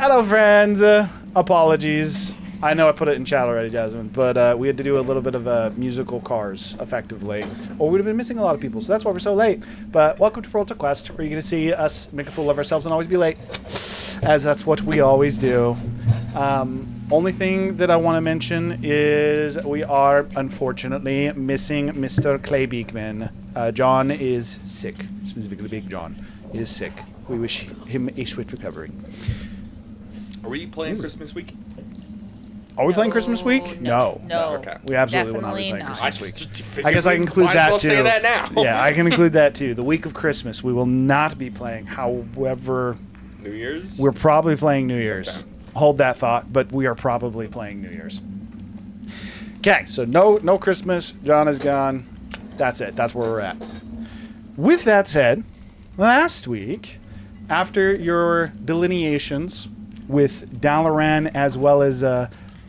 Hello, friends. Apologies. I know I put it in chat already, Jasmine, but we had to do a little bit of musical cars, effectively, or we'd have been missing a lot of people, so that's why we're so late. But welcome to World to Quest, where you're going to see us make a fool of ourselves and always be late, as that's what we always do. Only thing that I want to mention is we are, unfortunately, missing Mr. Clay Beekman. John is sick, specifically Big John is sick. We wish him a swift recovery. Are we playing Christmas week? Are we playing Christmas week? No. Okay. We absolutely will not be Definitely playing not. Christmas week. I guess I can include that too. Say that now. Yeah, I can include that too. The week of Christmas, we will not be playing. However, New Year's? we're probably playing New Year's. Okay. Hold that thought, but we are probably playing New Year's. Okay, so no Christmas. John is gone. That's it. That's where we're at. With that said, last week, after your delineations with Dalaran as well as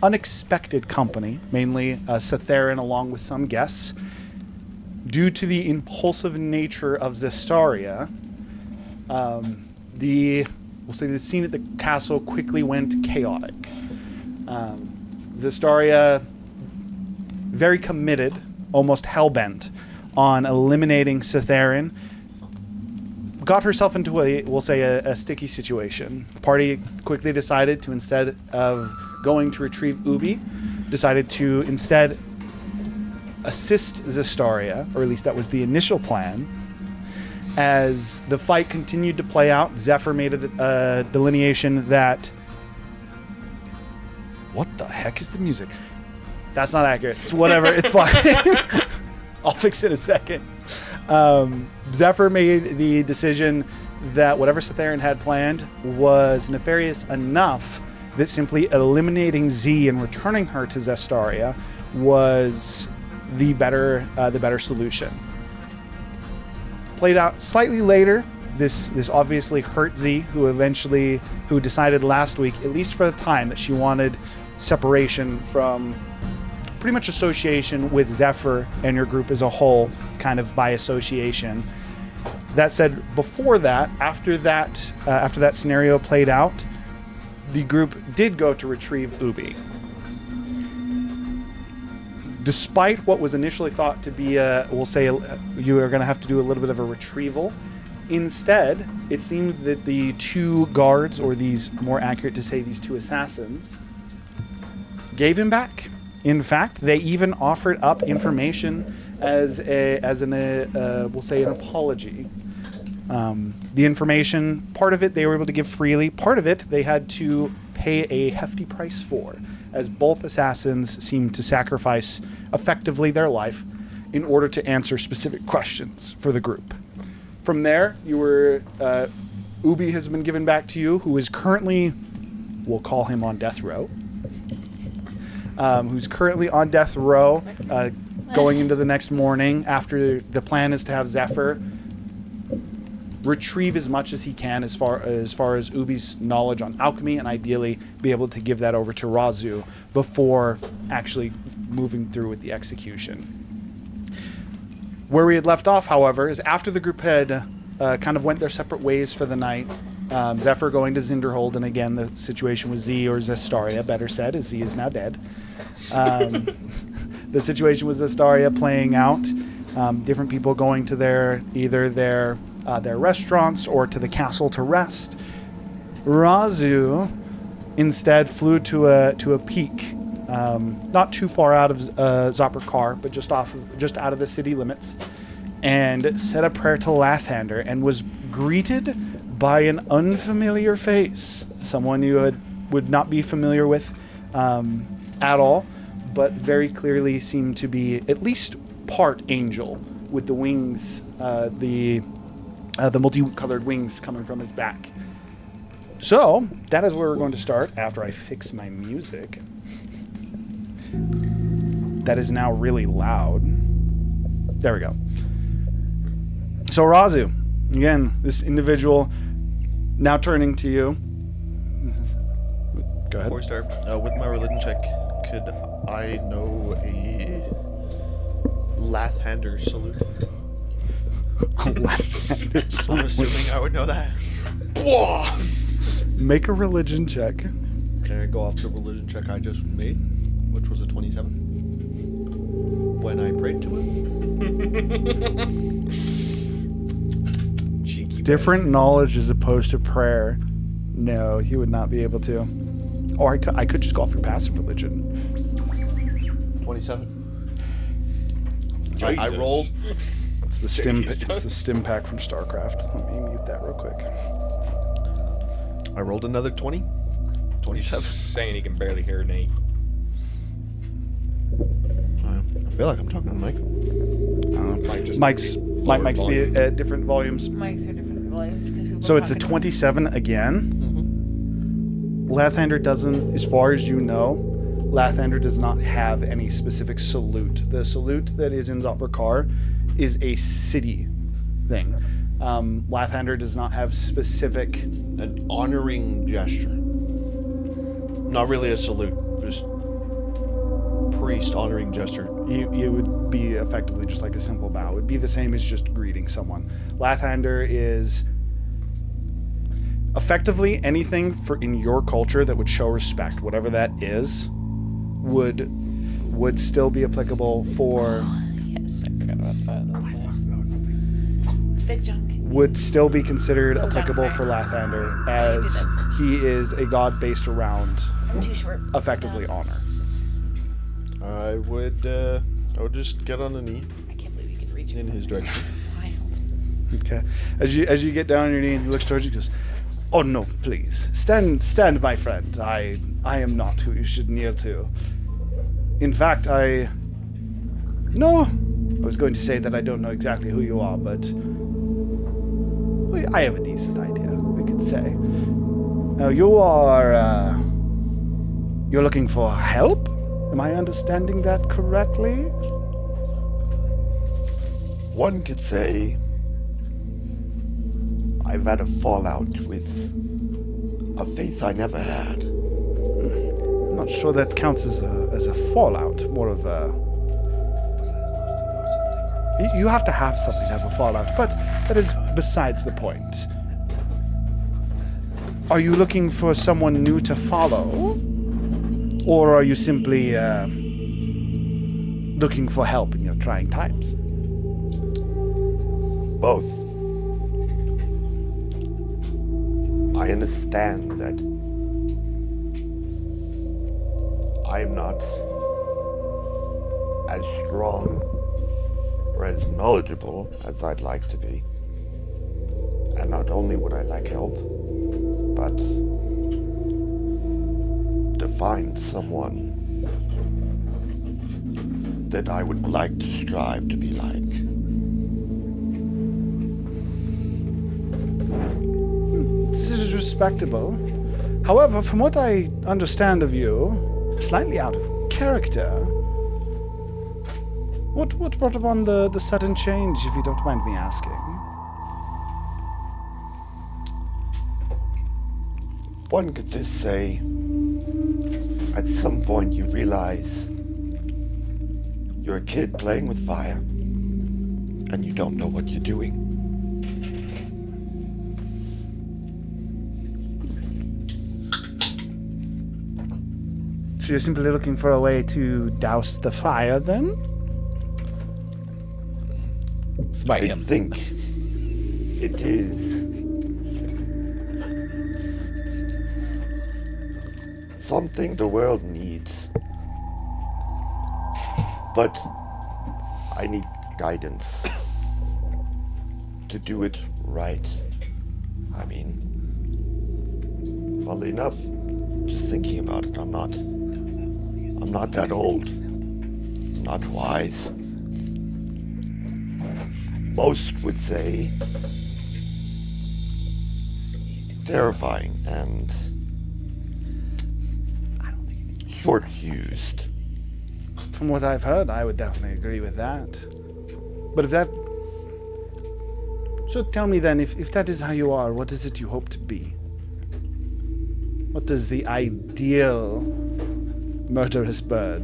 unexpected company, mainly Cetherin along with some guests, due to the impulsive nature of Zestaria, the scene at the castle quickly went chaotic. Zestaria, very committed, almost hell-bent on eliminating Cetherin, got herself into a sticky situation. The party quickly decided to, instead of going to retrieve Ubi, decided to instead assist Zestaria, or at least that was the initial plan. As the fight continued to play out, Zephyr made a delineation that... What the heck is the music? That's not accurate. It's whatever. It's fine. I'll fix it in a second. Zephyr made the decision that whatever Cetherin had planned was nefarious enough that simply eliminating Z and returning her to Zestaria was the better solution. Played out slightly later. This obviously hurt Z, who decided last week, at least for the time, that she wanted separation from pretty much association with Zephyr and your group as a whole, kind of by association. That said, before that, after that scenario played out, the group did go to retrieve Ubi. Despite what was initially thought to be you are going to have to do a little bit of a retrieval. Instead, it seemed that the two guards, or these, more accurate to say, these two assassins, gave him back. In fact, they even offered up information as an apology. The information, part of it they were able to give freely, part of it they had to pay a hefty price for, as both assassins seemed to sacrifice effectively their life in order to answer specific questions for the group. From there, Ubi has been given back to you, who is currently, we'll call him on death row, who's currently on death row, going into the next morning, after the plan is to have Zephyr retrieve as much as he can as far as Ubi's knowledge on alchemy, and ideally be able to give that over to Razu before actually moving through with the execution. Where we had left off, however, is after the group had kind of went their separate ways for the night, Zephyr going to Zinderhold, and again the situation with Z, or Zestaria, better said, as Z is now dead. The situation with Zestaria playing out, different people going to either their restaurants or to the castle to rest. Razu instead flew to a peak, not too far out of Zoprkar, but just out of the city limits, and said a prayer to Lathander, and was greeted by an unfamiliar face, someone you would not be familiar with at all, but very clearly seemed to be at least part angel, with the wings, the multicolored wings coming from his back. So that is where we're going to start after I fix my music. That is now really loud. There we go. So Razu, again, this individual now turning to you. Go ahead. Before we start, with my religion check, could I know a Lathander salute? Lathander salute. I'm assuming I would know that. Make a religion check. Can I go off the religion check I just made, which was a 27? When I prayed to him? It's different knowledge as opposed to prayer. No, he would not be able to. Or I could just go off your passive religion. 27. I Jesus. rolled. It's the stim. Jesus. It's the stim pack from StarCraft. Let me mute that real quick. I rolled another 20. 27. Saying he can barely hear Nate. I feel like I'm talking to Mike. Mike's be at different volumes. Mics are different volumes. 'Cause we So were it's a talking- 27 again. Lathander doesn't, as far as you know, Lathander does not have any specific salute. The salute that is in Zopperkar is a city thing. Lathander does not have specific. An honoring gesture. Not really a salute, just priest honoring gesture. You would be effectively just like a simple bow. It would be the same as just greeting someone. Lathander is effectively anything in your culture that would show respect, whatever that is, would still be applicable for. Yes, I forgot about that. Big junk. Would still be considered Little applicable junk, for sorry. Lathander I do as this. he is a god based around I'm too short. effectively honor. I would just get on a knee I can't believe you can reach in his direction. Wild. Okay. As you get down on your knee and he looks towards you, he goes, "Oh no, please. Stand, my friend. I am not who you should kneel to. In fact, I was going to say that I don't know exactly who you are, but I have a decent idea, we could say. Now you're looking for help? Am I understanding that correctly?" One could say I've had a fallout with a faith I never had. I'm not sure that counts as a fallout, more of a... You have to have something to have a fallout, but that is besides the point. Are you looking for someone new to follow? Or are you simply looking for help in your trying times? Both. I understand that I'm not as strong or as knowledgeable as I'd like to be. And not only would I like help, but to find someone that I would like to strive to be like. This is respectable. However, from what I understand of you, slightly out of character. What brought upon the sudden change, if you don't mind me asking? One could just say, at some point you realize you're a kid playing with fire, and you don't know what you're doing. So you're simply looking for a way to douse the fire, then? Smite I him. think it is something the world needs. But I need guidance to do it right. I mean, funnily enough, just thinking about it, I'm not that old. I'm not wise. Most would say terrifying and short-fused. From what I've heard, I would definitely agree with that. But if that... So tell me then, if that is how you are, what is it you hope to be? What does the ideal murderous bird...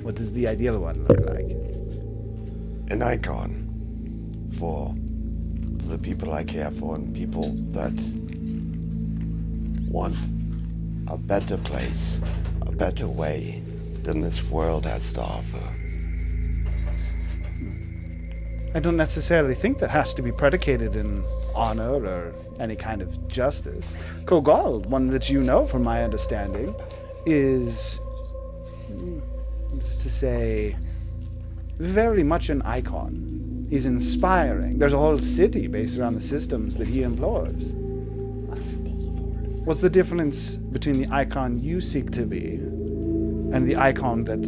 What does the ideal one look like? An icon for the people I care for and people that want a better place, a better way than this world has to offer. I don't necessarily think that has to be predicated in honor or any kind of justice. Kogal, one that you know from my understanding, is, to say, very much an icon. He's inspiring. There's a whole city based around the systems that he employs. What's the difference between the icon you seek to be and the icon that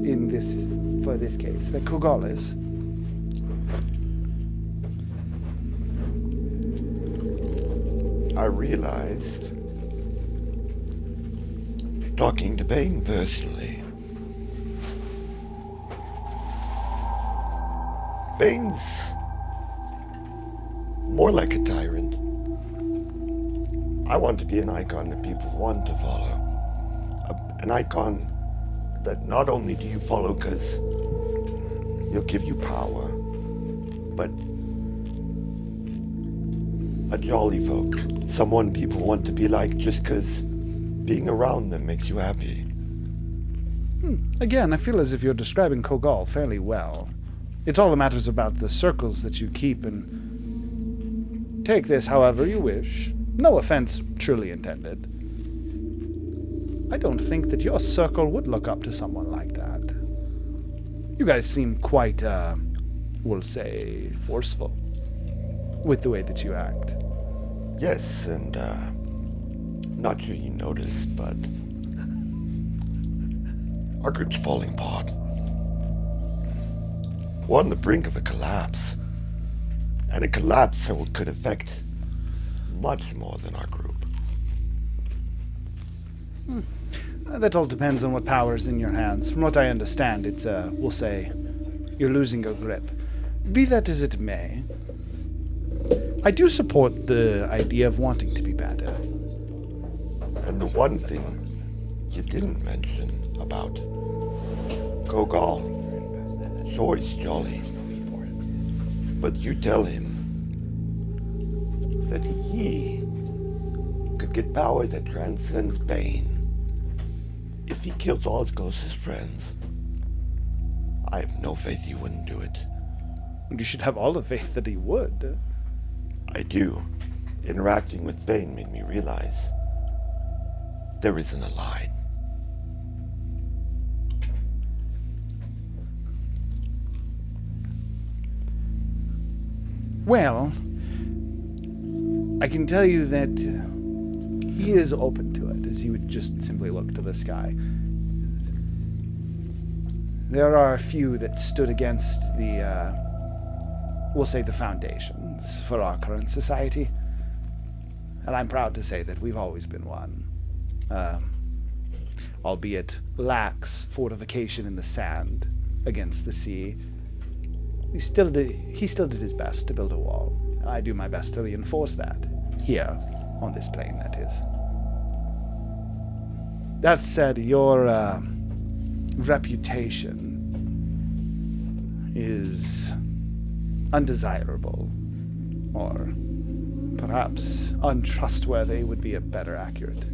for this case, that Kogal is? I realized, talking to Bane personally, Bane's more like a tyrant. I want to be an icon that people want to follow. An icon that not only do you follow because he'll give you power, but a jolly folk. Someone people want to be like just because being around them makes you happy. Again, I feel as if you're describing Kogal fairly well. It's all a matter about the circles that you keep, and take this however you wish. No offense truly intended. I don't think that your circle would look up to someone like that. You guys seem quite, we'll say, forceful with the way that you act. Yes, and not sure you noticed, but our group's falling apart. We're on the brink of a collapse, and a collapse that could affect much more than our group. That all depends on what power is in your hands. From what I understand, it's, we'll say, you're losing your grip. Be that as it may, I do support the idea of wanting to be better. And the one thing you didn't mention about Kogal, sure he's jolly, but you tell him that he could get power that transcends Bane if he kills all his closest friends. I have no faith he wouldn't do it. You should have all the faith that he would. I do. Interacting with Bane made me realize there isn't a line. Well, I can tell you that he is open to it, as he would just simply look to the sky. There are a few that stood against the, we'll say, the foundations for our current society. And I'm proud to say that we've always been one. Albeit lax fortification in the sand against the sea. He still did his best to build a wall. And I do my best to reinforce that. Here, on this plane, that is. That said, your reputation is undesirable, or perhaps untrustworthy would be a better accurate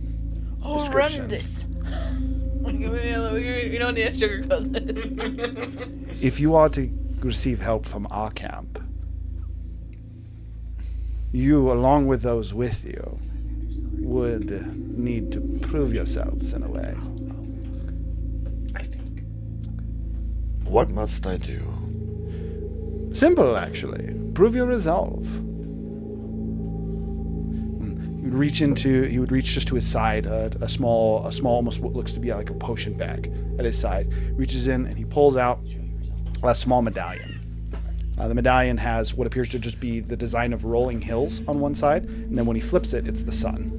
description. Horrendous. We don't need to sugarcoat this. If you are to receive help from our camp, you, along with those with you, would need to prove yourselves in a way. What must I do? Simple, actually. Prove your resolve. He would reach just to his side, a small, almost what looks to be like a potion bag at his side. Reaches in and he pulls out a small medallion. The medallion has what appears to just be the design of rolling hills on one side, and then when he flips it, it's the sun.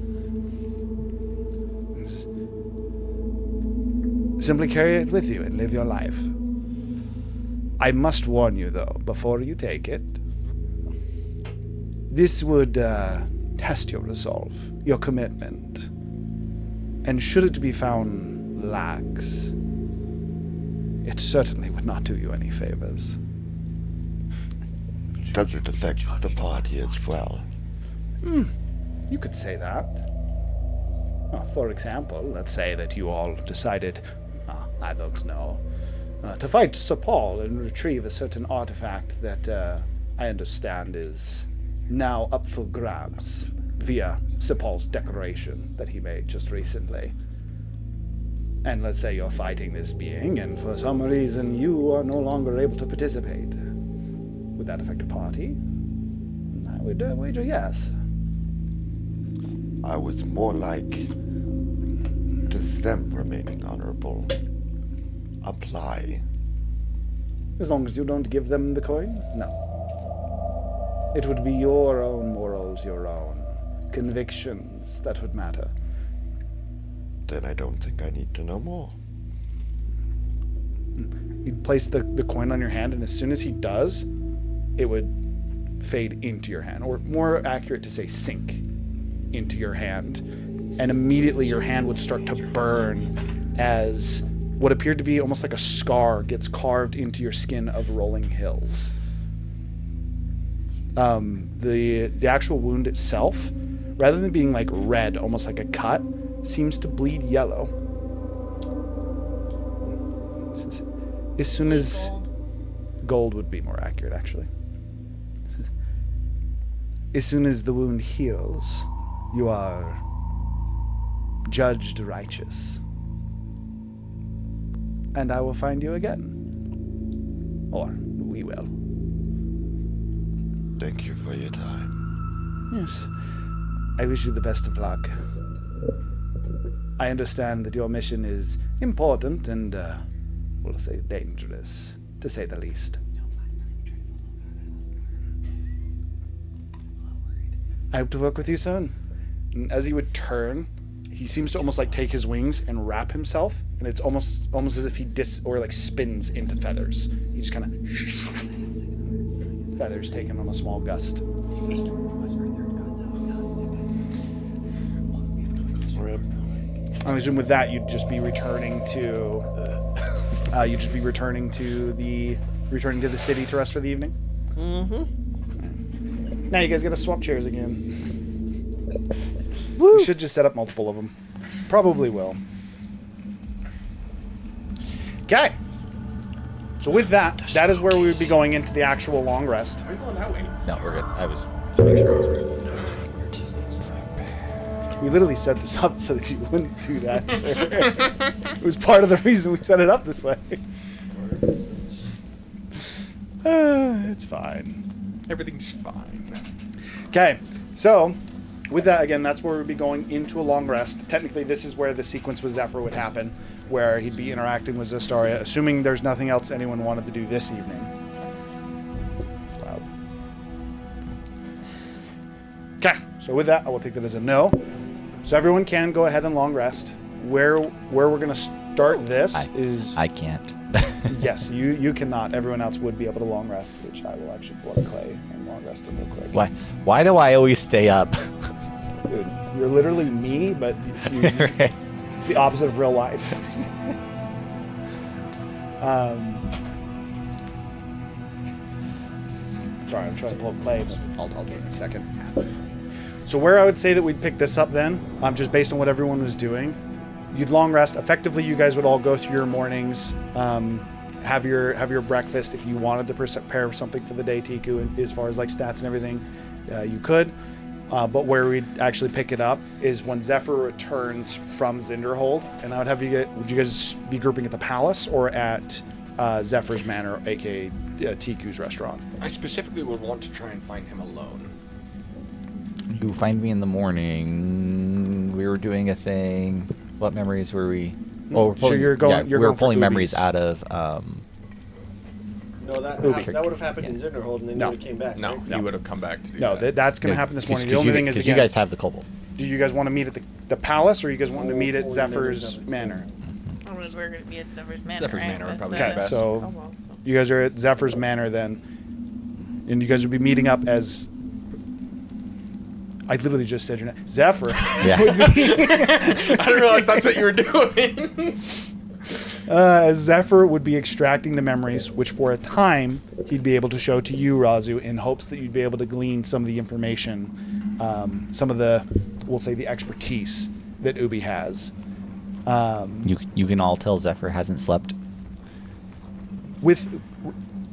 Simply carry it with you and live your life. I must warn you, though, before you take it, this would test your resolve, your commitment, and should it be found lax, it certainly would not do you any favors. Does it affect the party as well? You could say that. For example, let's say that you all decided, I don't know, to fight Sir Paul and retrieve a certain artifact that I understand is now up for grabs via Sir Paul's declaration that he made just recently. And let's say you're fighting this being, and for some reason you are no longer able to participate. Would that affect a party? I would wager yes. I was more like, does them remaining honorable apply? As long as you don't give them the coin, no. It would be your own morals, your own convictions that would matter. Then I don't think I need to know more. You'd place the coin on your hand, and as soon as he does, it would fade into your hand, or more accurate to say sink into your hand, and immediately your hand would start to burn as what appeared to be almost like a scar gets carved into your skin of rolling hills. The actual wound itself, rather than being like red, almost like a cut, seems to bleed yellow. As soon as gold would be more accurate, actually. As soon as the wound heals, you are judged righteous. And I will find you again. Or we will. Thank you for your time. Yes. I wish you the best of luck. I understand that your mission is important and, we'll say dangerous, to say the least. I hope to work with you soon. And as he would turn, he seems to almost like take his wings and wrap himself, and it's almost as if he spins into feathers. He just kind of feathers taken on a small gust. I assume with that you'd just be returning to returning to the city to rest for the evening. Mm-hmm. Now you guys gotta swap chairs again. Woo. We should just set up multiple of them. Probably will. Okay. So with that is where we would be going into the actual long rest. Are we going that way? No, we're good. I was to make sure I was right. We literally set this up so that you wouldn't do that, sir. It was part of the reason we set it up this way. It's fine. Everything's fine. Okay, so with that, again, that's where we'd be going into a long rest. Technically, this is where the sequence with Zephyr would happen, where he'd be interacting with Zastaria, assuming there's nothing else anyone wanted to do this evening. It's loud. Okay, so with that, I will take that as a no. So everyone can go ahead and long rest. Where we're going to start this is... I can't. Yes, you cannot. Everyone else would be able to long rest, which I will actually pull up Clay and long rest him real quick. Why do I always stay up? Dude, you're literally me, but it's, Right. it's the opposite of real life. Sorry, I'm trying to pull up Clay, but I'll do it in a second. So where I would say that we'd pick this up then, just based on what everyone was doing, you'd long rest. Effectively, you guys would all go through your mornings, have your breakfast. If you wanted to prepare something for the day, Tiku, as far as like stats and everything, you could. But where we'd actually pick it up is when Zephyr returns from Zinderhold, and I would have would you guys be grouping at the palace or at Zephyr's Manor, aka Tiku's restaurant? I specifically would want to try and find him alone. You find me in the morning. We were doing a thing. What memories were we? Oh, we're pulling, you're going. Yeah, you're we were going pulling for memories boobies. out of. No, that Ubi. that would have happened in Zinderhold, and then No. you came back. No, right? he would have come back to do No, that. that's going to happen this morning. The Because only thing is, you again, guys have the kobold. do you guys want to meet at the palace, or you guys want to meet at Or Zephyr's Manor? I mean, we're going to be at Zephyr's Manor. Zephyr's right? Manor would With probably the be best. So- Cobalt, so. You guys are at Zephyr's Manor then, and you guys would be meeting up as. I literally just said your name. Zephyr. Yeah. would be, I didn't realize that's what you were doing. as Zephyr would be extracting the memories, which for a time he'd be able to show to you, Razu, in hopes that you'd be able to glean some of the information, some of the, we'll say, the expertise that Ubi has. You can all tell Zephyr hasn't slept.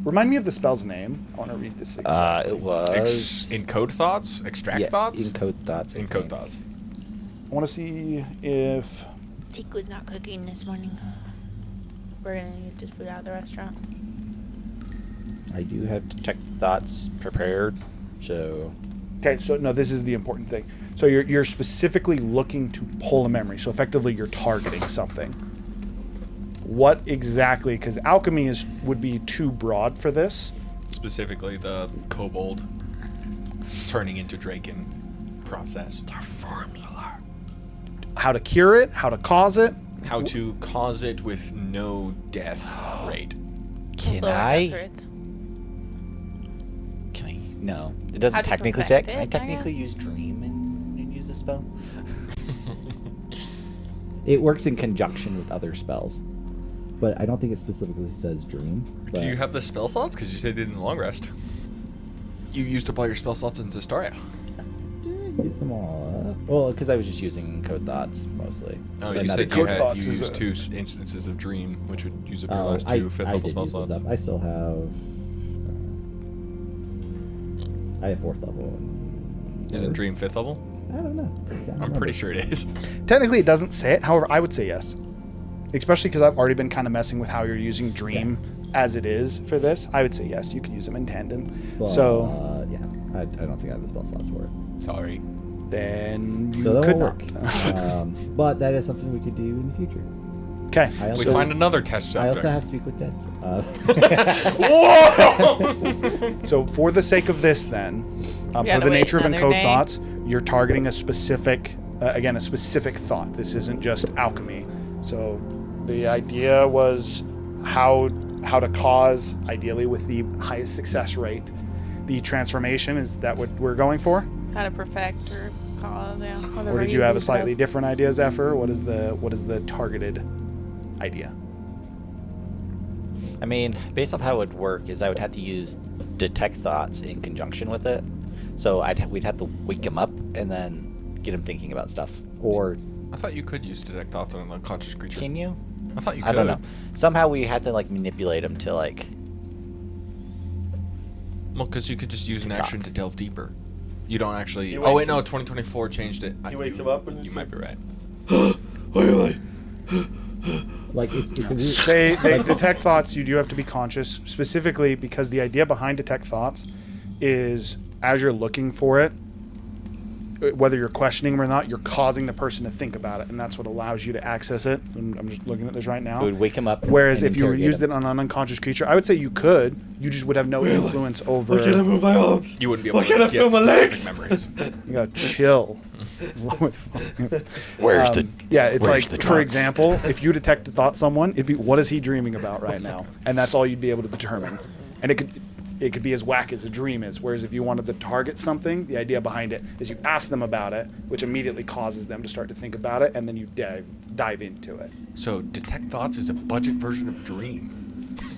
Remind me of the spell's name. I want to read this. Exactly. It was Encode thoughts? Extract thoughts? Encode thoughts. I Encode think. thoughts. I want to see if Tiku's not cooking this morning. We're gonna get this food out of the restaurant. I do have detect thoughts prepared, so Okay, so no, this is the important thing. So you're specifically looking to pull a memory. So effectively, you're targeting something. What exactly? Because alchemy would be too broad for this. Specifically, the kobold turning into Draken process. Their formula. How to cure it? How to cause it? How to cause it with no death rate. can Although I? after No, it doesn't How to technically say. perfect Can I it, I technically guess? use dream and use the spell? It works in conjunction with other spells, but I don't think it specifically says dream. Do you have the spell slots? Because you said it in the long rest. You used up all your spell slots in Zestaria. Use them all up? Well, because I was just using code thoughts mostly. Oh, So you not said a- you Code thoughts is used a- two instances of dream, which would use up your Oh, last I two fifth level did spell use those slots. up. I still have. I have 4th level. Isn't dream fifth level? I don't know. I can't I'm remember. pretty sure it is. Technically, it doesn't say it. However, I would say yes. Especially because I've already been kind of messing with how you're using dream as it is for this. I would say yes. You could use them in tandem. But, So yeah, I don't think I have the spell slots for it. Sorry. then you So that could won't not. work. But that is something we could do in the future. Okay. I We also, find another test I subject. also have Speak with Dead. Whoa! So for the sake of this, then, We for gotta the wait nature of another encode day. thoughts, you're targeting a specific, a specific thought. This isn't just alchemy. So the idea was how to cause, ideally with the highest success rate, the transformation. Is that what we're going for? How to perfect or cause, yeah. Or did you have a slightly different idea, Zephyr? What is the targeted idea? I mean, based off how it would work is I would have to use detect thoughts in conjunction with it. So we'd have to wake him up and then get him thinking about stuff. Or I thought you could use detect thoughts on an unconscious creature. can you? I thought you could. I don't know. Somehow we had to like manipulate him to like. Well, because you could just use an action to delve deeper. You don't actually. He Oh wait, wakes no. him- 2024 changed it. He wakes him up and You it's might like- be right. Like it's a weird. They detect thoughts. You do have to be conscious, specifically because the idea behind detect thoughts is as you're looking for it, whether you're questioning them or not, you're causing the person to think about it, and that's what allows you to access it. I'm just looking at this right now. It would wake him up. Whereas and if you interrogate used him. it on an unconscious creature, I would say you could. You just would have no influence over. Why can't I move my arms? You wouldn't be able Why to can't I get feel my specific legs? memories. You gotta chill. Where's the? Yeah, it's where's like, the for drugs? example, if you detected thought someone, it'd be, what is he dreaming about right now? And that's all you'd be able to determine. And it could be as whack as a dream is. Whereas if you wanted to target something, the idea behind it is you ask them about it, which immediately causes them to start to think about it, and then you dive into it. So detect thoughts is a budget version of dream.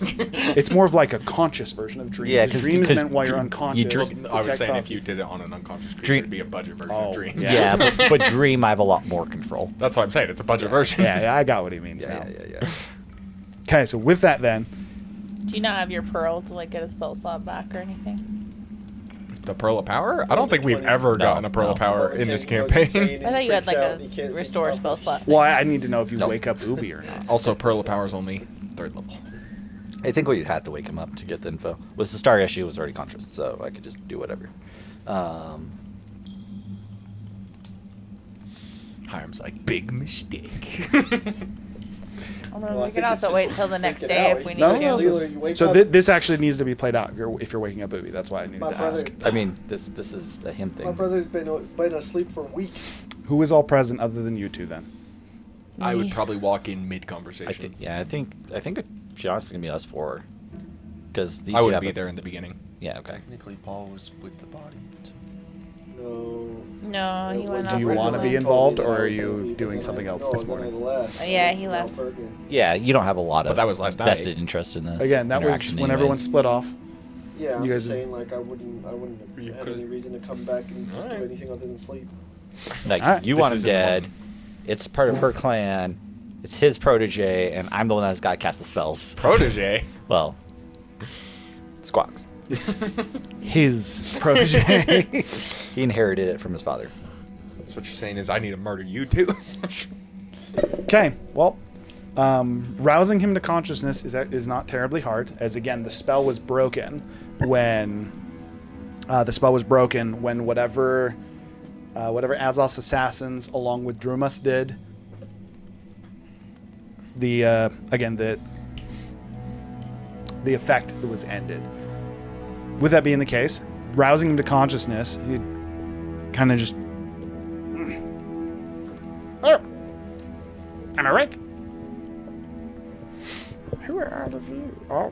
It's more of like a conscious version of dream. Yeah, 'cause 'cause- dream is because meant while you're dr- unconscious. you dr- I was Detect saying thoughts if you is- did it on an unconscious creature, Dream- it'd be a budget version Oh, of dream. yeah. Yeah, but dream I have a lot more control. That's what I'm saying. It's a budget version. Yeah, I got what he means now. yeah. Okay, so with that then, Do you not have your pearl to like get a spell slot back or anything? The Pearl of Power? I don't think we've ever gotten a Pearl of Power in this campaign. I thought you had like a restore spell slot. well, I need to know if you Nope. wake up Ubi or not. Also, Pearl of Power is only 3rd level. I think we'd have to wake him up to get the info. With the star issue, was already conscious, so I could just do whatever. Hiram's like, big mistake. Although Well, I we could think also it's wait just till the next think it day out. if we need No, to. no, Literally, you wake So up- this actually needs to be played out if you're waking up Ubi. That's why I needed My to brother- ask. I mean, this is a him My thing. brother's been asleep for weeks. Who is all present other than you two then? I would Me. probably walk in mid-conversation. I think it should honestly gonna be us four, because these I two would have be a- there in the beginning. Yeah, okay. Technically, Paul was with the body. No. No, he went Do off you for want to July. be involved, or are you doing something else this morning? Yeah, he left. Yeah, you don't have a lot But of that was last night. vested interest in this. Again, that was interaction when everyone anyways. split off. Yeah, I'm You just guys- saying like I wouldn't You have could- any reason to come back and just do Alright. anything other than sleep. Like Alright. you This want him is in the dead. It's part of her clan. It's his protege, and I'm the one that's got to cast the spells. Protege. Well, Squawks. It's his protege. He inherited it from his father. So what you're saying is I need to murder you too. Okay, well, rousing him to consciousness is not terribly hard, as again the spell was broken when whatever Azos assassins along with Drumas did. The effect was ended. With that being the case, rousing him to consciousness, he kind of just. Oh, I'm awake. Who are all of you? Oh.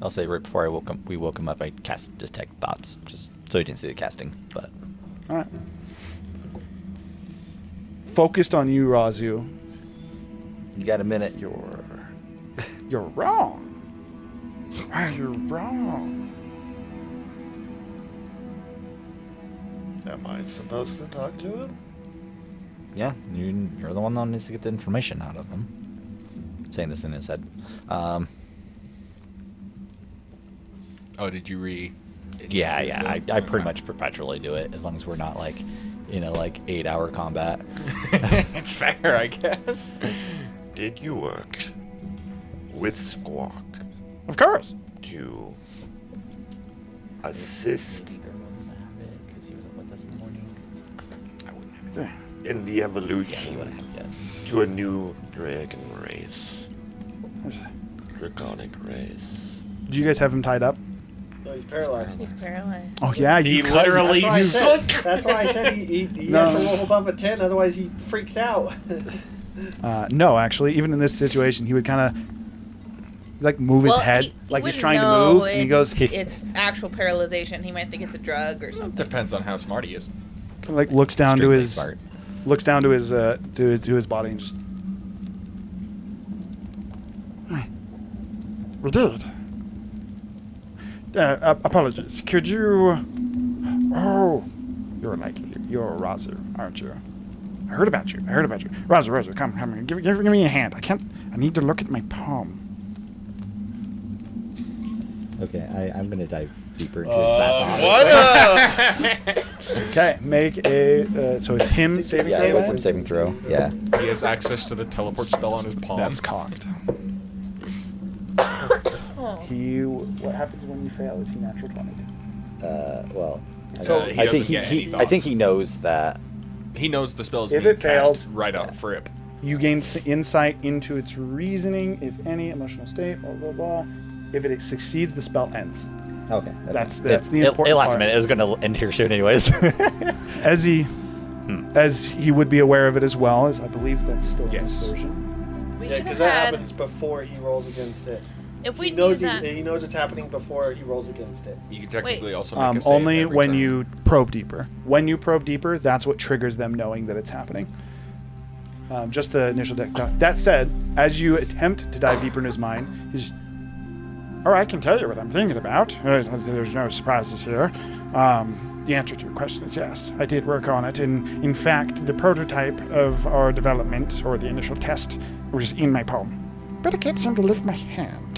I'll say right before we woke him up, I cast Detect Thoughts, just so he didn't see the casting. But All right. Focused on you, Razu. you got a minute. You're wrong. Why you're wrong? Am I supposed to talk to him? Yeah, you're the one that needs to get the information out of him. Saying this in his head. Oh, did you Yeah. I pretty much perpetually do it as long as we're not like, 8-hour combat. It's fair, I guess. Did you work with Squawk Of course. to assist Because he wasn't with us in the morning. in the Yeah, he evolution wouldn't have yet. to a new dragon race? Draconic race. Do you guys have him tied up? No, he's paralyzed. He's paralyzed. Oh yeah, you cut- literally- That's why I said he No. has to roll above a 10, otherwise he freaks out. No, actually, even in this situation, he would kind of move his head, he like he's wouldn't trying to know move, and he if goes, It's actual paralyzation. He might think it's a drug or something. Depends on how smart he is. looks down to Extremely his, smart. looks down to his body and just. We did. Apologies. Could you? Oh, you're a Razu, aren't you? I heard about you. Razu, come here. Give me a hand. I need to look at my palm. Okay, I'm going to dive deeper into his back. Okay, make a. So it's him saving Yeah, throw. it was him saving throw. Yeah. He has access to the teleport spell on his palm. That's cocked. Oh. What happens when you fail? Is he natural 20? Well, So I he think doesn't get any I think thoughts. he knows that. He knows the spell is If being it fails- cast right out frip. You gain insight into its reasoning, if any, emotional state, blah, blah, blah. If it succeeds, the spell ends. Okay. That's the important It lasts a part. minute. It was going to end here soon, anyways. As he would be aware of it as well, as I believe that's still in Yes. this version. We Yeah, should because have that had. happens before he rolls against it. If we He knew knows that. he knows it's happening before he rolls against it. You can technically also make a save Only every when turn. you probe deeper. When you probe deeper, that's what triggers them knowing that it's happening. Just the initial deck. That said, as you attempt to dive deeper in his mind, he's just, oh, I can tell you what I'm thinking about. There's no surprises here. The answer to your question is yes. I did work on it. In fact, the prototype of our development, or the initial test, was in my palm. But I can't seem to lift my hand.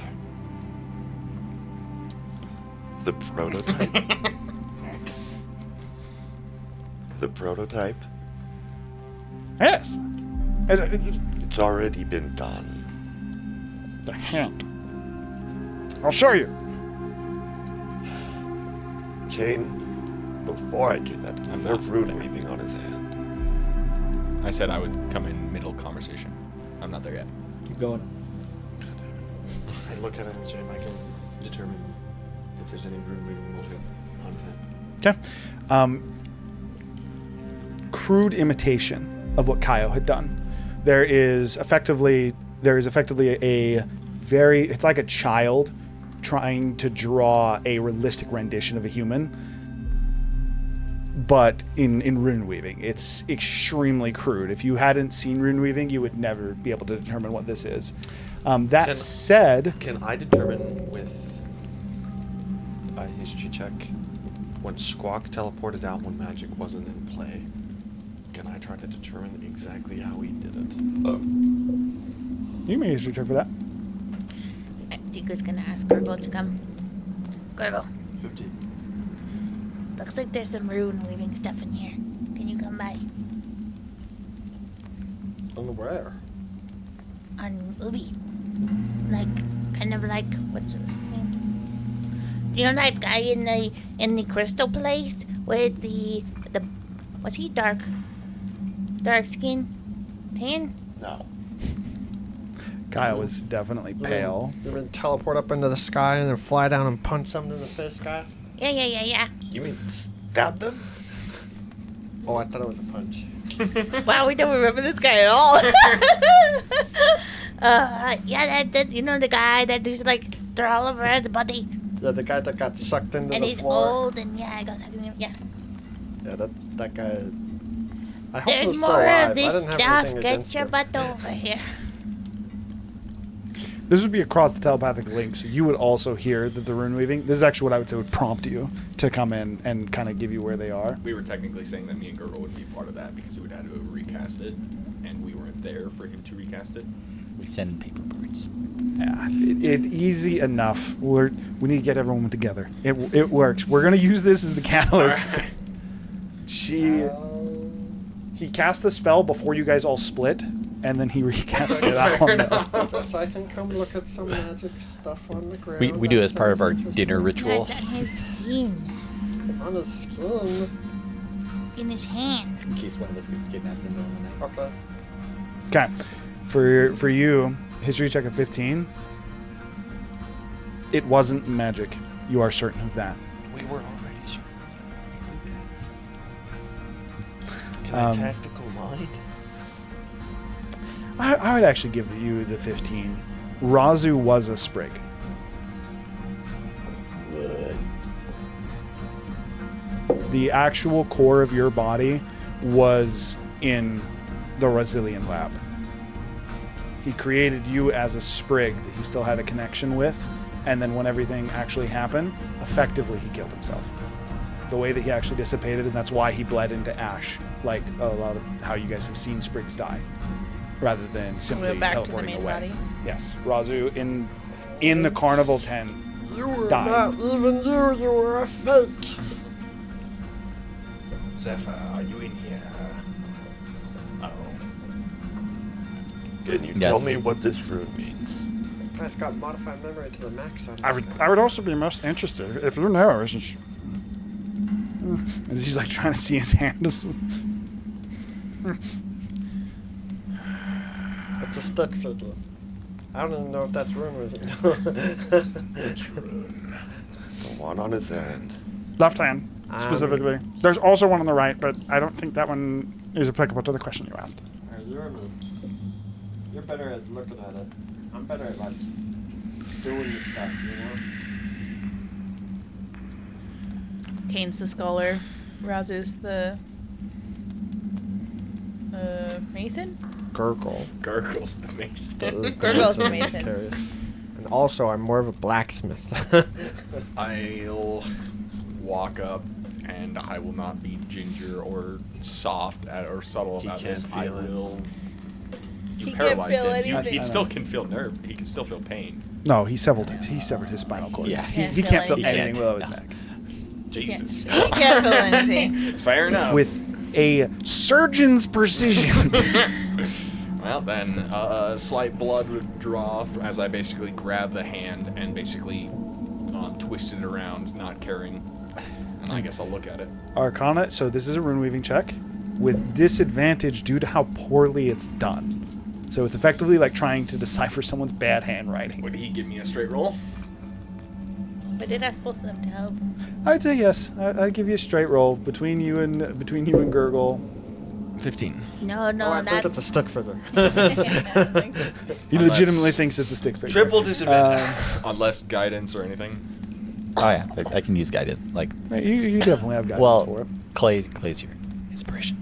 The prototype? The prototype? Yes. It's already been done. The hand. I'll show you. Kane, before I do that, I'm there's not rune weaving on his hand. I said I would come in middle conversation. I'm not there yet. Keep going. I look at it and see if I can determine if there's any rune weaving bullshit on his hand. Okay. Crude imitation of what Kaio had done. There is effectively it's like a child trying to draw a realistic rendition of a human, but in rune weaving. It's extremely crude. If you hadn't seen rune weaving, you would never be able to determine what this is. That said, Can I determine with a history check when Squawk teleported out when magic wasn't in play? Can I try to determine exactly how he did it? You can make a history check for that. I think I was gonna ask Gurgle to come. Gurgle, 15. looks like there's some rune weaving stuff in here. Can you come by? On where? On Ubi. Like, kind of like, what's his name? Do you know that guy in the crystal place with the was he dark skin? Tan? No. Kyle was definitely pale. You mean teleport up into the sky and then fly down and punch something in the face, guy? Yeah. You mean stab them? Oh, I thought it was a punch. Wow, we don't remember this guy at all. Yeah, that you know the guy that used to like throw all over his body, Yeah, the guy that got sucked into and the he's floor. old, and yeah, I got sucked in him. Yeah. Yeah, that guy. I hope he There's was still more alive. of I this didn't have stuff. anything Get against your him. butt over here. This would be across the telepathic link, so you would also hear that the rune weaving. This is actually what I would say would prompt you to come in and kind of give you where they are. We were technically saying that me and Gurgle would be part of that because he would have to recast it, and we weren't there for him to recast it. We send paper birds. Yeah, it easy enough. We need to get everyone together. It works. We're gonna use this as the catalyst. Alright. He cast the spell before you guys all split, and then he recast it out. Fair on the- enough. I guess I can come look at some magic stuff on the ground. We do That as part of our sounds dinner interesting. ritual. That's on his skin, On his skin. in his hand. In case one of us gets kidnapped in the middle of the night. Okay. Okay, for you, history check of 15. It wasn't magic. You are certain of that. We were already sure of that. Can I tactical mind? I would actually give you the 15. Razu was a sprig. The actual core of your body was in the Razilian lab. He created you as a sprig that he still had a connection with, and then when everything actually happened, effectively he killed himself. The way that he actually dissipated, and that's why he bled into ash, like a lot of how you guys have seen sprigs die, rather than simply We're back to the teleporting main away. body. Yes, Razu in the carnival tent You were died. not even you. You were a fake. Zephyr, are you in here? Oh. Can you Yes. tell me what this rune means? Guy's got modified memory to the max on I would also be most interested if you know. As he's like trying to see his hand. It's a stick figure. I don't even know if that's rune or Which rune? The one on his hand. Left hand, specifically. There's also one on the right, but I don't think that one is applicable to the question you asked. You're better at looking at it. I'm better at like doing stuff, you know. Kane's the scholar. Razu's the mason. Gurgle. Gurgle's the mason. Gurgle's the mason. And also, I'm more of a blacksmith. I'll walk up, and I will not be ginger or soft or subtle He about can't this. I feel it. will. You He can't paralyzed feel him. anything. He still can feel nerve. He can still feel pain. No, he severed his spinal cord. Yeah. He can't feel anything. anything He below his can't. neck. Jesus. He can't feel anything. Fair enough. With a surgeon's precision. Well, then, a slight blood would draw as I basically grab the hand and basically twist it around, not caring. And I guess I'll look at it. Arcana, so this is a rune weaving check with disadvantage due to how poorly it's done. So it's effectively like trying to decipher someone's bad handwriting. Would he give me a straight roll? I did ask both of them to help. I'd say yes. I'd give you a straight roll between you and Gurgle. 15. No, I think that's it's a stick figure. He Unless- legitimately thinks it's a stick figure. Triple disadvantage. Unless guidance or anything. Oh yeah, I can use guided. Like, You definitely have guidance well, for it. Clay's your inspiration.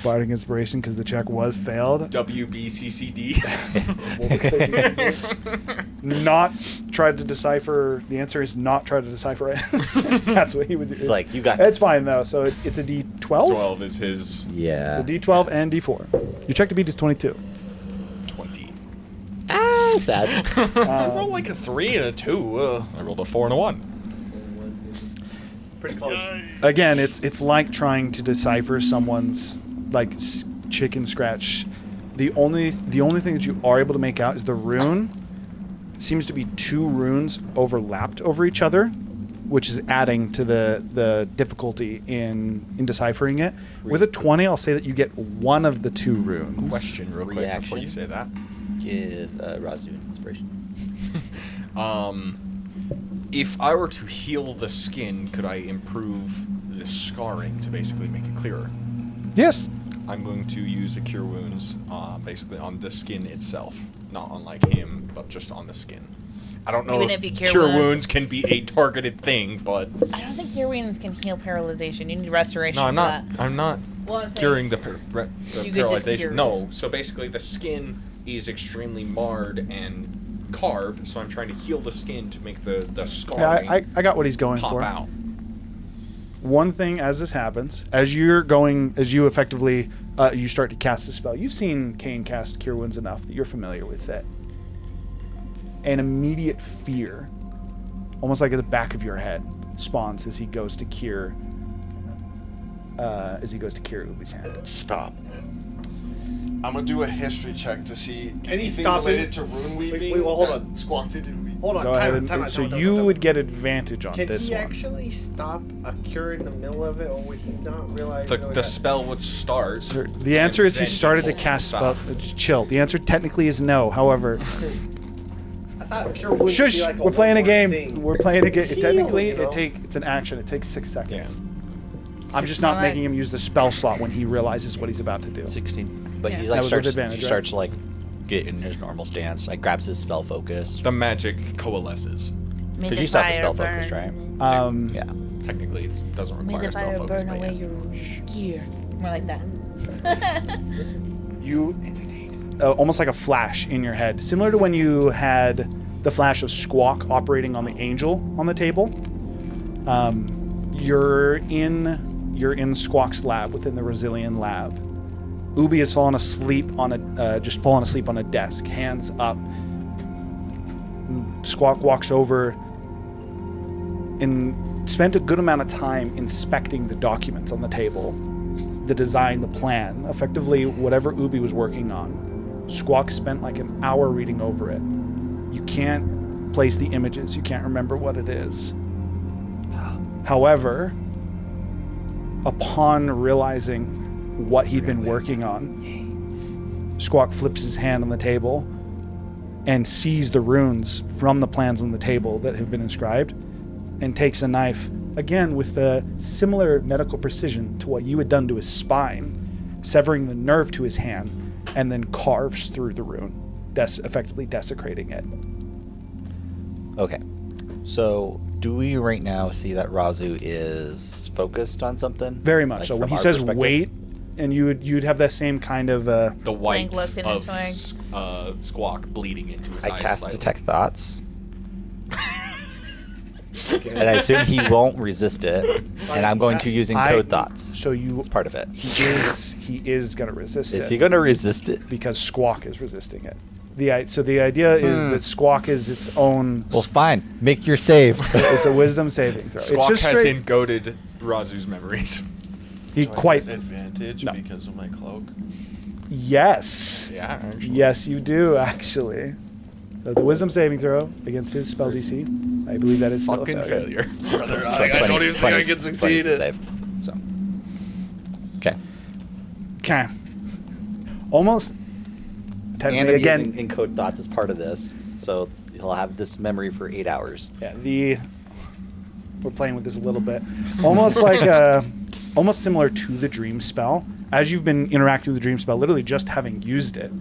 Bardic Inspiration because the check was failed. WBCCD. Not tried to decipher. The answer is not try to decipher it. That's what he would do. It's like, you got It's this. fine though. So it's a D12. 12 is his Yeah. So D12 and D4. Your check to beat is 22. 20. Ah, sad. I rolled like a 3 and a 2. I rolled a 4 and a 1. Pretty close. Again, it's like trying to decipher someone's like chicken scratch. The only thing that you are able to make out is the rune seems to be 2 runes overlapped over each other, which is adding to the difficulty in deciphering it. With a 20, I'll say that you get one of the 2 runes. Question real quick before you Reaction. say that. Give Razu an inspiration. If I were to heal the skin, could I improve the scarring to basically make it clearer? Yes. I'm going to use a Cure Wounds basically on the skin itself. Not on like him, but just on the skin. I don't know Even if if you Cure Cure Wounds Wounds can be a targeted thing, but... I don't think Cure Wounds can heal paralyzation. You need restoration No, I'm for not. that. I'm not Well, I'm saying curing the you could just cure paralyzation. No, so basically the skin is extremely marred and carved, so I'm trying to heal the skin to make the scarring Yeah, I got what he's going pop for. out. One thing as this happens, as you effectively you start to cast the spell, you've seen Kane cast Cure Wounds enough that you're familiar with it. An immediate fear, almost like at the back of your head, spawns as he goes to cure Ubi's hand. Stop. I'm gonna do a history check to see Can he anything stop related it? to rune weaving. wait, well, hold that on. Squawk did to Ubi. Hold on, Go ahead time and out. so you would get advantage on Can this he one. actually stop a cure in the middle of it, or would he not realize? The spell would start. Sir, the answer is he then started to told him cast stop. spell. Chill. The answer technically is no. However, I thought cure would shush. be like We're playing a one-word game. thing. We're playing a game. Heal, Technically, you know? it's an action. It takes 6 Yeah. seconds. I'm just not Alright. making him use the spell slot when he realizes what he's about to do. 16. But Yeah. he That like was with starts, advantage, he right? starts to like get in his normal stance. Like grabs his spell focus. The magic coalesces. May Because the you still have fire spell focus, burn. right? Yeah. Technically, it doesn't May require the spell fire focus, burn but away yeah. your wounds. Gear. More like that. You almost like a flash in your head, similar to when you had the flash of Squawk operating on the angel on the table. You're in Squawk's lab within the Resilient lab. Ubi has fallen asleep on a desk, hands up. Squawk walks over and spent a good amount of time inspecting the documents on the table, the design, the plan, effectively whatever Ubi was working on. Squawk spent like an hour reading over it. You can't place the images. You can't remember what it is. However, upon realizing what he'd been working on, Squawk flips his hand on the table and sees the runes from the plans on the table that have been inscribed and takes a knife, again with a similar medical precision to what you had done to his spine, severing the nerve to his hand, and then carves through the rune, effectively desecrating it. Okay. So do we right now see that Razu is focused on something? Very much Like, so. When from he our says perspective? wait, and you'd have that same kind of The white Blank look in of his Squawk bleeding into his I eyes cast slightly. detect thoughts. And I assume he won't resist it. And I'm going to use encode thoughts. So you It's part of it. he is going to resist Is it he going to resist it? because Squawk is resisting it. So the idea is that Squawk is its own. Well, fine. Make your save. It's a wisdom saving throw. Squawk it's just has straight. encoded Razu's memories. He Do I quite get advantage No. because of my cloak. yes. Yeah, actually. Yes, you do actually. So it's a wisdom saving throw against his spell DC. I believe that is still Fucking a failure. failure. Brother, I don't even think I can 20's succeed the it. save. So. Okay. Okay. Almost. And Technically, I'm again, using encode thoughts as part of this. So he'll have this memory for 8 hours. yeah. We're playing with this a little bit, almost almost similar to the dream spell. As you've been interacting with the dream spell, literally just having used it,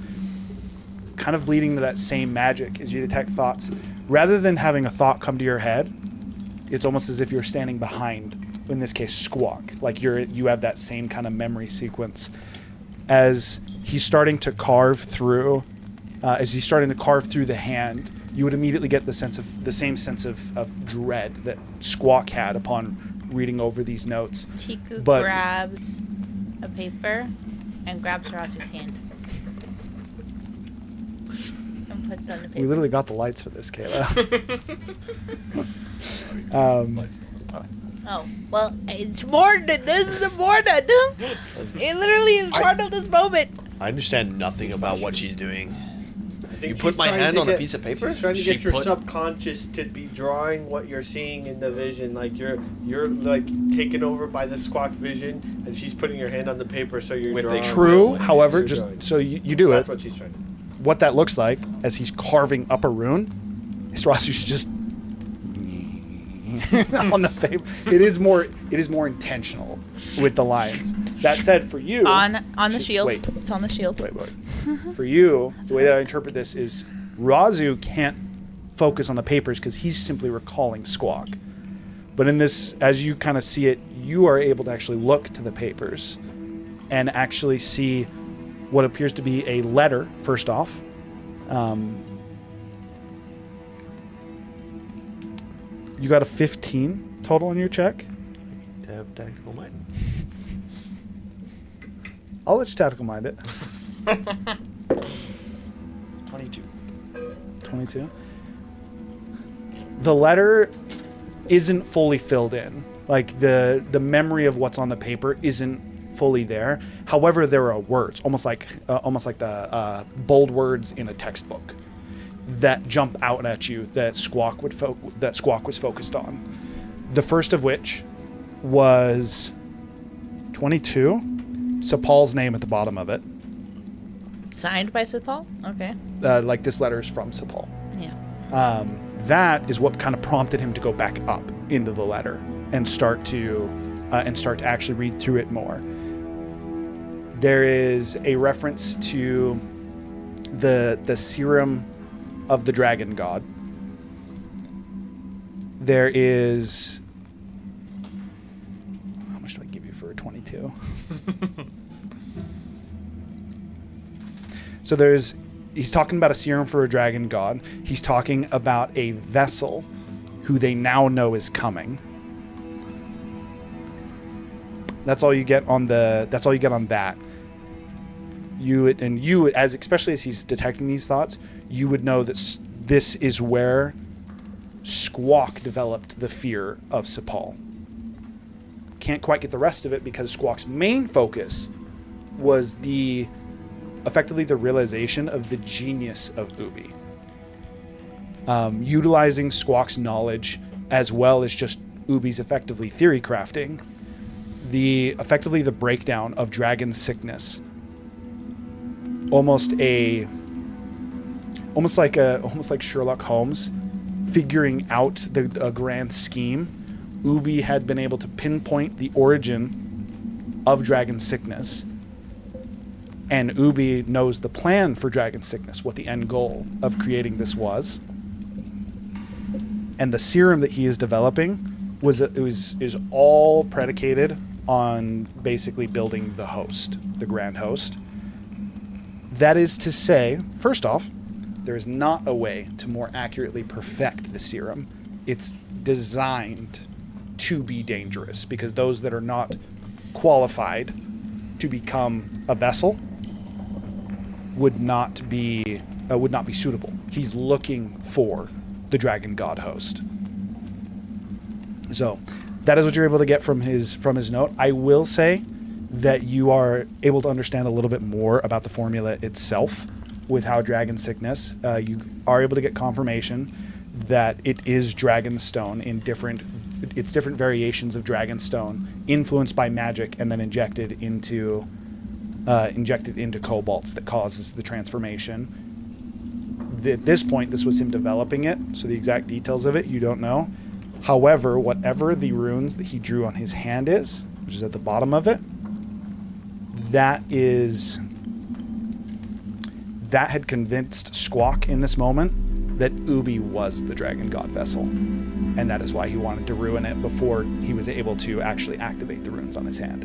kind of bleeding to that same magic as you detect thoughts. Rather than having a thought come to your head, it's almost as if you're standing behind in this case, Squawk. Like you have that same kind of memory sequence as he's starting to carve through. As he's starting to carve through the hand, you would immediately get the same sense of dread that Squawk had upon reading over these notes. Tiku But- grabs a paper and grabs Rasu's hand. And puts it on the paper. We literally got the lights for this, Kayla. Oh, well, it's more than this is more than it literally is part of this moment. I understand nothing about what she's doing. I think You she's put my trying hand to on a get- piece of paper? She's trying to She get your put- subconscious to be drawing what you're seeing in the vision. Like you're like taken over by the Squawk vision, and she's putting your hand on the paper, so you're With a drawing. True, Really? however, You're just drawing. so you do That's it. what she's trying to do. What that looks like as he's carving up a rune is Rasu's just on the paper. It is more intentional with the lines. That said, for you On the Sh- shield. wait. It's on the shield. Wait. For you, the way that I interpret this is Razu can't focus on the papers because he's simply recalling Squawk. But in this, as you kind of see it, you are able to actually look to the papers and actually see what appears to be a letter, first off. You got a 15 total on your check. To have tactical mind. I'll let you tactical mind it. 22. 22. The letter isn't fully filled in. Like the memory of what's on the paper isn't fully there. However, there are words, almost like the bold words in a textbook, that jump out at you that Squawk was focused on. The first of which was 22. Sapal's name at the bottom of it. Signed by Sipal? Okay. Like this letter is from Sapal. Yeah. That is what kind of prompted him to go back up into the letter and start to actually read through it more. There is a reference to the serum of the dragon god. There is, how much do I give you for a 22? So he's talking about a serum for a dragon god. He's talking about a vessel who they now know is coming. That's all you get on that. Especially as he's detecting these thoughts, you would know that this is where Squawk developed the fear of Sapal. Can't quite get the rest of it because Squawk's main focus was effectively the realization of the genius of Ubi. Utilizing Squawk's knowledge as well as just Ubi's effectively theory crafting, effectively the breakdown of dragon sickness. Almost like Sherlock Holmes figuring out a grand scheme. Ubi had been able to pinpoint the origin of dragon sickness, and Ubi knows the plan for dragon sickness, what the end goal of creating this was. And the serum that he is developing is all predicated on basically building the host, the grand host. That is to say, first off, there is not a way to more accurately perfect the serum. It's designed to be dangerous because those that are not qualified to become a vessel would not be suitable. He's looking for the dragon god host. So that is what you're able to get from his note. I will say that you are able to understand a little bit more about the formula itself with how dragon sickness. You are able to get confirmation that it is dragonstone in different variations of dragonstone influenced by magic and then injected into cobalts that causes the transformation. At this point, this was him developing it, so the exact details of it you don't know. However, whatever the runes that he drew on his hand is, which is at the bottom of it, that had convinced Squawk in this moment that Ubi was the dragon god vessel. And that is why he wanted to ruin it before he was able to actually activate the runes on his hand.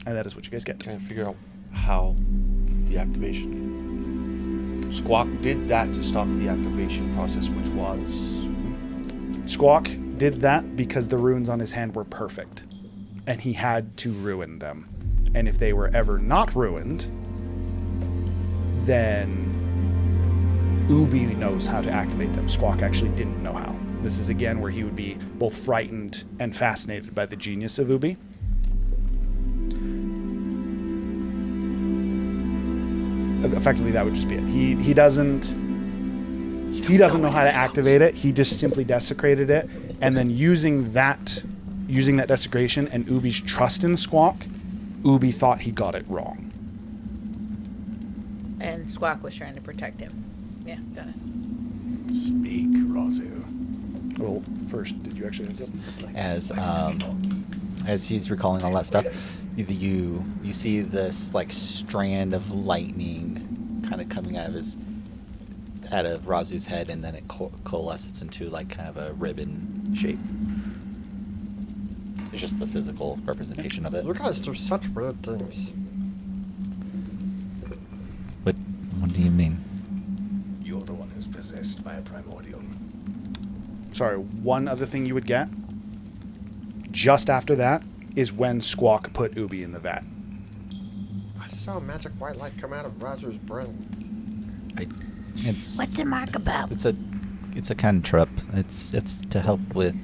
And that is what you guys get. Can I figure out how the activation? Squawk did that to stop the activation process, which was... Squawk did that because the runes on his hand were perfect. And he had to ruin them. And if they were ever not ruined, then Ubi knows how to activate them. Squawk actually didn't know how. This is again where he would be both frightened and fascinated by the genius of Ubi. Effectively, that would just be it. He doesn't know how to activate it. He just simply desecrated it, and then using that desecration and Ubi's trust in Squawk, Ubi thought he got it wrong. And Squawk was trying to protect him. Yeah, got it. Speak, Razu. Well, first, did you actually have something? As he's recalling all that stuff, you see this like strand of lightning kind of coming out of Razu's head, and then it coalesces into like kind of a ribbon shape. It's just the physical representation of it. You guys do such weird things. What do you mean? You're the one who's possessed by a primordial. Sorry, one other thing you would get just after that is when Squawk put Ubi in the vat. I just saw a magic white light come out of Razor's brain. What's the mark about? It's a cantrip. It's to help with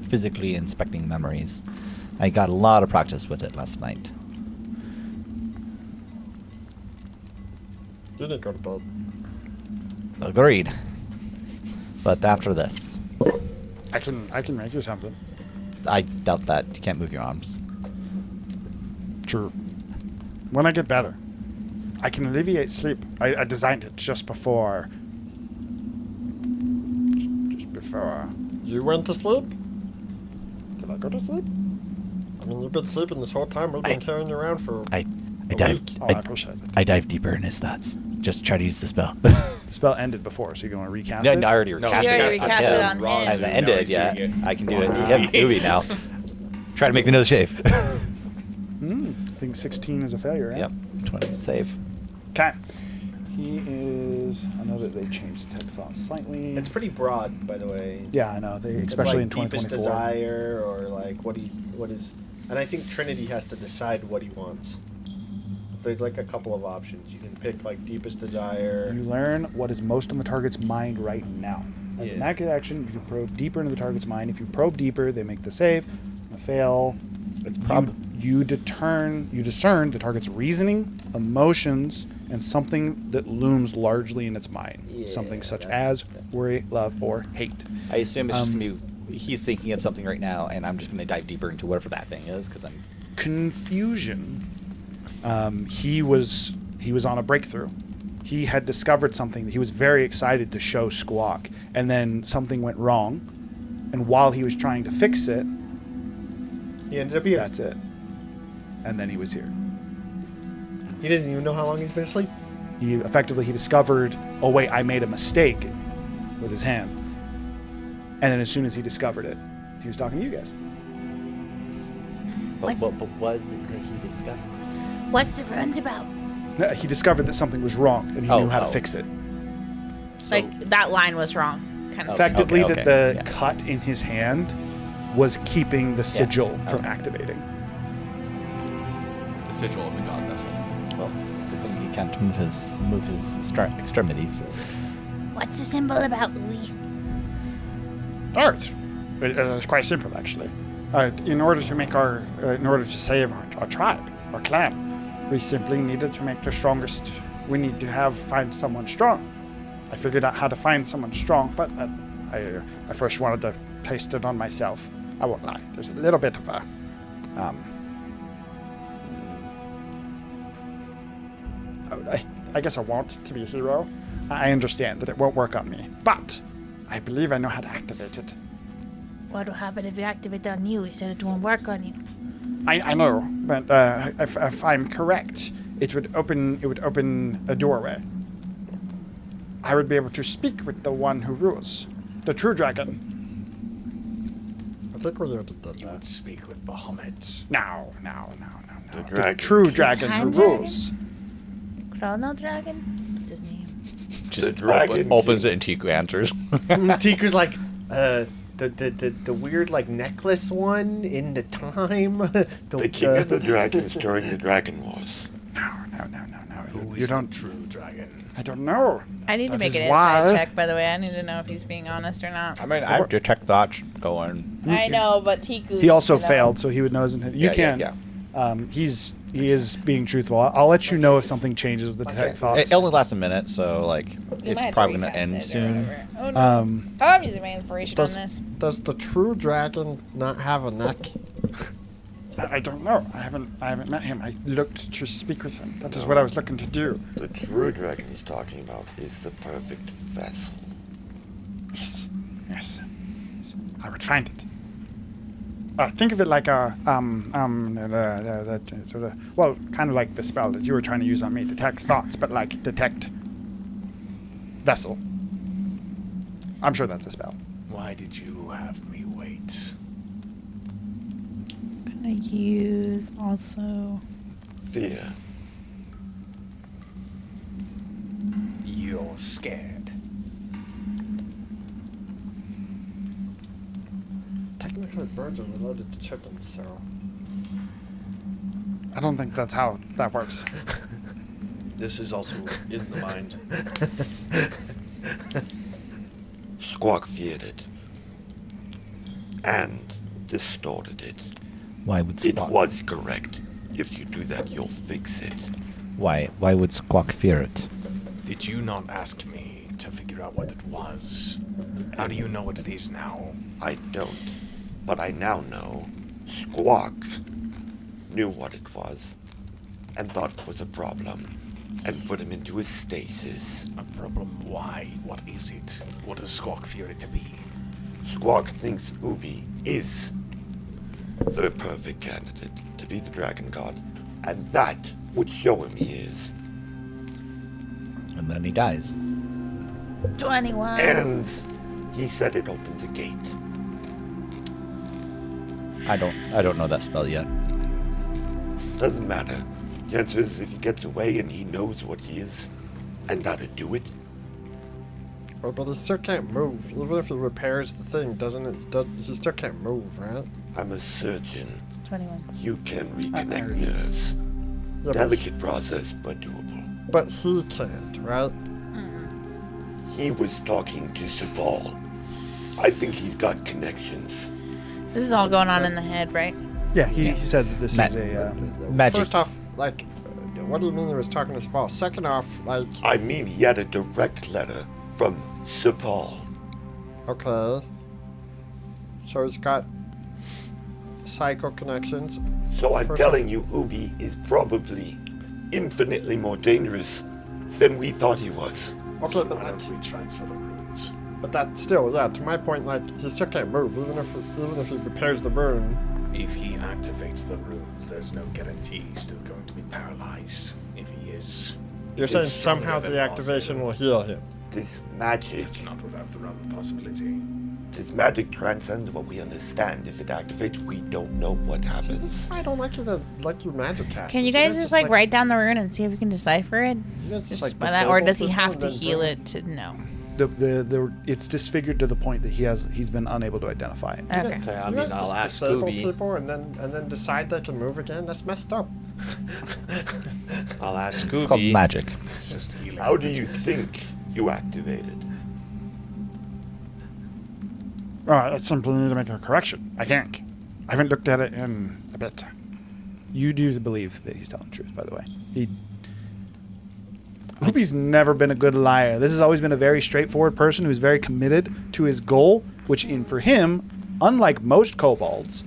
physically inspecting memories. I got a lot of practice with it last night. You didn't go to bed. Agreed. But after this, I can make you something. I doubt that. You can't move your arms. True. When I get better, I can alleviate sleep. I designed it just before. Just before. You went to sleep? Did I go to sleep? I mean, you've been sleeping this whole time. We've been carrying you around for I a dive. week. Oh, I appreciate it. I dive deeper in his thoughts. Just try to use the spell. The spell ended before, so you're going to recast No, it? I already No, recast you it. already recast it on Razu, him. Hasn't now ended he's yet. doing it. I can do it to him, Ubi now. Try to make the nose shave. I think 16 is a failure, right? Yep. 20 save. Okay. He is... I know that they changed the type of thought slightly. It's pretty broad, by the way. Yeah, I know. They, It's especially like in deepest 2024. desire, or like what is, and I think Trinity has to decide what he wants. There's like a couple of options. You can pick like deepest desire. You learn what is most on the target's mind right now. As an Yeah. active action, you can probe deeper into the target's mind. If you probe deeper, they make the save. A fail. It's You discern the target's reasoning, emotions, and something that looms largely in its mind. Yeah, Something such that's- as worry, love, or hate. I assume it's just going to be... He's thinking of something right now, and I'm just going to dive deeper into whatever that thing is, because I'm... Confusion. He was on a breakthrough. He had discovered something that he was very excited to show Squawk, and then something went wrong, and while he was trying to fix it, He ended up here. that's it. And then he was here. He doesn't even know how long he's been asleep. He discovered, oh wait, I made a mistake with his hand. And then as soon as he discovered it, he was talking to you guys. What's- What was it that he discovered? What's the runs about? He discovered that something was wrong, and he knew how to fix it. Like that line was wrong. Kind of. Effectively, okay, that the yeah. cut in his hand was keeping the sigil from activating. The sigil of the god vessel. Well, good thing he can't move his extremities. What's the symbol about, Louis? Oh, it's quite simple, actually. In order to save our tribe, our clan, we simply needed to make the strongest. We need to find someone strong. I figured out how to find someone strong, but I first wanted to taste it on myself. I won't lie. There's a little bit of a, I guess I want to be a hero. I understand that it won't work on me, but I believe I know how to activate it. What will happen if you activate it on you? He said it won't work on you. I know, but if I'm correct, it would open a doorway. I would be able to speak with the one who rules, the true dragon. I think we're there to do You would that. speak with Bahamut. No. The The dragon. true dragon who Time dragon? rules. Chrono Dragon? What's his name? The dragon opens it and Tiku answers. Tiku's like, the weird like necklace one in the time. The king of the dragons during the Dragon Wars. No. Who You is don't. the true dragon? I don't know. I need to That make is an inside why- check, by the way. I need to know if he's being honest or not. I mean, I have detect thoughts going. I know, but Tiku. He also you know. failed, so he would know. You Yeah, can. yeah. He is being truthful. I'll let you know if something changes with the detect thoughts. It only lasts a minute, so like You might it's have to probably gonna recast end it or soon. whatever. Oh, no. I'm using my inspiration Does, on this. does the true dragon not have a neck? I don't know. I haven't met him. I looked to speak with him. That is what I was looking to do. The true dragon he's talking about is the perfect vessel. Yes. I would find it. Think of it like a well, kind of like the spell that you were trying to use on me, detect thoughts, but like detect vessel. I'm sure that's a spell. Why did you have me wait? I'm gonna use also. Fear. You're scared. Technically, birds are related to chickens, so. I don't think that's how that works. This is also in the mind. Squawk feared it. And distorted it. Why would It Squawk? was correct. If you do that, you'll fix it. Why would Squawk fear it? Did you not ask me to figure out what it was? How do you know what it is now? I don't. But I now know. Squawk knew what it was. And thought it was a problem. And put him into a stasis. A problem? Why? What is it? What does Squawk fear it to be? Squawk thinks Ubi is the perfect candidate to be the dragon god. And that would show him he is. And then he dies. 21. And he said it opens a gate. I don't know that spell yet. Doesn't matter. The answer is if he gets away and he knows what he is and how to do it. Oh, but he still can't move. Even if he repairs the thing, doesn't it? He still can't move, right? I'm a surgeon. 21. You can reconnect nerves. Yeah, Delicate process, but doable. but he can't, right? He was talking to Saval. I think he's got connections. This is all going on in the head, right? Yeah, he said that this Ma- is a. Magic. First off, like, what do you mean he was talking to Saval? Second off, like, I mean, he had a direct letter from Saval. okay. So he's got psycho connections. So I'm First telling you, Ubi is probably infinitely more dangerous than we thought he was. Okay, but Why like, don't we transfer the runes? but that still, yeah. To my point, like, he still can't move, even if he repairs the burn. If he activates the runes, there's no guarantee he's still going to be paralyzed. If he is, You're saying It's stronger somehow than the activation possible. will heal him. This magic, it's not without the realm of possibility. this magic transcends what we understand. If it activates, we don't know what happens. I don't like you to like you magic cast. Can you guys just like write down the rune and see if you can decipher it? You guys Just like by that, or disable does he people have and to then heal burn? it to know? It's disfigured to the point that he's been unable to identify it. Okay. Okay, I You mean, guys I'll just ask disable Scooby. people and then decide they can move again. That's messed up. I'll ask It's called Scooby. magic. It's just healing. How do you think you activated? I simply need to make a correction. I think. I haven't looked at it in a bit. You do believe that he's telling the truth, by the way. Ubi's never been a good liar. This has always been a very straightforward person who's very committed to his goal, which for him, unlike most kobolds,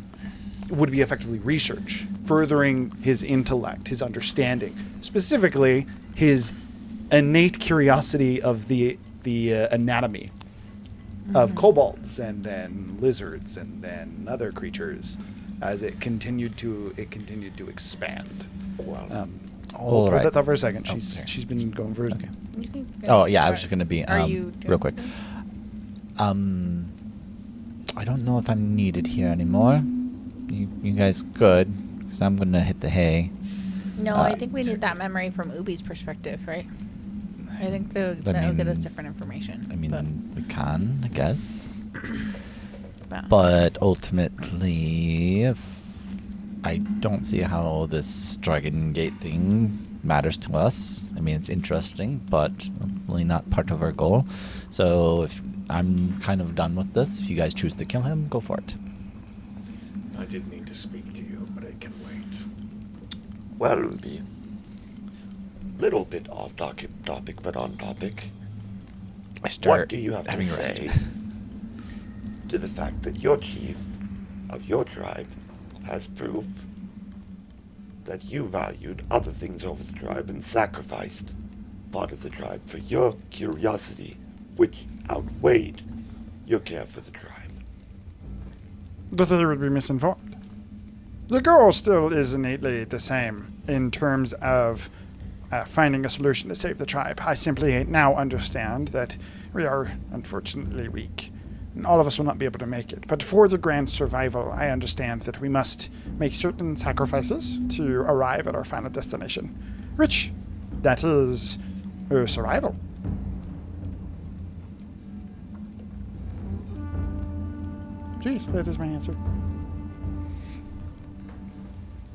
would be effectively research, furthering his intellect, his understanding, specifically his innate curiosity of the anatomy of kobolds and then lizards and then other creatures as it continued to expand. Well, Hold right. that thought for a second. Oh, sorry. She's been going for. Okay. You can Oh yeah, I was just gonna be Are you doing real quick. something? I don't know if I'm needed here anymore. You guys good? Because I'm gonna hit the hay. No, I think we need that memory from Ubi's perspective, right? I think that'll get us different information. I mean, we can, I guess. but But ultimately, if I don't see how this Dragon Gate thing matters to us. I mean, it's interesting, but really not part of our goal. So if I'm kind of done with this, if you guys choose to kill him, go for it. I did need to speak to you, but I can wait. Well, Ruby, little bit off topic, but on topic. I start What do you have to having a rest. say to the fact that your chief of your tribe has proof that you valued other things over the tribe and sacrificed part of the tribe for your curiosity, which outweighed your care for the tribe? That they would be misinformed. The goal still is innately the same in terms of finding a solution to save the tribe. I simply now understand that we are unfortunately weak, and all of us will not be able to make it. But for the grand survival, I understand that we must make certain sacrifices to arrive at our final destination, which that is survival. Jeez, that is my answer.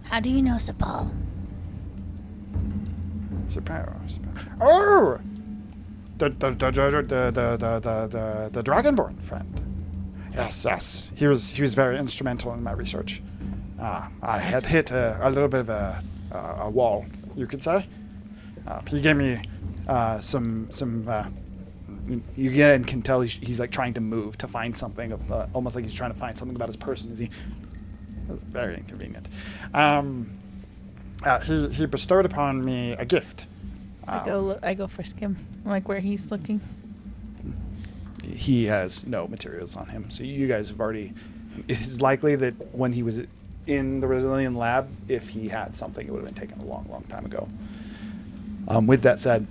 How do you know Sapal? Oh, the Dragonborn friend. Yes. He was very instrumental in my research. I had hit a little bit of a wall, you could say. He gave me some. You again can tell he's like trying to move to find something, almost like he's trying to find something about his person. Is he? That's very inconvenient. He bestowed upon me a gift. I go frisk him, like where he's looking. He has no materials on him, so you guys have already. It is likely that when he was in the Resilient lab, if he had something, it would have been taken a long, long time ago. With that said,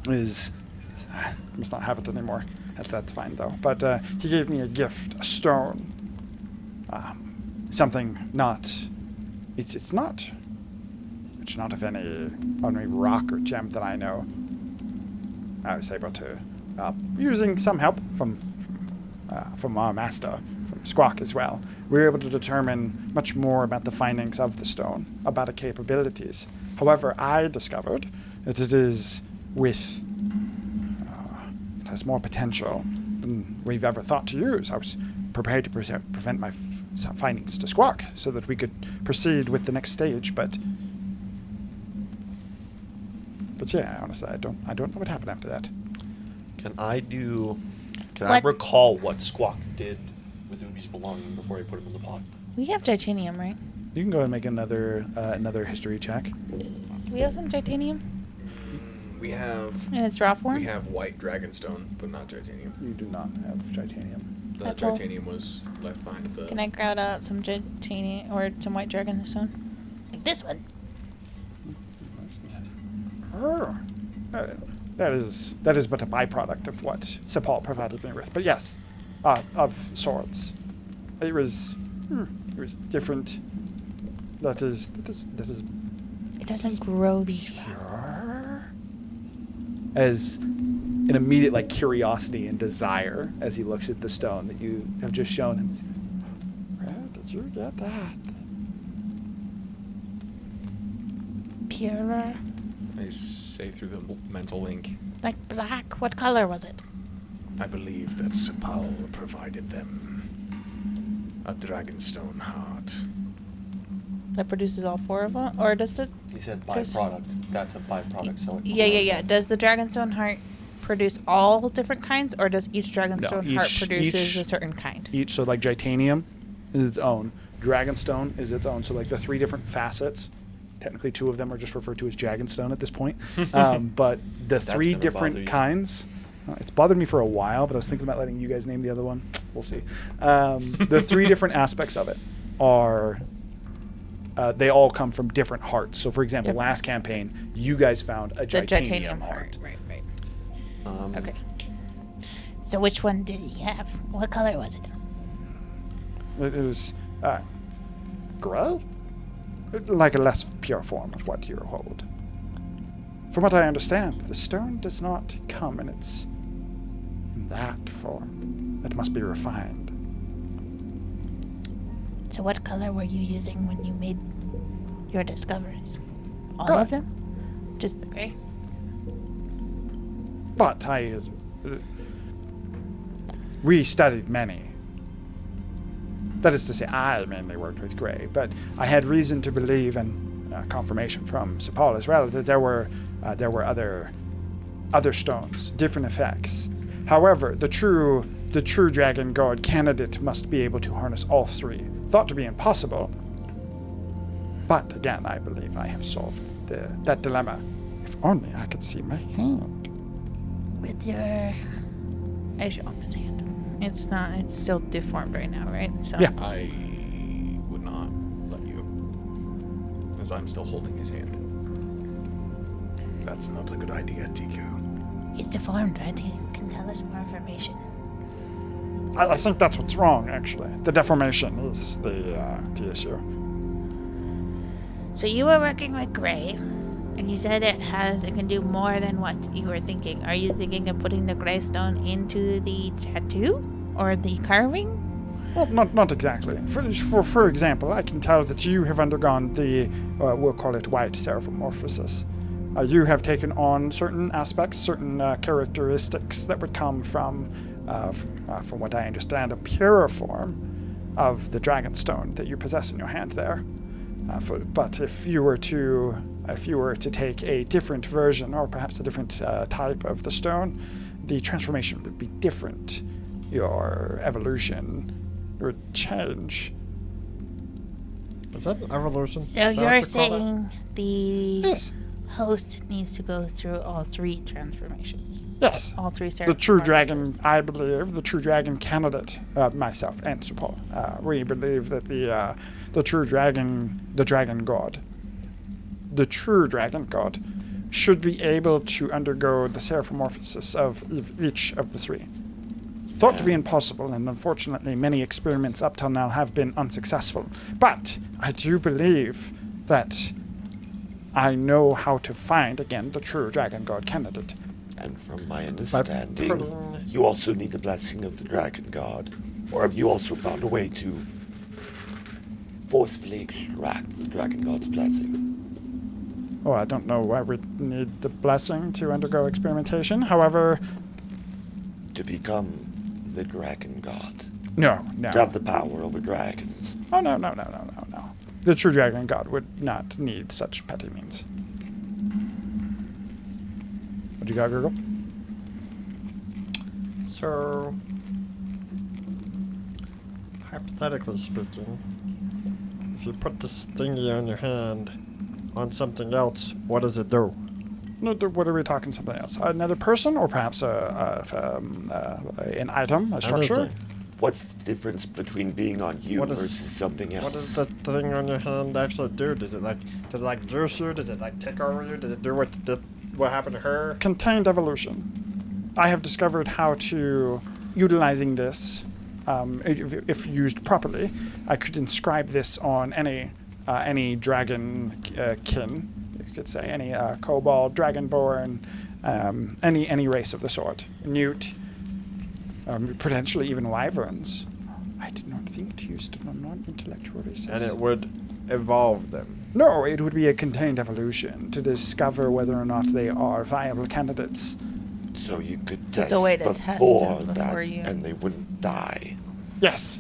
I must not have it anymore. That's fine though. But he gave me a gift, a stone. Something not. It's not of any ordinary rock or gem that I know. I was able to, using some help from our master, from Squawk as well, we were able to determine much more about the findings of the stone, about its capabilities. However, I discovered that it is it has more potential than we've ever thought to use. I was prepared to present my findings to Squawk so that we could proceed with the next stage, but yeah, honestly, I don't know what happened after that. Can I What? recall what Squawk did with Ubi's belonging before he put him in the pot? We have titanium, right? You can go ahead and make another history check. Do we have some titanium We have in its raw form? we have white dragonstone, but not titanium. You do not have titanium. The Apple. titanium was left behind at the. Can I crowd out some titanium or some white dragon stone? Like this one. Oh, that is but a byproduct of what Sepal provided me with. But yes, of sorts. It was different. That is. It doesn't grow these well. Pure. As an immediate like curiosity and desire as he looks at the stone that you have just shown him. Where did you get that? Purer, I say through the mental link. like black. What color was it? I believe that Sepal provided them a dragonstone heart. That produces all four of them, or does it? He said Just- byproduct. That's a byproduct. So it Yeah. Does the dragonstone heart produce all different kinds, or does each dragonstone heart produces a certain kind? Each, so like Titanium is its own. Dragonstone is its own. So like the three different facets. Technically, two of them are just referred to as Dragonstone at this point. But the three gonna bother different you. kinds. It's bothered me for a while, but I was thinking about letting you guys name the other one. We'll see. The three different aspects of it are they all come from different hearts. So, for example, last campaign, you guys found a The titanium heart. Right. Okay. So which one did he have? What color was it? It was gray? Like a less pure form of what you hold. From what I understand, the stone does not come in that form. It must be refined. So what color were you using when you made your discoveries? All Gray. of them? Just the gray? But we studied many. That is to say, I mainly worked with gray, but I had reason to believe, and confirmation from Sepal as well, that there were other stones, different effects. However, the true dragon god candidate must be able to harness all three. Thought to be impossible, but again, I believe I have solved that dilemma. If only I could see my hand. With your... I show him his hand. It's still deformed right now, right? So Yeah. I would not let you, as I'm still holding his hand. That's not a good idea, Tiku. He's deformed, right? He can tell us more information. I think that's what's wrong, actually. The deformation is the issue. So you were working with gray, and you said it can do more than what you were thinking. Are you thinking of putting the gray stone into the tattoo or the carving? Well, not exactly. For example, I can tell that you have undergone the, we'll call it white seraphomorphosis. You have taken on certain aspects, certain characteristics that would come from what I understand, a purer form of the dragon stone that you possess in your hand there. But if you were to take a different version, or perhaps a different type of the stone, the transformation would be different. Your evolution would change. Is that evolution? So Is that you're what you call that? saying the Yes. host needs to go through all three transformations? Yes. All three The true seraphomorphosis. dragon, I believe, the true dragon candidate, myself and Supal, we believe that the true dragon god, should be able to undergo the seraphomorphosis of each of the three. Thought to be impossible, and unfortunately many experiments up till now have been unsuccessful. But I do believe that I know how to find, again, the true dragon god candidate. And from my understanding, you also need the blessing of the dragon god. Or have you also found a way to forcefully extract the dragon god's blessing? Oh, I don't know why we need the blessing to undergo experimentation. However, To become the dragon god. no. To have the power over dragons. Oh, no. The true dragon god would not need such petty means. What you got, Gurgle? So, hypothetically speaking, if you put this thingy on your hand on something else, what does it do? No, what are we talking? Something else? Another person, or perhaps an item, a structure? Anything. What's the difference between being on you What is- versus something else? What does the thing on your hand actually do? Does it juice you? Does it take over you? Does it do what happened to her? Contained evolution. I have discovered how to, utilizing this, if used properly, I could inscribe this on any dragon kin. You could say any kobold, dragonborn, any race of the sort. Newt, potentially even wyverns. I did not think to use it on non-intellectual races. And it would evolve them. No, it would be a contained evolution to discover whether or not they are viable candidates. So you could It's test a way to test before them that, before you- and they wouldn't die. Yes,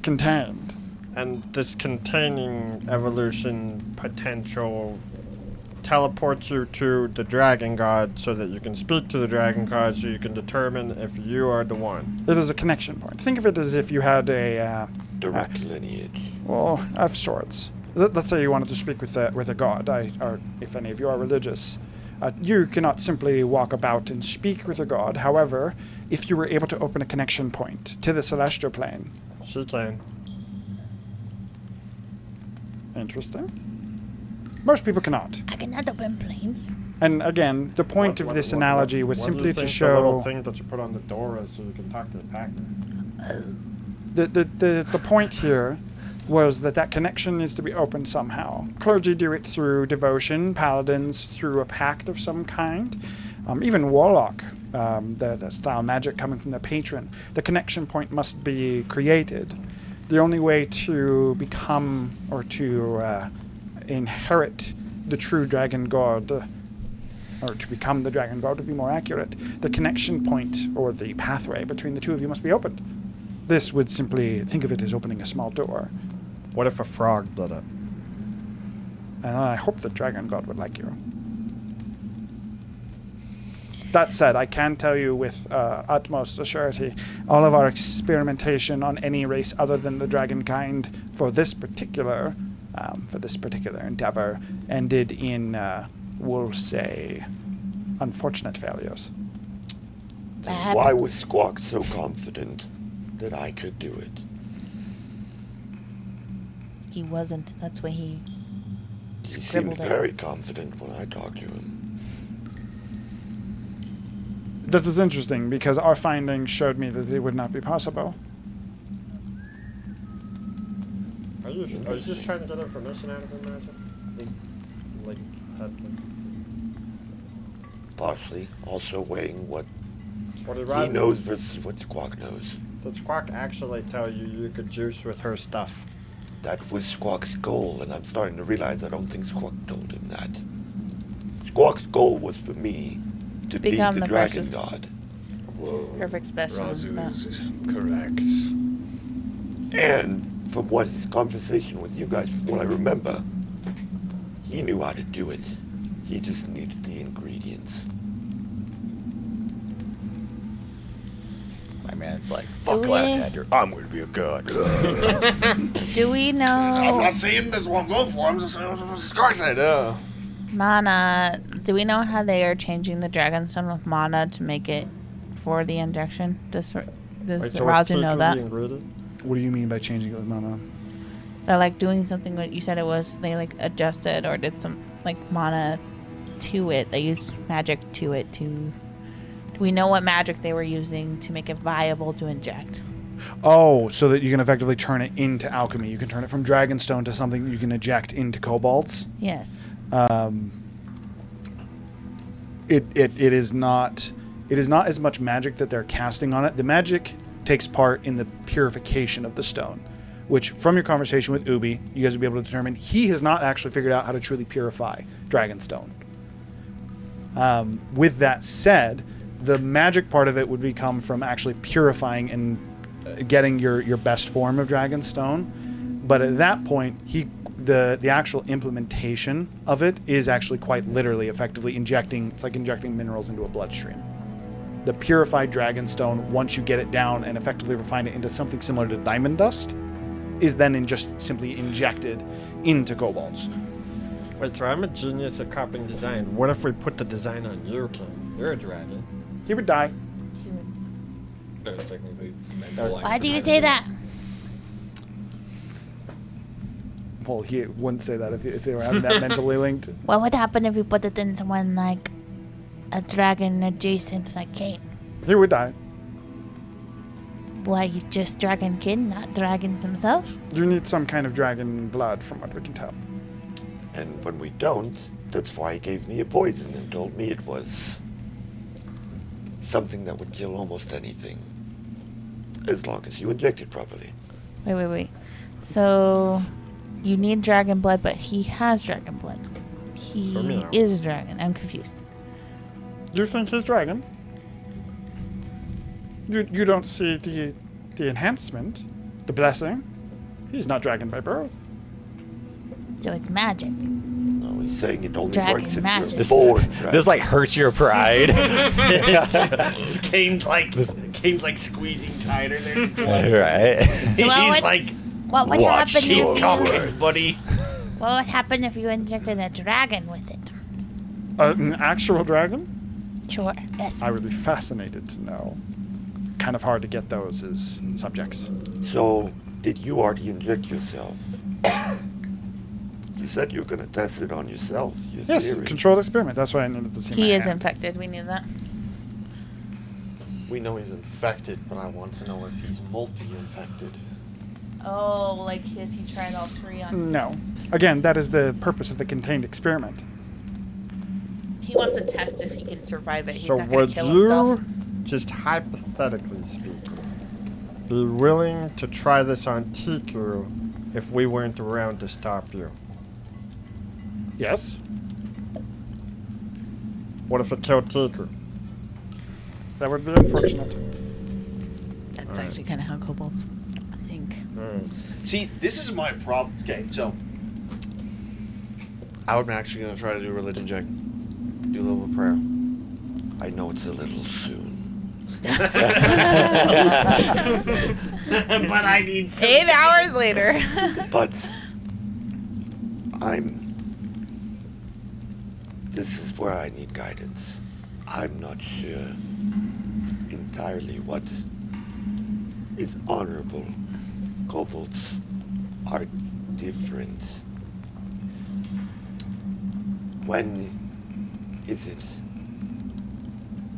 contained. And this containing evolution potential teleports you to the dragon god so that you can speak to the dragon god so you can determine if you are the one. It is a connection point. Think of it as if you had a, Direct lineage. well, of sorts. Let's say you wanted to speak with a god, or if any of you are religious. You cannot simply walk about and speak with a god. However, if you were able to open a connection point to the celestial plane, She can. Interesting. Most people cannot. I cannot open planes. And again, the point of this analogy was what do you simply to think the little show thing that you put on the door is so you can talk to the Pac-Man. the point here was that connection needs to be opened somehow. Clergy do it through devotion, paladins through a pact of some kind, even warlock, the style magic coming from the patron. The connection point must be created. The only way to become or to inherit the true dragon god, or to become the dragon god to be more accurate, the connection point or the pathway between the two of you must be opened. This would simply think of it as opening a small door. What if a frog did it? And I hope the dragon god would like you. That said, I can tell you with utmost assurity, all of our experimentation on any race other than the dragon kind for this particular endeavor ended in, we'll say, unfortunate failures. Why was Squawk so confident that I could do it? He wasn't. That's why he He seemed scribbled it. very confident when I talked to him. That is interesting because our findings showed me that it would not be possible. Are you just trying to get information out of him, Magic? Partially. Also weighing what did he knows versus what Squawk knows. Did Squawk actually tell you you could juice with her stuff? That was Squawk's goal, and I'm starting to realize I don't think Squawk told him that. Squawk's goal was for me to Become be the the dragon fastest. god. Perfect special. Razu is correct. And from what his conversation with you guys, from what I remember, he knew how to do it. He just needed the ingredients. My man's like, Do we, I'm going to be a god. Do we I'm know not saying that's what I'm going for. I'm just saying what Squawk said. mana? Do we know how they are changing the Dragonstone with mana to make it for the injection? Does Razu know that? What do you mean by changing it with mana? They're like doing something that you said it was. They like adjusted or did some like mana to it. They used magic to it to. Do we know what magic they were using to make it viable to inject? Oh, so that you can effectively turn it into alchemy. You can turn it from dragonstone to something you can eject into kobolds. Yes. It is not as much magic that they're casting on it. The magic takes part in the purification of the stone, which from your conversation with Ubi, you guys will be able to determine he has not actually figured out how to truly purify dragonstone. With that said, the magic part of it would become from actually purifying and getting your best form of dragonstone. But at that point, the actual implementation of it is actually quite literally effectively injecting. It's like injecting minerals into a bloodstream. The purified dragonstone, once you get it down and effectively refine it into something similar to diamond dust, is then just simply injected into kobolds. Wait, so I'm a genius at copying design. What if we put the design on you, King? You're a dragon. He would die. That was technically mental. Why do you say that? Well, he wouldn't say that if they were having that mentally linked. What would happen if you put it in someone like a dragon adjacent like Kane? He would die. Why, just dragon kin, not dragons themselves? You need some kind of dragon blood, from what we can tell. And when we don't, that's why he gave me a poison and told me it was something that would kill almost anything, as long as you inject it properly. Wait. So you need dragon blood, but he has dragon blood. He is dragon. I'm confused. You think he's dragon? You don't see the enhancement, the blessing. He's not dragon by birth. So it's magic. No, he's saying it only Dragon works if magic. you're born. Right? This like hurts your pride. Kane's like squeezing tighter there. Right. So He's like, what would watch happen your if talking, you, buddy. what would happen if you injected a dragon with it? An actual dragon? Sure, yes. I would be fascinated to know. Kind of hard to get those as subjects. So, did you already inject yourself? You said you were going to test it on yourself. Your Yes, theory. controlled experiment. That's why I needed to see my He is hand. infected. We knew that. We know he's infected, but I want to know if he's multi-infected. Oh, like has he tried all three on? No. Again, that is the purpose of the contained experiment. He wants to test if he can survive it. He's So not going would to kill you, himself. just hypothetically speaking, be willing to try this on Tiku if we weren't around to stop you? Yes. What if it killed Tiku? That would be unfortunate. That's actually kind of how kobolds think. See, this is my problem. Okay, so I'm actually gonna try to do a religion check. Do a little prayer. I know it's a little soon. But I need 8 hours later. But this is where I need guidance. I'm not sure entirely what is honorable. Kobolds are different. When is it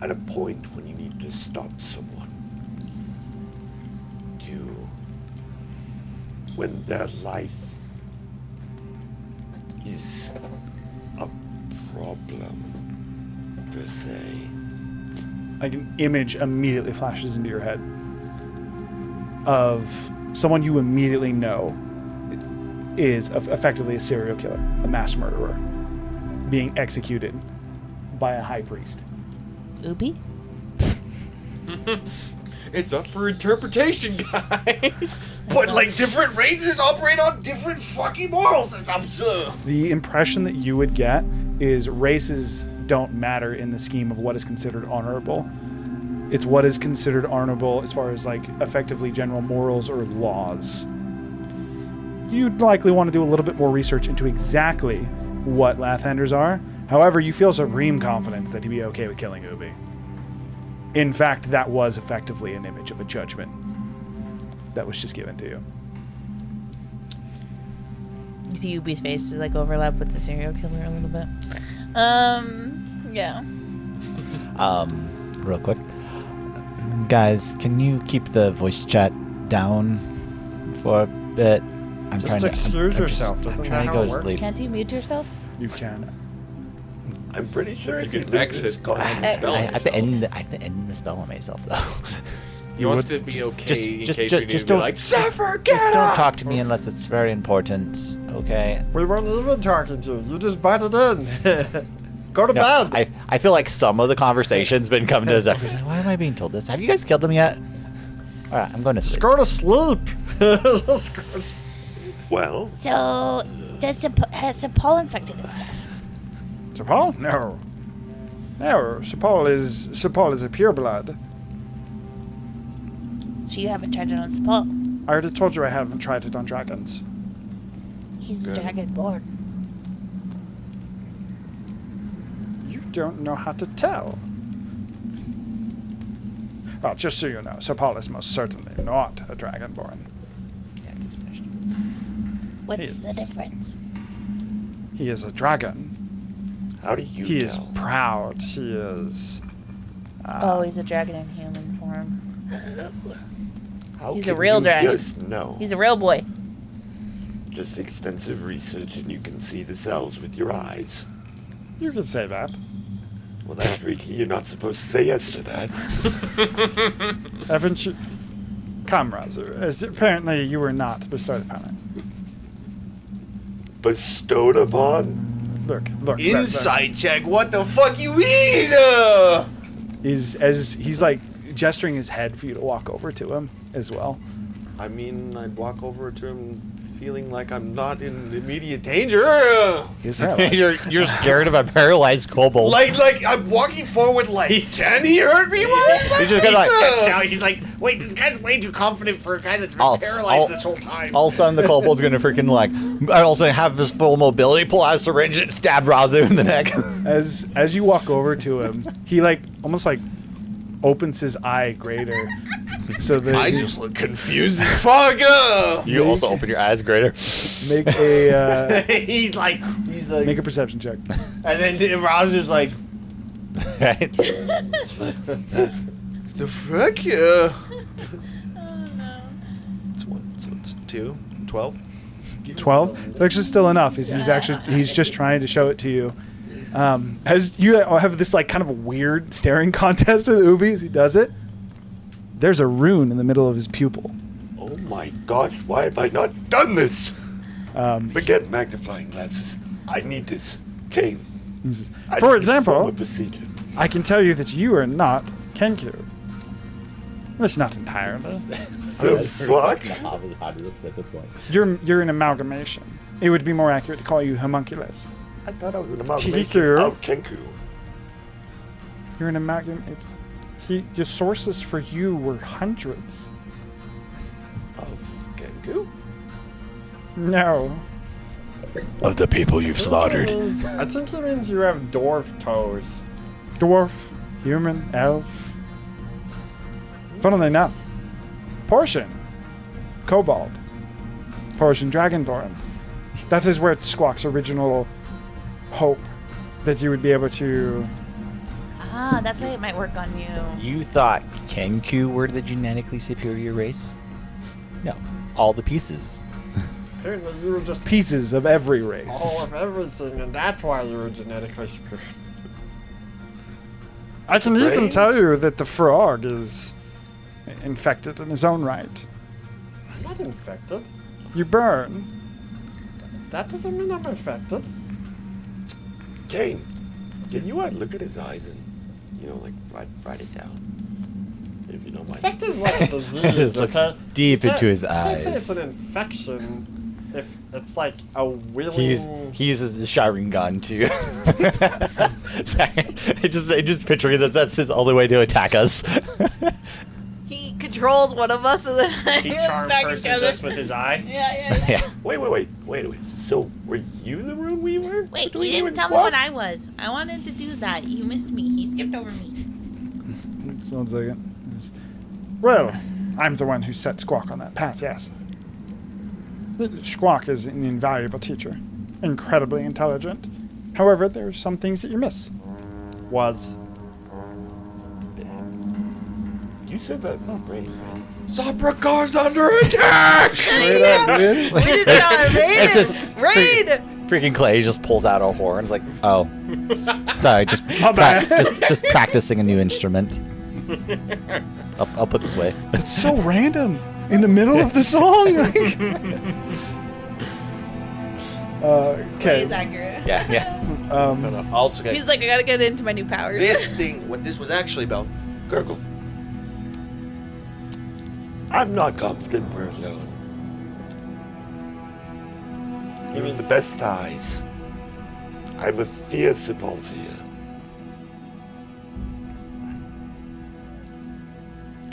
at a point when you need to stop someone? When their life is a problem, per se. Like an image immediately flashes into your head of someone you immediately know is effectively a serial killer, a mass murderer, being executed by a high priest. Ubi? It's up for interpretation, guys. But like different races operate on different fucking morals. It's absurd. The impression that you would get is races don't matter in the scheme of what is considered honorable. It's what is considered honorable as far as like effectively general morals or laws. You'd likely want to do a little bit more research into exactly what Lathanders are. However, you feel supreme confidence that he'd be okay with killing Ubi. In fact, that was effectively an image of a judgment that was just given to you. You see Ubi's face is like overlap with the serial killer a little bit. Yeah. Real quick. Guys, can you keep the voice chat down for a bit? I'm Just trying excuse to, yourself. I'm Isn't trying that to how go it to works? sleep. Can't you mute yourself? You can. I'm pretty sure if You you can leave exit this call- and spell I it have to yourself. end the spell on myself though. He wants to be okay just- in just- case just- we need just to be don't- like, just- Zephyr, get Just don't up! talk to me unless it's very important, okay? We weren't even talking to you. You just butted in. Go to No, bed. I feel like some of the conversation's been coming to Zephyr. He's like, why am I being told this? Have you guys killed him yet? All right, I'm going to Just sleep. go to sleep. Just go to- Well, So, has Sir Paul infected himself? Sir Paul? No. No, Sir Paul is a pureblood. So you haven't tried it on Sir Paul? I already told you I haven't tried it on dragons. He's a dragonborn. You don't know how to tell. Well, just so you know, Sir Paul is most certainly not a dragonborn. Yeah, he's finished. What's the Yes. difference? He is a dragon. how do you He know? is proud. He is. Oh, he's a dragon in human form. How he's a can real you dragon. Just know. He's a real boy. Just extensive research, and you can see the cells with your eyes. You could say that. Well, that's freaky. You're not supposed to say yes to that. Haven't you? Come, Razu. As apparently you were not bestowed upon it. Bestowed upon. Look. Insight check. What the fuck you mean? Is as he's like gesturing his head for you to walk over to him as well. I mean, I'd walk over to him feeling like I'm not in immediate danger. He's paralyzed. you're scared of a paralyzed kobold. Like I'm walking forward like, can he hurt me? What? He's just gonna like. Now he's like, wait, this guy's way too confident for a guy that's been All- paralyzed all- this whole time. All of a sudden, the kobold's gonna freaking like, also have his full mobility, pull out a syringe, and stab Razu in the neck. As you walk over to him, he like almost like opens his eye greater. So that I just look confused as fuck. You also open your eyes greater. make a he's like, make a perception check. and then Razu's like, Right? The fuck? Yeah. It's 1, so it's 2, 12. 12. It's actually still enough. He's just trying to show it to you. As you have this like kind of a weird staring contest with Ubi as he does it, there's a rune in the middle of his pupil. Oh my gosh, why have I not done this? Forget magnifying glasses. I need this. Kane. He says, I For need some example, procedure. I can tell you that you are not Kenku. That's not entirely. The fuck? You're an amalgamation. It would be more accurate to call you homunculus. I thought I was an amalgamation Tiku. of Kenku. You're an amalgamation. The sources for you were hundreds. Of Kenku? No. Of the people you've slaughtered. I think it means you have dwarf toes. Dwarf, human, elf. Funnily enough, Portion, Kobold, Portion Dragonborn. That is where Squawk's original hope that you would be able to. Ah, that's why it might work on you. You thought Kenku were the genetically superior race? No. All the pieces. Apparently you were just Pieces of every all race. of everything, and that's why you were genetically superior. I can even Brain? tell you that the frog is infected in his own right. I'm not infected. You burn. That doesn't mean I'm infected. Kane, can you look at his eyes and, like, write it down? If you don't mind. Infected is like a disease. Just looks okay? deep You into his can't- you can't say eyes. it's an infection if it's like a willing. He uses the Sharingan too. Sorry. It just picturing that's his only way to attack us. He controls one of us and then He charm persons us with his eye. Yeah. Wait. So, were you the rune weaver? Wait, Between he you didn't and tell me Squawk? what I was. I wanted to do that. You missed me. He skipped over me. Just 1 second. Well, I'm the one who set Squawk on that path, yes. Squawk is an invaluable teacher. Incredibly intelligent. However, there are some things that you miss. You said that. Oh, Brady. Sabrakar's under attack! Straight up, dude. We did not raid It's just Raid! freaking Clay just pulls out a horn. It's like, oh, sorry, just bad. just practicing a new instrument. I'll put this way. It's so random. In the middle of the song. Like. Okay. He's accurate. Yeah. Also, okay. He's like, I gotta get into my new powers. This thing, what this was actually about. Gurgle. I'm not confident we're alone. You have the best eyes. I have a fierce here.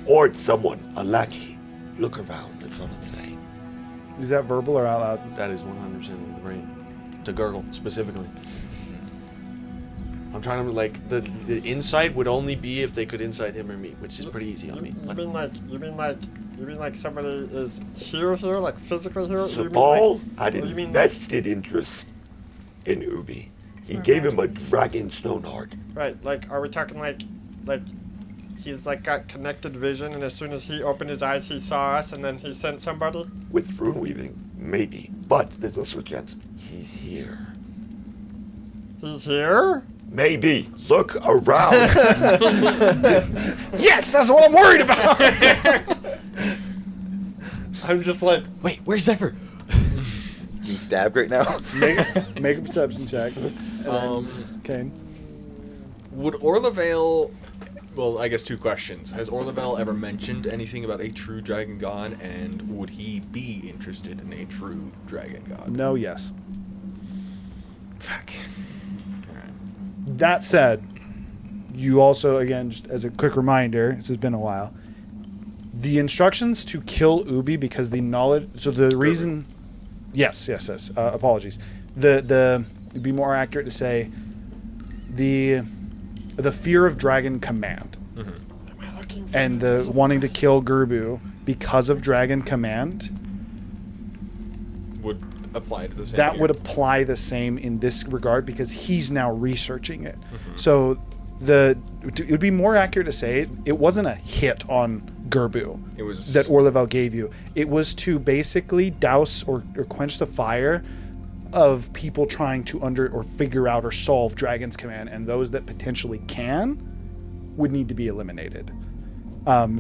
Or it's someone, a lackey. Look around, that's all I'm saying. Is that verbal or out loud? That is 100% in the brain. To Gurgle, specifically. I'm trying to, like, the insight would only be if they could insight him or me, which is pretty easy on me. You But mean like somebody is here, like physically here? So You mean Paul like- had or you mean like- invested interest in Ubi. He gave him a dragon stone heart. Right, like, are we talking like he's like got connected vision, and as soon as he opened his eyes, he saw us, and then he sent somebody? With rune weaving, maybe. But there's also a chance he's here. He's here? Maybe. Look around. Yes, that's what I'm worried about. I'm just like, Wait, where's Zephyr? Being stabbed right now. Make a perception check. Okay. Would Orlavale... Well, I guess 2 questions. Has Orlavale ever mentioned anything about a true dragon god, and would he be interested in a true dragon god? No, yes. Fuck. Alright. That said, you also, again, just as a quick reminder, this has been a while, the instructions to kill Ubi because the knowledge... So the reason... Yes. Apologies. It'd be more accurate to say the fear of dragon command. Mm-hmm. and the wanting to kill Gerbu because of Dragon Command, Would apply to the same. that here. would apply the same in this regard because he's now researching it. So it would be more accurate to say it wasn't a hit on Gerbu It was that Orlevel gave you. It was to basically douse or quench the fire of people trying to figure out or solve Dragon's Command, and those that potentially can would need to be eliminated.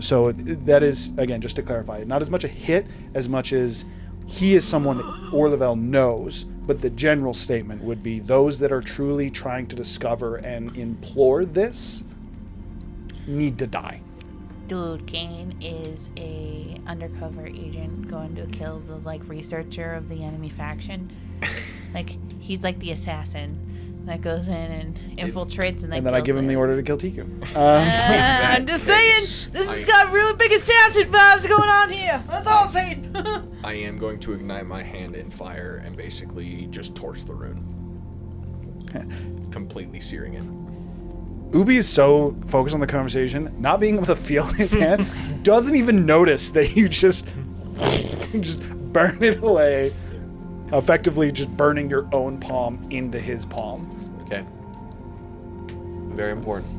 So that is, again, just to clarify, not as much a hit as much as he is someone that Orlevel knows, but the general statement would be those that are truly trying to discover and implore this need to die. Dude, Kane is a undercover agent going to kill the researcher of the enemy faction. He's like the assassin that goes in and infiltrates and And then I give him the order to kill Tiku. I'm just saying, this has got really big assassin vibes going on here. That's all I'm saying. I am going to ignite my hand in fire and basically just torch the rune, completely searing it. Ubi is so focused on the conversation, not being able to feel his hand, doesn't even notice that you just burn it away, effectively just burning your own palm into his palm. Okay. Very important.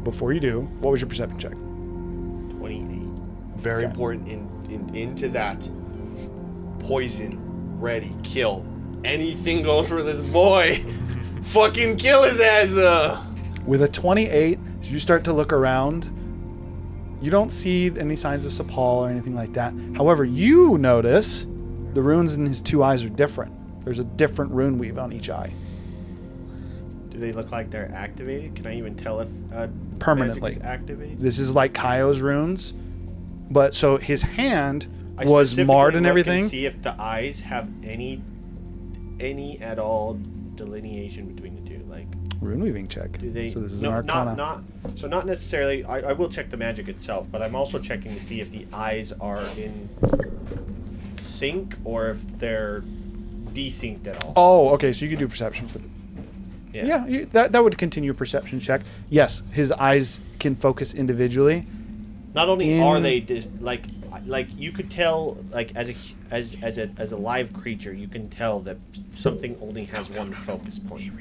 Before you do, what was your perception check? 28. Very Okay. important into that. Poison, ready, kill. Anything goes for this boy. Fucking kill his ass. With a 28, as you start to look around, you don't see any signs of Sapal or anything like that. However, you notice the runes in his two eyes are different. There's a different rune weave on each eye. Do they look like they're activated? Can I even tell if Permanently. magic is activated? This is like Kaio's runes, but so his hand I was specifically marred and look everything. see if the eyes have any at all delineation between the two. Like, Rune weaving check. do they? So this is no, an Arcana. Not necessarily. I will check the magic itself, but I'm also checking to see if the eyes are in sync or if they're desynced at all. Oh, okay. So you could do perception for. Yeah, that would continue a perception check. Yes, his eyes can focus individually. Not only are they like you could tell, like as a live creature, you can tell that something only has one focus point.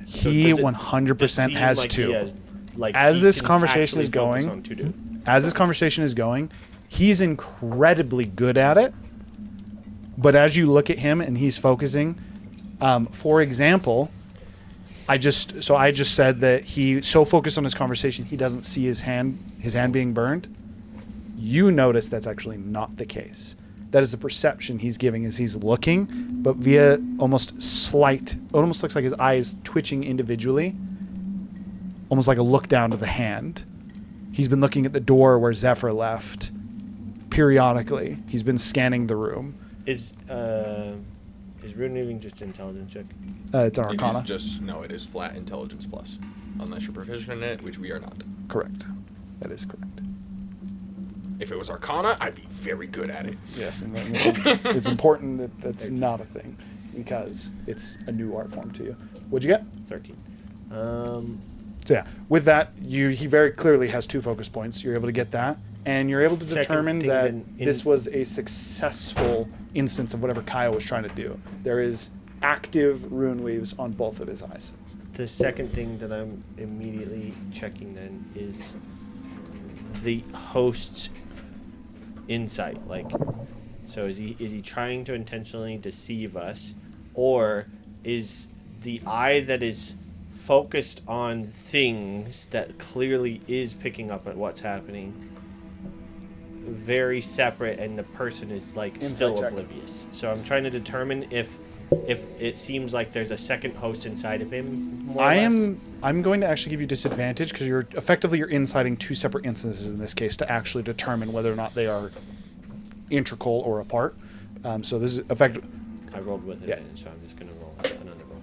So He does it 100% seem has like two. he has, like, As he this can conversation actually is focus going- on two As this conversation is going, he's incredibly good at it. But as you look at him and he's focusing, for example, I just said that he's so focused on his conversation he doesn't see his hand being burned. You notice that's actually not the case. That is the perception he's giving as he's looking, but via almost looks like his eyes twitching individually, almost like a look down to the hand. He's been looking at the door where Zephyr left periodically. He's been scanning the room. Is rune weaving just intelligence check? It's an Arcana. It is flat intelligence plus, unless you're proficient in it, which we are not. Correct. That is correct. If it was Arcana, I'd be very good at it. Yes, and it's important that that's not a thing because it's a new art form to you. What'd you get? 13. So yeah, with that, he very clearly has two focus points. You're able to get that, and you're able to Second determine thing that then this was a successful instance of whatever Kyle was trying to do. There is active rune weaves on both of his eyes. The second thing that I'm immediately checking then is the host's insight. Like, so is he trying to intentionally deceive us, or is the eye that is focused on things that clearly is picking up at what's happening very separate, and the person is like Insight still check. oblivious? So I'm trying to determine if it seems like there's a second host inside of him. More or less. I'm going to actually give you disadvantage because you're inciting two separate instances in this case to actually determine whether or not they are integral or apart. So this is effective. I rolled with Yeah. advantage, so I'm just gonna roll another roll.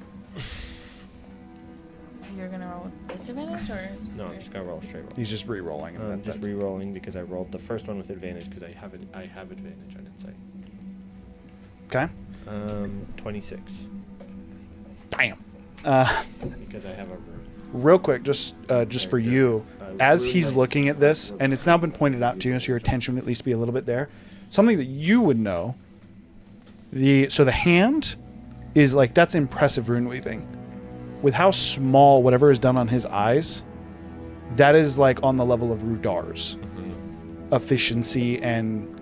You're gonna roll with disadvantage, or No, I'm just gonna roll a straight roll. He's just re-rolling. And I'm just that's- re-rolling because I rolled the first one with advantage because I have advantage on insight. Okay. 26 Bam. because I have a rune. real quick, just for you, as he's looking at this, and it's now been pointed out to you, so your attention would at least be a little bit there. Something that you would know. The hand is like, that's impressive rune weaving. With how small whatever is done on his eyes, that is like on the level of Rudar's efficiency and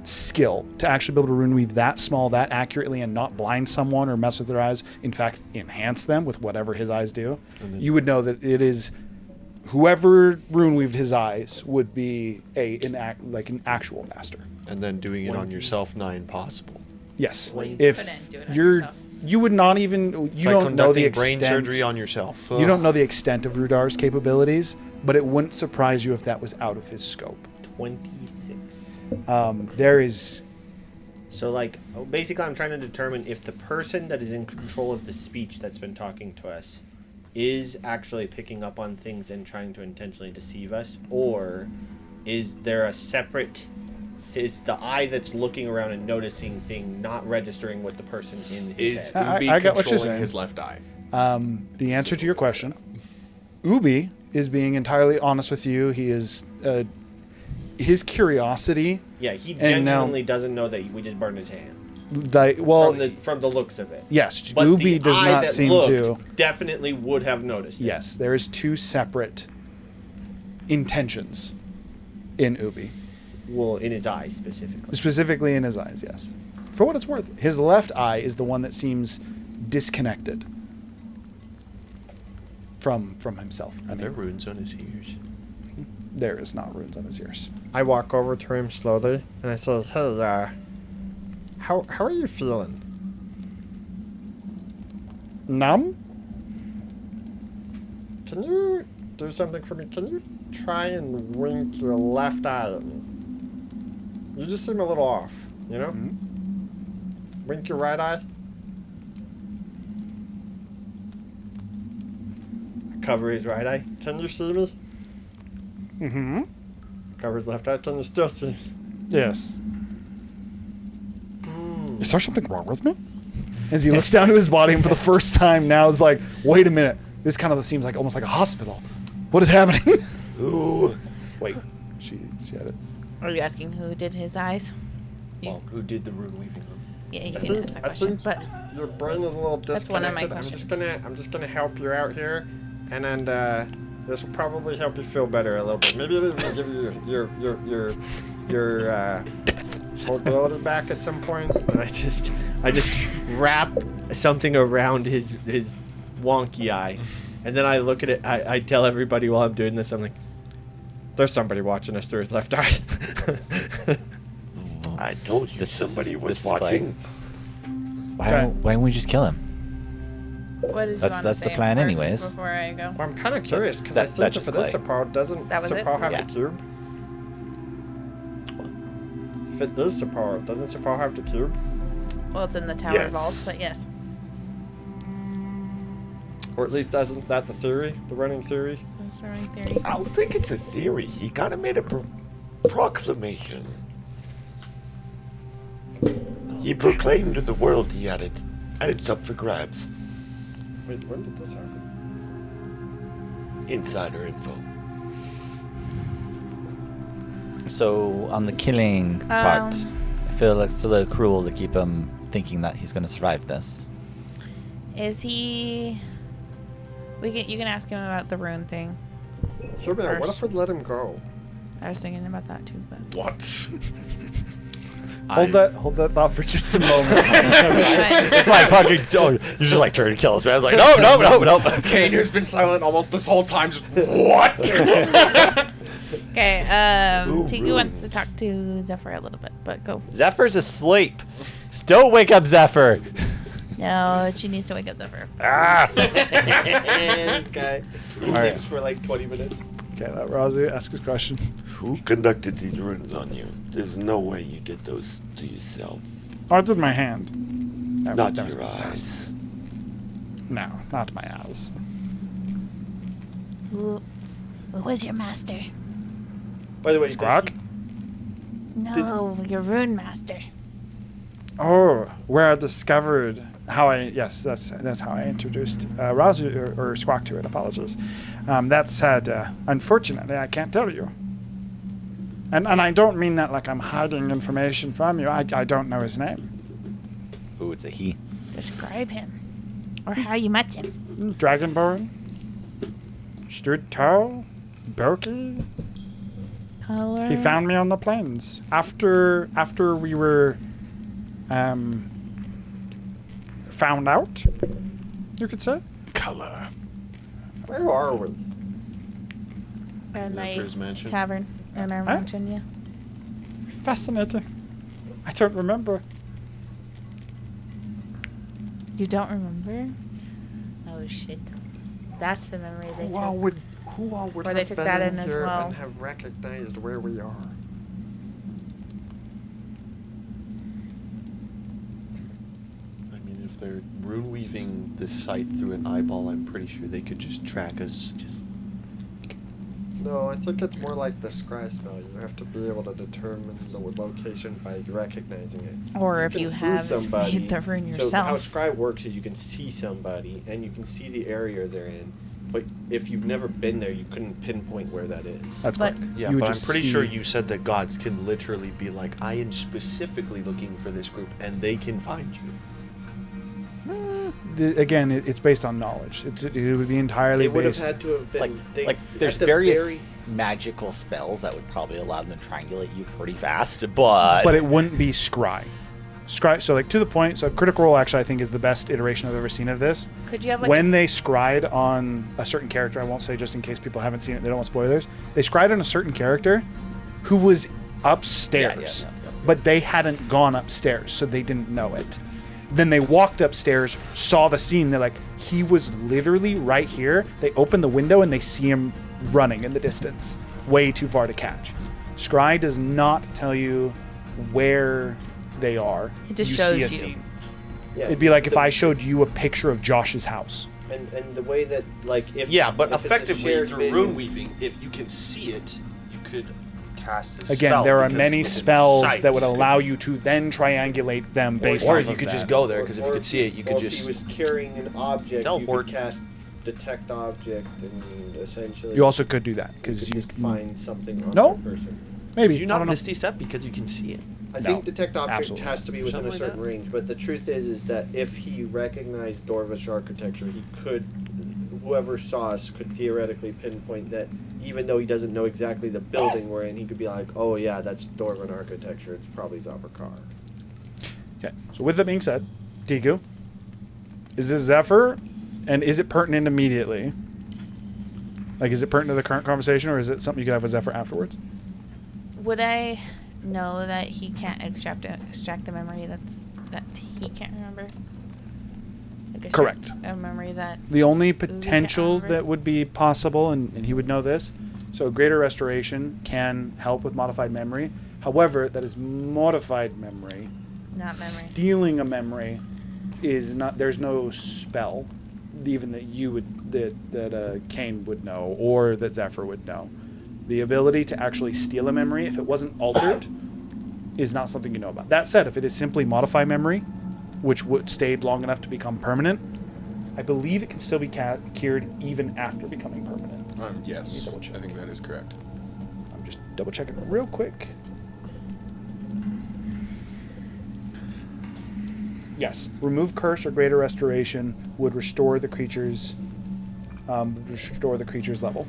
skill to actually be able to rune weave that small, that accurately, and not blind someone or mess with their eyes. In fact, enhance them with whatever his eyes do. You would know that it is whoever rune weaved his eyes would be an actual master. And then doing it on yourself, not impossible. Yes. Well, you If couldn't do it on you're, yourself. you would not even, you don't know the extent. Brain surgery on yourself. You don't know the extent of Rudar's capabilities, but it wouldn't surprise you if that was out of his scope. 26. There is. So, like, basically, I'm trying to determine if the person that is in control of the speech that's been talking to us is actually picking up on things and trying to intentionally deceive us, or is there a separate. Is the eye that's looking around and noticing thing not registering with the person in his Is head? Ubi I got what you're controlling saying. his left eye? The answer to your question, Ubi is being entirely honest with you. He is his curiosity. Yeah, he and now- genuinely doesn't know that we just burned his hand. From the looks of it. Yes, But Ubi the does eye not that seem looked to. definitely would have noticed it. Yes, there is two separate intentions in Ubi. Well, in his eyes specifically. Specifically in his eyes, yes. For what it's worth, his left eye is the one that seems disconnected from himself. Are there runes on his ears? There is not runes on his ears. I walk over to him slowly and I say, "Hey, how are you feeling?" Numb? Can you do something for me? Can you try and wink your left eye at me? You just seem a little off, you know? Wink your right eye. Cover his right eye. Can you see me? Mm-hmm. Cover his left eye. Can you still see me? Yes. Is there something wrong with me? As he looks down to his body and for the first time now is like, wait a minute. This kind of seems like almost like a hospital. What is happening? Ooh. Wait. She had it. Are you asking who did his eyes? Well, who did the rune weaving? Yeah, you I can think, ask that I question. think But your brain is a little disconnected. That's one of my I'm just gonna help you out here, and then this will probably help you feel better a little bit. Maybe it'll even give you your mobility back at some point. And I just wrap something around his wonky eye, and then I look at it. I tell everybody while I'm doing this, I'm like, "There's somebody watching us through his left eye." I told you somebody was watching. Why don't we just kill him? what did you That's want the to say plan first anyways. Before I go. Well, I'm kind of curious because I That's think just if it is Clay. Sapar, doesn't That was it? Sapar have Yeah. the cube? If it is Sapar, doesn't Sapar have the cube? Well, it's in the tower Yes. vault, but yes. Or at least isn't that the theory, the running theory? That's the right theory. I don't think it's a theory. He kind of made a proclamation. He proclaimed to the world he had it, and it's up for grabs. Wait, when did this happen? Insider info. So on the killing part, I feel like it's a little cruel to keep him thinking that he's going to survive this. Is he? You can ask him about the rune thing. Sure, man, what First. if we let him go? I was thinking about that too, but What? Hold that thought for just a moment. It's like fucking. Oh, you're just like trying to kill us, man. I was like, no. Kane, who's been silent almost this whole time, just what? okay. Ooh, Tiki rune. wants to talk to Zephyr a little bit, but go. Zephyr's asleep. Don't wake up Zephyr. No, she needs to wake up Zephyr. This guy. He Alright. sleeps for like 20 minutes. Okay, let Razu ask his question. Who conducted these runes on you? There's no way you did those to yourself. Oh, I did my hand. That Not was- your that was- eyes. No, not my eyes. Who was your master? By the way, does Squawk? No, your rune master. Oh, where I discovered Yes, that's how I introduced Razu or Squawk to it. Apologies. That said, unfortunately, I can't tell you. And I don't mean that like I'm hiding information from you. I don't know his name. Ooh, it's a he. Describe him. Or how you met him. Dragonborn. Stood tall. Bulky. Color. He found me on the plains after we were found out, you could say. Color. Where are we? And my Zephyrs Mansion? tavern in our mansion, yeah. Fascinating. I don't remember. You don't remember? Oh shit. That's the memory they Who took. all would Or they have took been that in as here well. and have recognized where we are? I mean, if they're rune weaving this site through an eyeball, I'm pretty sure they could just track us. No, I think it's more like the scry spell. You have to be able to determine the location by recognizing it. Or if can you see have somebody. made the rune So how yourself. Scry works is you can see somebody and you can see the area they're in, but if you've never been there, you couldn't pinpoint where that is. That's But- correct. Yeah, You would but I'm just pretty see- sure you said that gods can literally be like, I am specifically looking for this group, and they can find you. Again, it's based on knowledge. It would be entirely They would have based. had to have been. Like they, there's at the various very- magical spells that would probably allow them to triangulate you pretty fast, but But it wouldn't be scry. Scry. So like to the point. So Critical Role actually I think is the best iteration I've ever seen of this. Could you have like When they scried on a certain character, I won't say just in case people haven't seen it, they don't want spoilers. They scried on a certain character who was upstairs, but they hadn't gone upstairs, so they didn't know it. Then they walked upstairs, saw the scene. They're like, he was literally right here. They open the window and they see him running in the distance, way too far to catch. Scry does not tell you where they are. It just you shows see a you. scene. Yeah, It'd be like if the- I showed you a picture of Josh's house. And the way that like if Yeah, but if it's a effectively shared through vision- rune weaving, if you can see it, you could cast a Again, spell there are because many it's within spells sight. that would allow you to then triangulate them based Or off you of could that. just go there, because if you or could see it, you could or just. If he was carrying an object, teleport. you could cast detect object and essentially. You also could do that you because could you just find something on No. that person. maybe Do you I not don't know. misty step because you can see it? I No, think detect object absolutely has to be within Something a like certain that? range, but the truth is that if he recognized Dorvish architecture, he could, whoever saw us could theoretically pinpoint that, even though he doesn't know exactly the building we're in, he could be like, oh yeah, that's Dwarven architecture. It's probably Zabrakar. Okay. So with that being said, Tiku, is this Zephyr, and is it pertinent immediately? Like, is it pertinent to the current conversation, or is it something you could have with Zephyr afterwards? Would I know that he can't extract the memory that he can't remember? Like extract Correct. A memory that The only can't potential remember? that would be possible, and he would know this, so Greater Restoration can help with modified memory. However, that is modified memory. not memory. Stealing a memory is not. There's no spell, even that you would that Kane would know or that Zephyr would know. The ability to actually steal a memory, if it wasn't altered, is not something you know about. That said, if it is simply modify memory, which would stayed long enough to become permanent, I believe it can still be cured even after becoming permanent. Yes, double check. I think that is correct. I'm just double checking real quick. Yes, remove curse or greater restoration would restore the creature's level.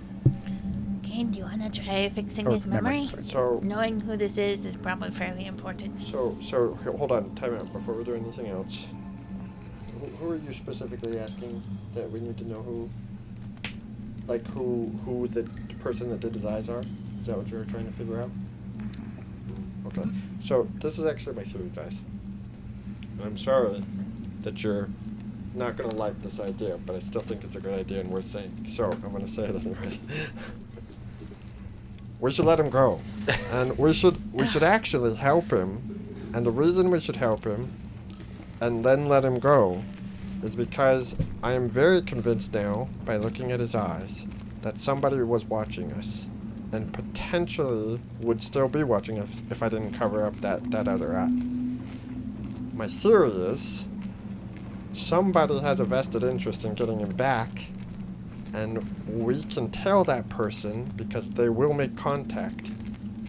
Kane, do you want to try fixing Or his memory? sorry. So, Knowing who this is probably fairly important. so here, hold on, time out before we do anything else. Who are you specifically asking that we need to know who? Like who the person that did his eyes are? Is that what you're trying to figure out? Okay. So this is actually my theory, guys. And I'm sorry that you're not gonna like this idea, but I still think it's a good idea and worth saying. So I'm gonna say it anyway. We should let him go, and we should actually help him. And the reason we should help him, and then let him go, is because I am very convinced now, by looking at his eyes, that somebody was watching us, and potentially would still be watching us if I didn't cover up that other eye. My theory is somebody has a vested interest in getting him back, and we can tell that person because they will make contact.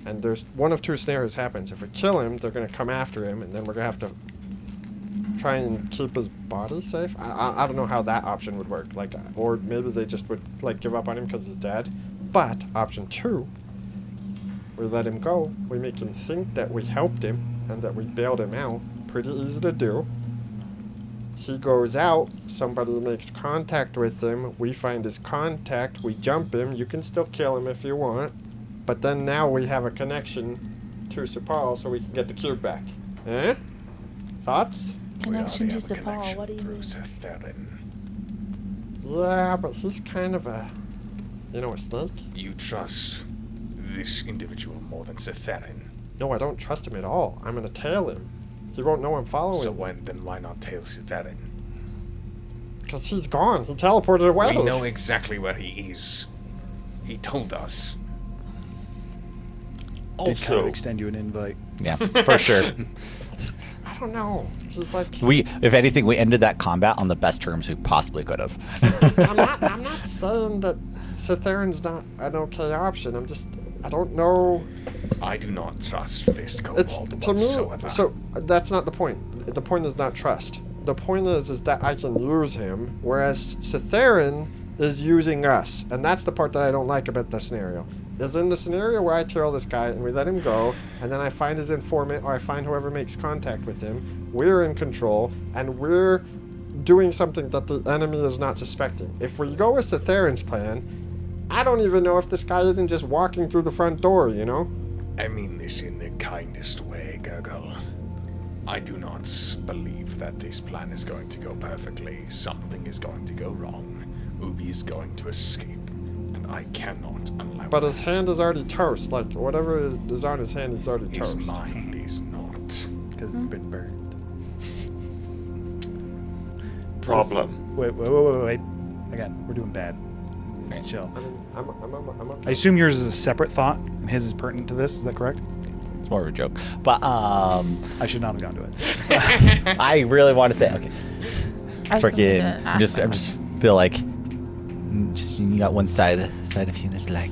And there's one of two scenarios happens. If we kill him, they're going to come after him, and then we're going to have to try and keep his body safe. I don't know how that option would work. Like, or maybe they just would like give up on him because he's dead. But option 2, we let him go. We make him think that we helped him and that we bailed him out. Pretty easy to do. He goes out. Somebody makes contact with him. We find his contact. We jump him. You can still kill him if you want. But then now we have a connection to Sepal so we can get the cube back. Eh? Thoughts? Connection to Sepal. What do you mean? Yeah, but he's kind of a, a snake. You trust this individual more than Cetherin. No, I don't trust him at all. I'm gonna tail him. He won't know I'm following. So then why not tail Cetherin? Because he's gone. He teleported away. We know exactly where he is. He told us. Did kind of Also, extend you an invite. Yeah, for sure. I don't know. He's like. If anything, we ended that combat on the best terms we possibly could have. I'm not saying that Cetherin's not an okay option. I don't know. I do not trust this It's kobold to me. whatsoever. So that's not the point. The point is not trust. The point is that I can use him, whereas Cetherin is using us, and that's the part that I don't like about the scenario. Is in the scenario where I tail this guy and we let him go, and then I find his informant or I find whoever makes contact with him. We're in control, and we're doing something that the enemy is not suspecting. If we go with Cetherin's plan, I don't even know if this guy isn't just walking through the front door, I mean this in the kindest way, Gurgle. I do not believe that this plan is going to go perfectly. Something is going to go wrong. Ubi is going to escape. I cannot allow But that. his hand is already toast. Like, whatever is on his hand is already His toast. mind is not. Because it's been burned. problem. Wait. Again, we're doing bad. Chill. I mean, I'm okay. I assume yours is a separate thought, and his is pertinent to this. Is that correct? It's more of a joke. But I should not have gone to it. I really want to say, okay. I was Freaking, gonna I ask just feel like, just you got one side of you that's like,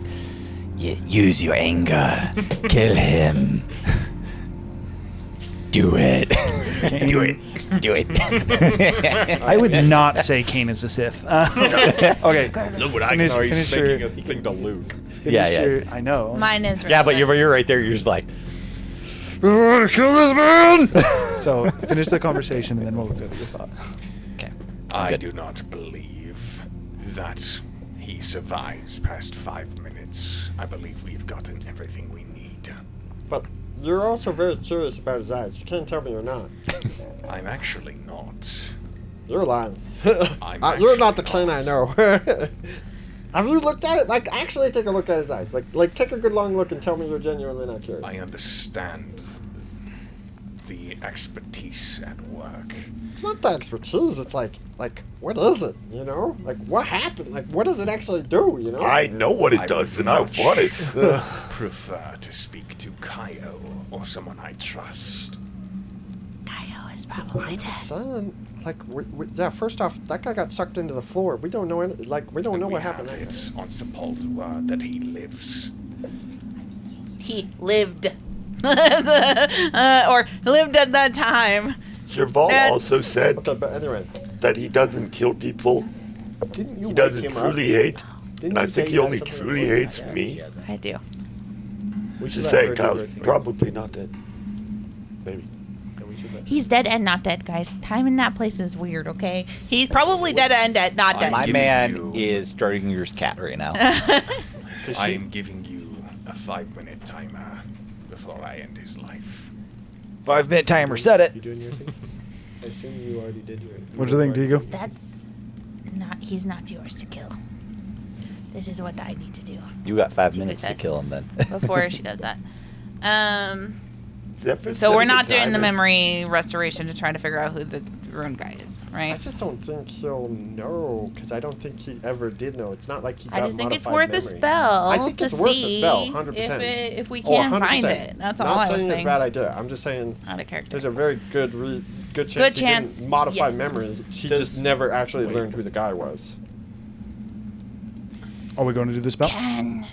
yeah, use your anger, kill him, do it, do it. I would not say Cain is a Sith. Okay. Look what I Finish- can No, he's finish making your- a thing to Luke. finish Yeah. your- I know. Mine is. Yeah, but relevant. you're right there. You're just like, I want to kill this man. So finish the conversation, and then we'll look at your thought. Okay. I Good. do not believe that he survives past 5 minutes. I believe we've gotten everything we need. But you're also very curious about his eyes. You can't tell me you're not. I'm actually not. You're lying. I'm You're not the actually Cain I know. Have you looked at it? Like, actually take a look at his eyes. Like take a good long look and tell me you're genuinely not curious. I understand the expertise at work. It's not the expertise. It's like, what is it? Like, what happened? Like, what does it actually do? I know what it I does, would and I much want it. prefer to speak to Kaio or someone I trust. Kaio is probably dead. Son, like, yeah. First off, that guy got sucked into the floor. We don't know any. Like, we don't know We what have happened. it on Sepul's word that he lives. He lived. Or lived at that time. Jerval And- also said Okay, but anyway, that he doesn't kill people. Didn't you He doesn't wake him truly up? hate. Didn't And I you think say he you had only something truly to do with hates that? me. I do. We To should let say, her do Kyle, her thing. probably not dead. Maybe. Yeah, we should let- He's dead and not dead, guys. Time in that place is weird, okay? He's probably dead and not dead. My giving man you- is starting your cat right now. 'Cause I she- am giving you a 5-minute timer before I end his life. 5-minute timer, set it. You doing your thing? I assume you already did your. What do you think, Diego? That's not. He's not yours to kill. This is what I need to do. You got 5 Chico minutes to says. kill him then. Before she does that. Zephyr So we're setting a not doing the timer. memory restoration to try to figure out who the rune guy is, I right? just don't think he'll know, because I don't think he ever did know. It's not like he got I just think it's modified worth a memory. spell I think to it's worth see a spell, 100%. if we Oh, can 100%. find it. That's all Not I was saying it's a saying. bad idea. I'm just saying Out of character. there's a very good chance Good he chance, didn't modify yes. memory. He Does- just never actually Wait. learned who the guy was. Are we going to do the spell? Can.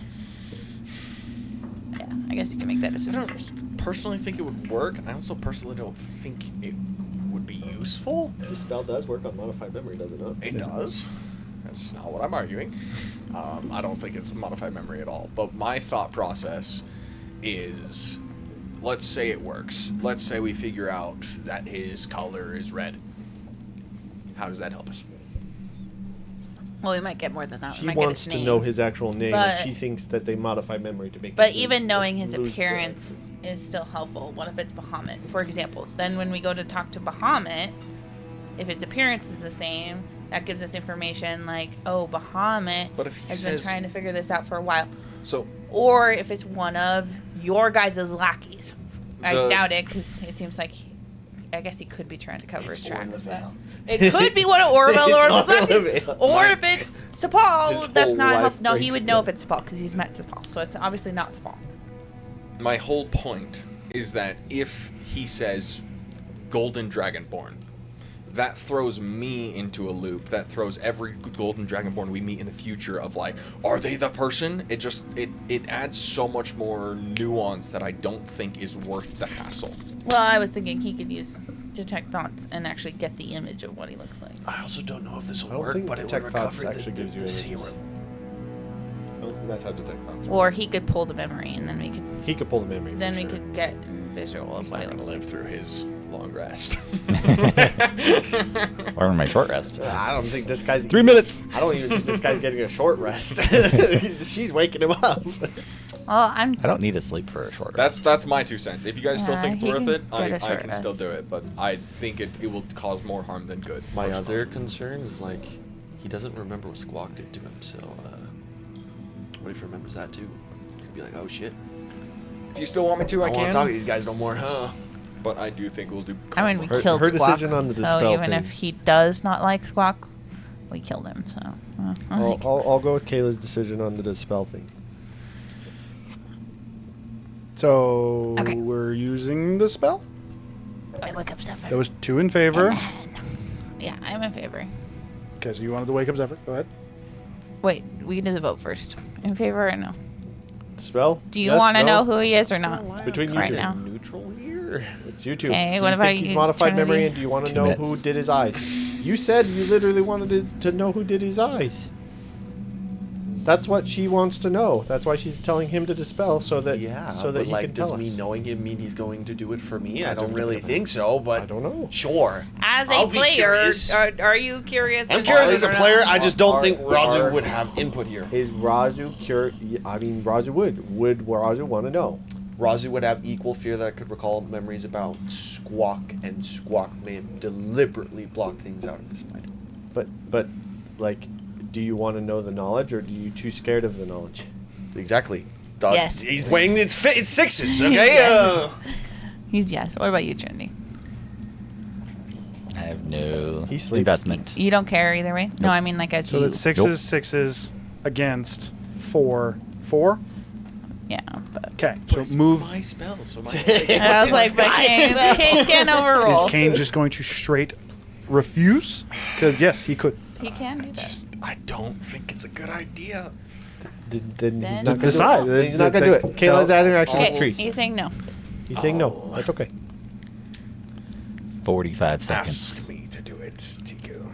Yeah, I guess you can make that I decision. don't personally think it would work, and I also personally don't think it would be useful. This spell does work on modified memory, does it not? It does. That's not what I'm arguing. I don't think it's modified memory at all. But my thought process is, let's say it works. Let's say we figure out that his color is red. How does that help us? Well, we might get more than that. She we might get wants his to name. know his actual name, But- and she thinks that they modify memory to make. But it even knowing his lose appearance is still helpful. What if it's Bahamut, for example? Then when we go to talk to Bahamut, if its appearance is the same, that gives us information like, oh, Bahamut But if he has been says- trying to figure this out for a while. So, Or if it's one of your guys' lackeys. I The- doubt it, because it seems like I guess he could be trying to cover his tracks. But it could be one of Orville or if it's Orville. not- or if it's Sapal. His That's whole not life help. No, he breaks would know if down. it's Sapal because he's met Sapal. So it's obviously not Sapal. my whole point is that if he says Golden Dragonborn, that throws me into a loop. That throws every Golden Dragonborn we meet in the future of like, are they the person? It just it adds so much more nuance that I don't think is worth the hassle. Well, I was thinking he could use detect thoughts and actually get the image of what he looks like. I also don't know if this I will don't work, think but it would detect thoughts recover actually gives you the images. serum. I don't think that's how detect thoughts. Or he could pull the memory and then we could He could pull the memory. then for we sure. could get a visual of He's what not he going looks to live like. through his long rest. Or my short rest. I don't think this guy's 3 minutes. I don't even think this guy's getting a short rest. She's waking him up. Well, I'm I don't need to sleep for a short rest. That's my 2 cents. If you guys still Yeah, think it's he worth can it, I get a short can still rest. do it. But I think it will cause more harm than good. My other concern is like he doesn't remember what Squawk did to him. So what if he remembers that too? He's gonna be like, oh shit. If you still want me to, I I don't want can. to talk to these guys no more, huh? But I do think we'll do. I mean, we Her- killed her Squawk, decision on the so dispel even thing. if he does not like Squawk, we killed him. So I'll go with Kayla's decision on the dispel thing. So Okay. we're using the spell. I wake up Zephyr. There was 2 in favor. Yeah, I'm in favor. Okay, so you wanted to wake up Zephyr. Go ahead. Wait, we can do the vote first. In favor or no? Spell? Do you Yes, want to no? know who he is or not? It's between you right two. now. Neutral here. It's you two. Okay, Do what you about think he's you, modified Trinity? memory, and do you want to 2 know minutes. who did his eyes? You said you literally wanted to know who did his eyes. That's what she wants to know. That's why she's telling him to dispel so that Yeah, so that but he like, can tell does us. me knowing him mean he's going to do it for me? I I don't don't really think so. think so, but I don't know. Sure. As a I'll be player, curious. are you curious? I'm curious as a or not? player. I just don't Are- think Razu are- would have input here. Is Razu cure? I mean, Razu would. Would Razu want to know? Razu would have equal fear that I could recall memories about Squawk, and Squawk may have deliberately blocked things out of his mind. But, like, do you want to know the knowledge, or are you too scared of the knowledge? Exactly. Yes. He's weighing it's sixes, okay? He's yes. What about you, Trinity? I have no He's sleeping. investment. You don't care either way? No, I mean like as So you. that's sixes against 4. Yeah, but Okay, so move. my spell, so my. I was like, but Kane can't overrule. Is Kane just going to straight refuse? Because yes, he could. He can do that. I don't think it's a good idea. Then Then- he's not gonna Decide. do it. He's not gonna do it. Kayla's adding action Okay, retreat. he's saying no. He's saying no. That's okay. 45 Ask seconds. me to do it, Tiku.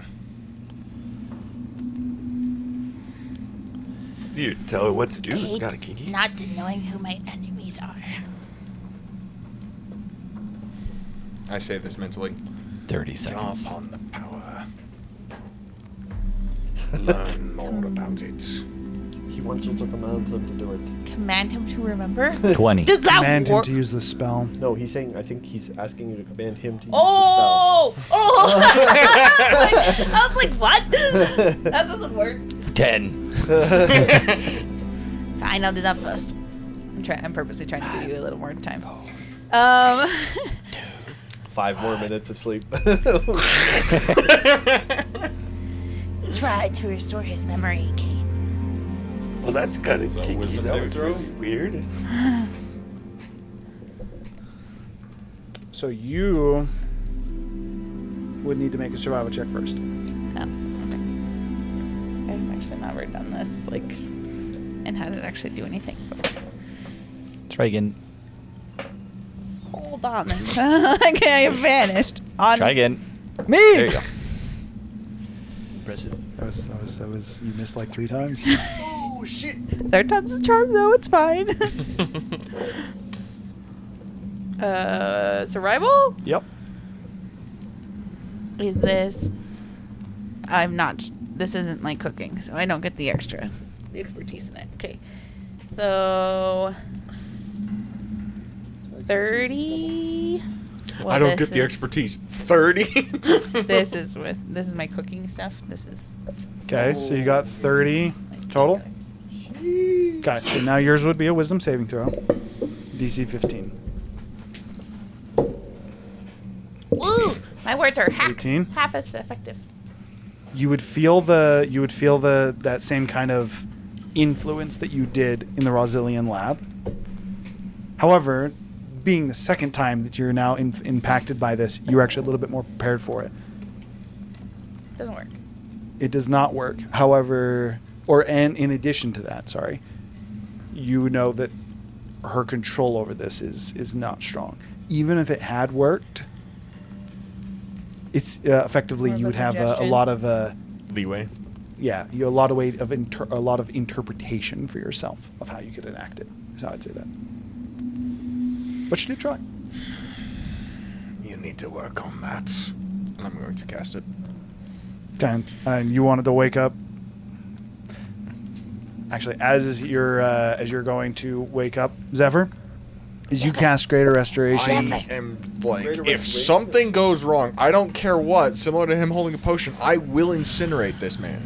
You tell her what to do. It's Hate kind of kinky. not knowing who my enemies are. I say this mentally. 30 Draw seconds. upon the power. Learn more about it. He wants you to command him to do it. Command him to remember. 20. Does that Command him work? to use the spell. No, he's saying. I think he's asking you to command him to use Oh! Oh! I was like, what? That doesn't work. 10. Fine, I'll do that first. I'm purposely trying to give you a little more time. 5 more minutes of sleep. Try to restore his memory, Kane. Well, that's kind of So, kinky. wisdom That saving was throw? really weird. So you would need to make a survival check first. Oh, okay. I've actually never done this, like, and had it actually do anything before. Try again. Hold on. Okay, I vanished. On Try again. me. There you go. Impressive. That was you missed like 3 times. Oh shit! Third time's the charm, though. It's fine. Survival? Yep. Is this? I'm not. This isn't like cooking, so I don't get the expertise in it. Okay. So 30. Well, I don't this get the is- expertise. 30. This is my cooking stuff. This is Okay, so you got 30 total. Okay, so now yours would be a wisdom saving throw. DC 15. Woo! my words are 18. half as effective. You would feel that same kind of influence that you did in the Rosilian lab. However, being the second time that you're now impacted by this, you're actually a little bit more prepared for it. Doesn't work. It does not work. However, and in addition to that, sorry, you know that her control over this is not strong. Even if it had worked, it's effectively More of you a would have a suggestion. lot of Leeway. yeah, a lot of way of a lot of interpretation for yourself of how you could enact it. Is how I'd say that. But you did try. You need to work on that. And I'm going to cast it. Okay, and you wanted to wake up. Actually, as you're going to wake up, Zephyr, as you cast Greater Restoration. I am like, Greater if restoration. something goes wrong, I don't care what, similar to him holding a potion, I will incinerate this man.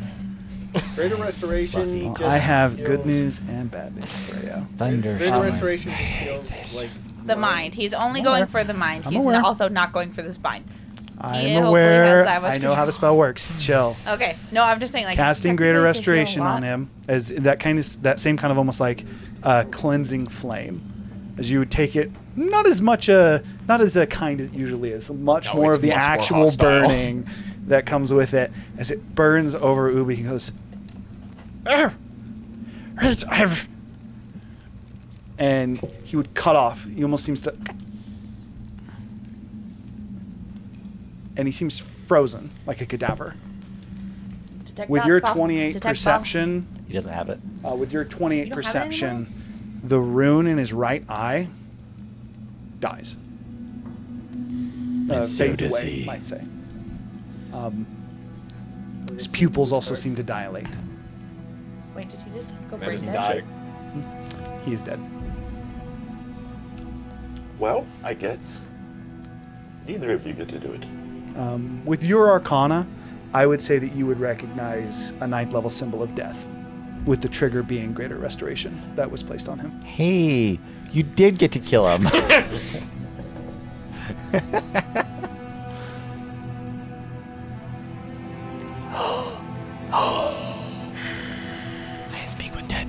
Greater Restoration. Well, just I have heals- good news and bad news for you. Thunder. Greater showers. Restoration just heals like The mind. He's only I'm going aware. for the mind. I'm He's aware. also not going for the spine. I'm hopefully aware. has that much I know how the control. spell works. Chill. Okay. No, I'm just saying like Casting Greater technically it could heal Restoration a on lot. him as that same kind of almost like cleansing flame, as you would take it not as kind as it usually is, much No, more it's of the much more actual hostile. burning that comes with it as it burns over Ubi. He goes, and he would cut off. He almost seems to. And he seems frozen, like a cadaver. Detect With thoughts, your Bob. 28 Detect perception, He doesn't have it. with your 28 You don't have it perception, the rune in his right eye dies. And so Fades does away, he. might say. His pupils also seem to dilate. Wait, did he just go That for is his a head? check. He is dead. Well, I guess neither of you get to do it. With your Arcana, I would say that you would recognize a 9th level symbol of death, with the trigger being Greater Restoration that was placed on him. Hey, you did get to kill him. I speak with dead.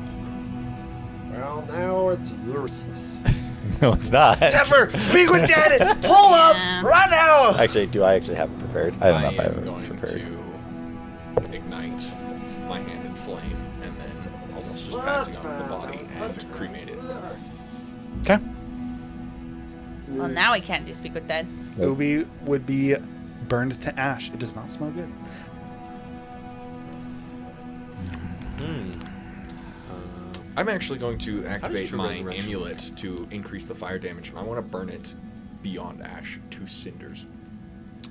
well, now it's useless. No, it's not. Zephyr, speak with Dead. Pull up Yeah. right now. Actually, do I actually have it prepared? I don't know if I have am it going prepared. to ignite my hand in flame and then almost just passing on to the body and cremate it. Okay. Well, now he can't do speak with dead. Ubi would be burned to ash. It does not smell good. I'm actually going to activate true my resurrection amulet to increase the fire damage, and I want to burn it beyond ash to cinders.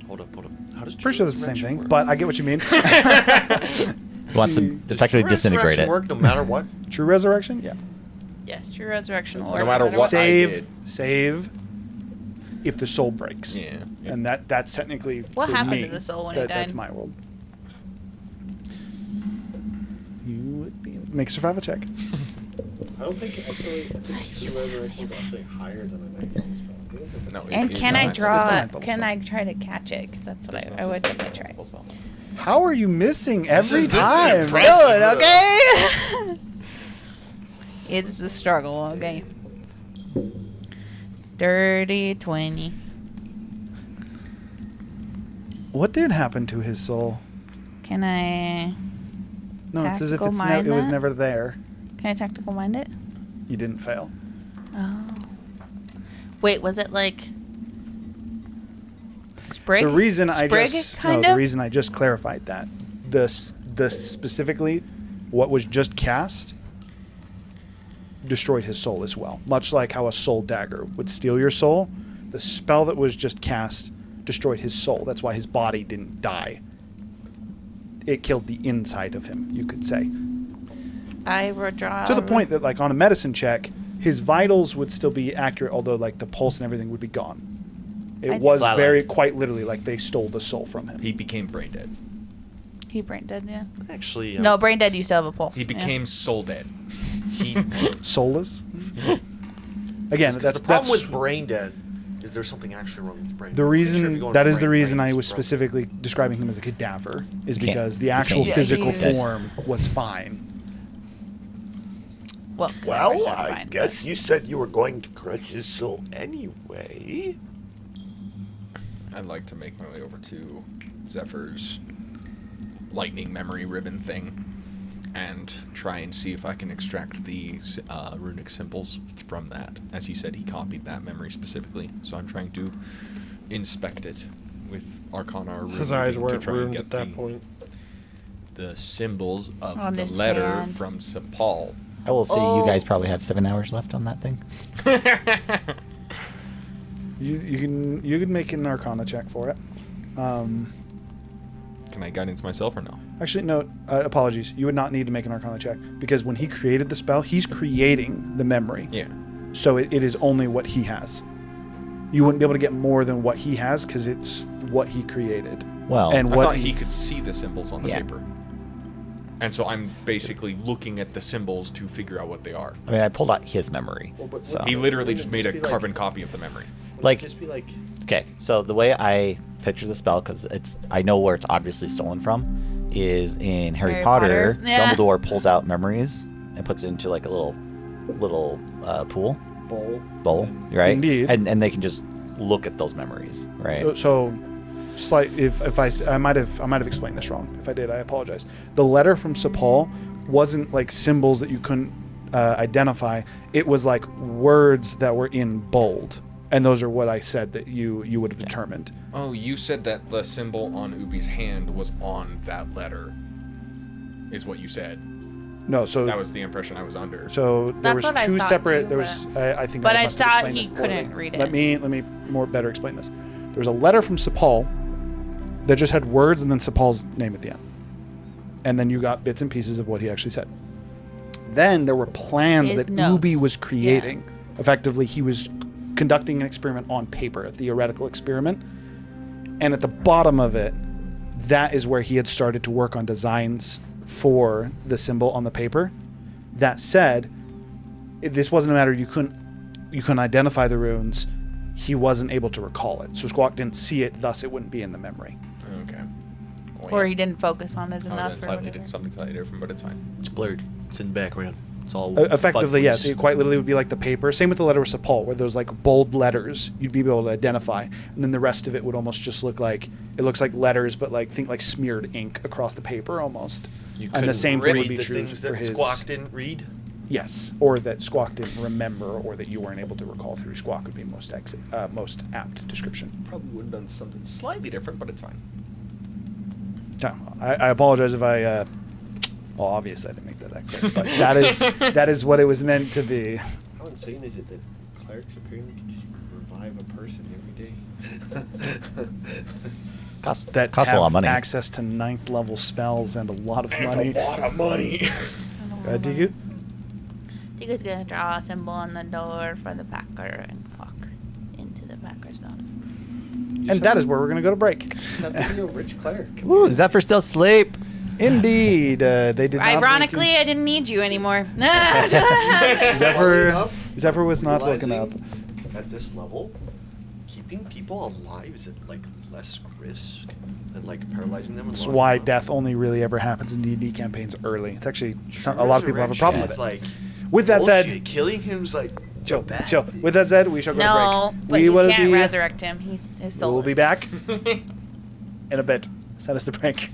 Hold up. How does Pretty sure that's the same resurrection thing, work? but I get what you mean. He wants to effectively True disintegrate resurrection it. work no matter what. True Resurrection? Yeah. Yes, true resurrection. No matter what I did. Save if the soul breaks. Yeah. And that's technically What for happened me, to the soul when he That's died? my world. You would be make a survival check. I don't think actually. I think True Resurrection is actually higher than a 9th level spell. I think No, And it's can not. I It's a draw? ninth level Can spell. I try to catch it? Because that's what I would definitely try. How are you missing every is time? impressive. Good, okay. It's a struggle, okay. Dirty 20. What did happen to his soul? Can I? No, it's as if Tactical it's mind it was that? never there. Can I tactical mind it? You didn't fail. Oh. Wait, was it like Sprig? The reason Sprig, the reason I just clarified that the specifically what was just cast destroyed his soul as well. Much like how a soul dagger would steal your soul, the spell that was just cast destroyed his soul. That's why his body didn't die. It killed the inside of him, you could say. I withdraw. To the point that, like, on a medicine check, his vitals would still be accurate, although, like, the pulse and everything would be gone. It I- was Flatlined. quite literally like they stole the soul from him. He became brain dead. He brain dead, yeah. Actually, No, brain dead. You still have a pulse. He yeah. became soul dead. he. Soulless? Again, Because that's the problem that's with brain dead is there's something actually wrong with his brain. the I'm pretty sure if you reason. go into That is the brain reason drain, I it's was broken. specifically describing him as a cadaver, is You can't- because the you actual can't- physical Jesus. form was fine. Well, Well, I guess you said you were going to crush his soul anyway. I'd like to make my way over to Zephyr's lightning memory ribbon thing and try and see if I can extract the runic symbols from that. As he said, he copied that memory specifically, so I'm trying to inspect it with Arcana or His eyes to weren't try and ruined get at that point. the symbols of On the his letter hand. from Sepal. I will say Oh. you guys probably have 7 hours left on that thing. You can make an Arcana check for it. Can I guidance myself or no? Actually, no. Apologies. You would not need to make an Arcana check because when he created the spell, he's creating the memory. Yeah. So it is only what he has. You wouldn't be able to get more than what he has because it's what he created. Well, And I what thought he could see the symbols on the Yeah. paper. And so I'm basically looking at the symbols to figure out what they are. I mean, I pulled out his memory. Well, but So, He literally Wouldn't just it made a just be carbon copy of the memory. Wouldn't Like- it just be like okay, so the way I picture the spell, because I know where it's obviously stolen from, is in Harry Harry Potter. Potter, yeah. Dumbledore pulls out memories and puts it into like a little bowl, right? Indeed. And they can just look at those memories, right? So, I might have explained this wrong. If I did, I apologize. The letter from Sepal wasn't like symbols that you couldn't identify. It was like words that were in bold, and those are what I said that you would have determined. Oh, you said that the symbol on Ubi's hand was on that letter, is what you said. No, so That was the impression I was under. So there That's was what I two thought separate. too, There was I think. but I must have thought explained he this poorly. couldn't read it. Let me more better explain this. There was a letter from Sepal that just had words and then Sepal's name at the end, and then you got bits and pieces of what he actually said. Then there were plans His that notes. Ubi was creating. Effectively, he was conducting an experiment on paper, a theoretical experiment, and at the bottom of it, that is where he had started to work on designs for the symbol on the paper. That said, this wasn't a matter you couldn't identify the runes. He wasn't able to recall it, so Squawk didn't see it. Thus, it wouldn't be in the memory. Okay. Well, Or yeah. he didn't focus on it Oh, enough. then or slightly whatever. something slightly different, but it's fine. it's blurred. It's in the background. It's all Effectively, yes. fuzzies. It quite literally would be like the paper. Same with the letter of Sepal, where those like bold letters you'd be able to identify, and then the rest of it would almost just look like it looks like letters, but like think like smeared ink across the paper almost. You And couldn't the same thing read would be the true things for that his. Squawk didn't read. Yes, or that Squawk didn't remember, or that you weren't able to recall through Squawk would be most apt description. Probably would have done something slightly different, but it's fine. Yeah, I apologize if I. Well, obviously I didn't make that clear, but that is what it was meant to be. how insane is it that clerics apparently can just revive a person every day? Costs That costs have a lot of money. access to 9th level spells and a lot of money. of money. Digu? Digu's gonna draw a symbol on the door for the Packer and walk into the Packer zone. And that is where we're going to go to break. Have to be a rich cleric. Ooh, Zephyr still asleep. Indeed, they did not. Ironically, I didn't need you anymore. Zephyr enough, was not realizing woken up. At this level, keeping people alive, is it like less risk than like paralyzing them? That's why death only really ever happens in D&D campaigns early. It's actually a lot of people have a problem with it. Like, With that said, bullshit. Killing him's like chill, bad. chill. With that said, we shall go No, to break. but you can't resurrect him. His soul. We'll be is- back in a bit. Send us the break.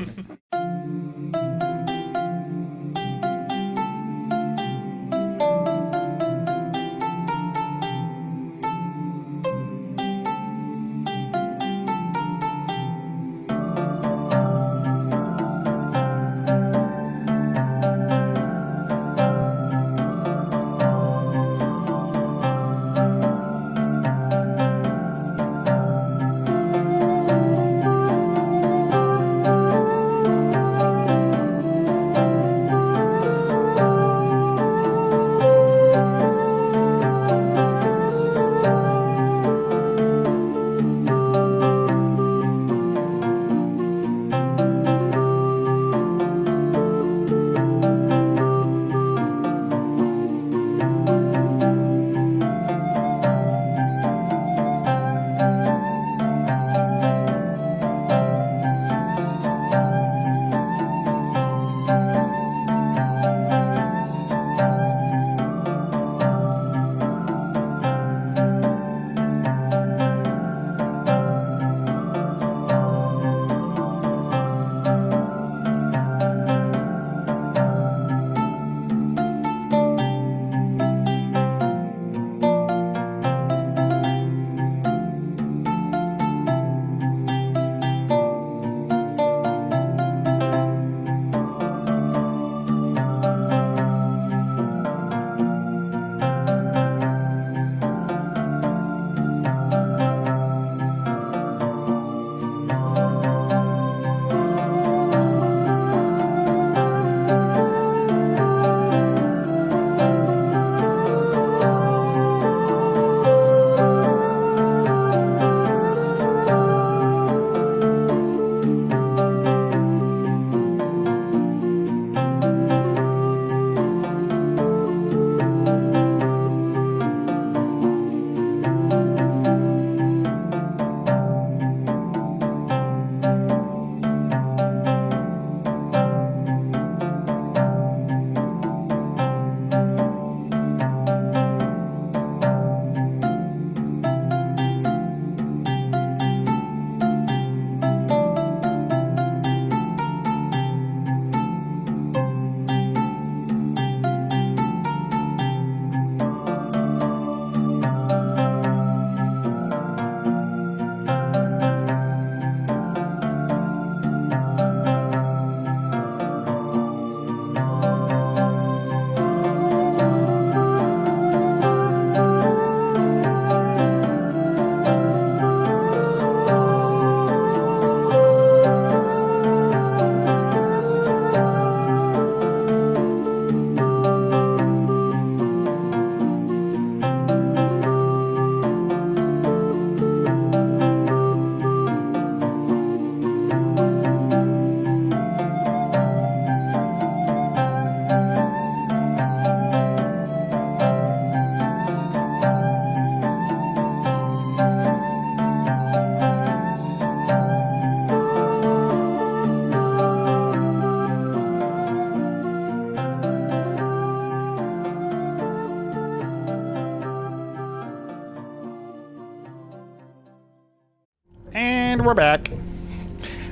And we're back.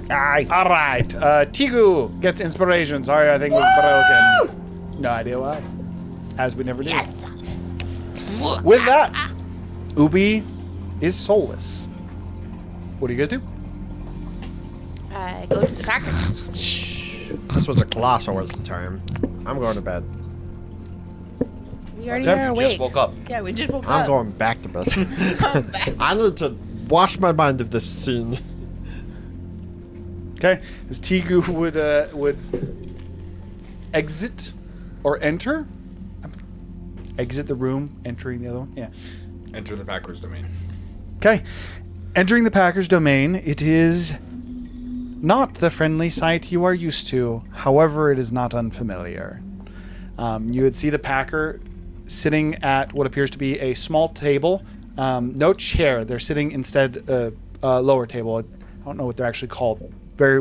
Aye. All right. Tigu gets inspiration. Sorry, I think it was broken. No idea why. As we never do. Yes. With that, Ubi is soulless. What do you guys do? I go to the packer. This was a colossal waste of time. I'm going to bed. We already Okay. are You awake. Just woke up. Yeah, we just woke I'm up. going back to bed. Come back. I need to wash my mind of this scene. Okay. As Tigu would exit or enter. Exit the room, entering the other one. Yeah. Enter the Packers domain. Okay. Entering the Packers domain, it is not the friendly sight you are used to. However, it is not unfamiliar. You would see the Packer sitting at what appears to be a small table No chair. They're sitting instead a lower table. I don't know what they're actually called.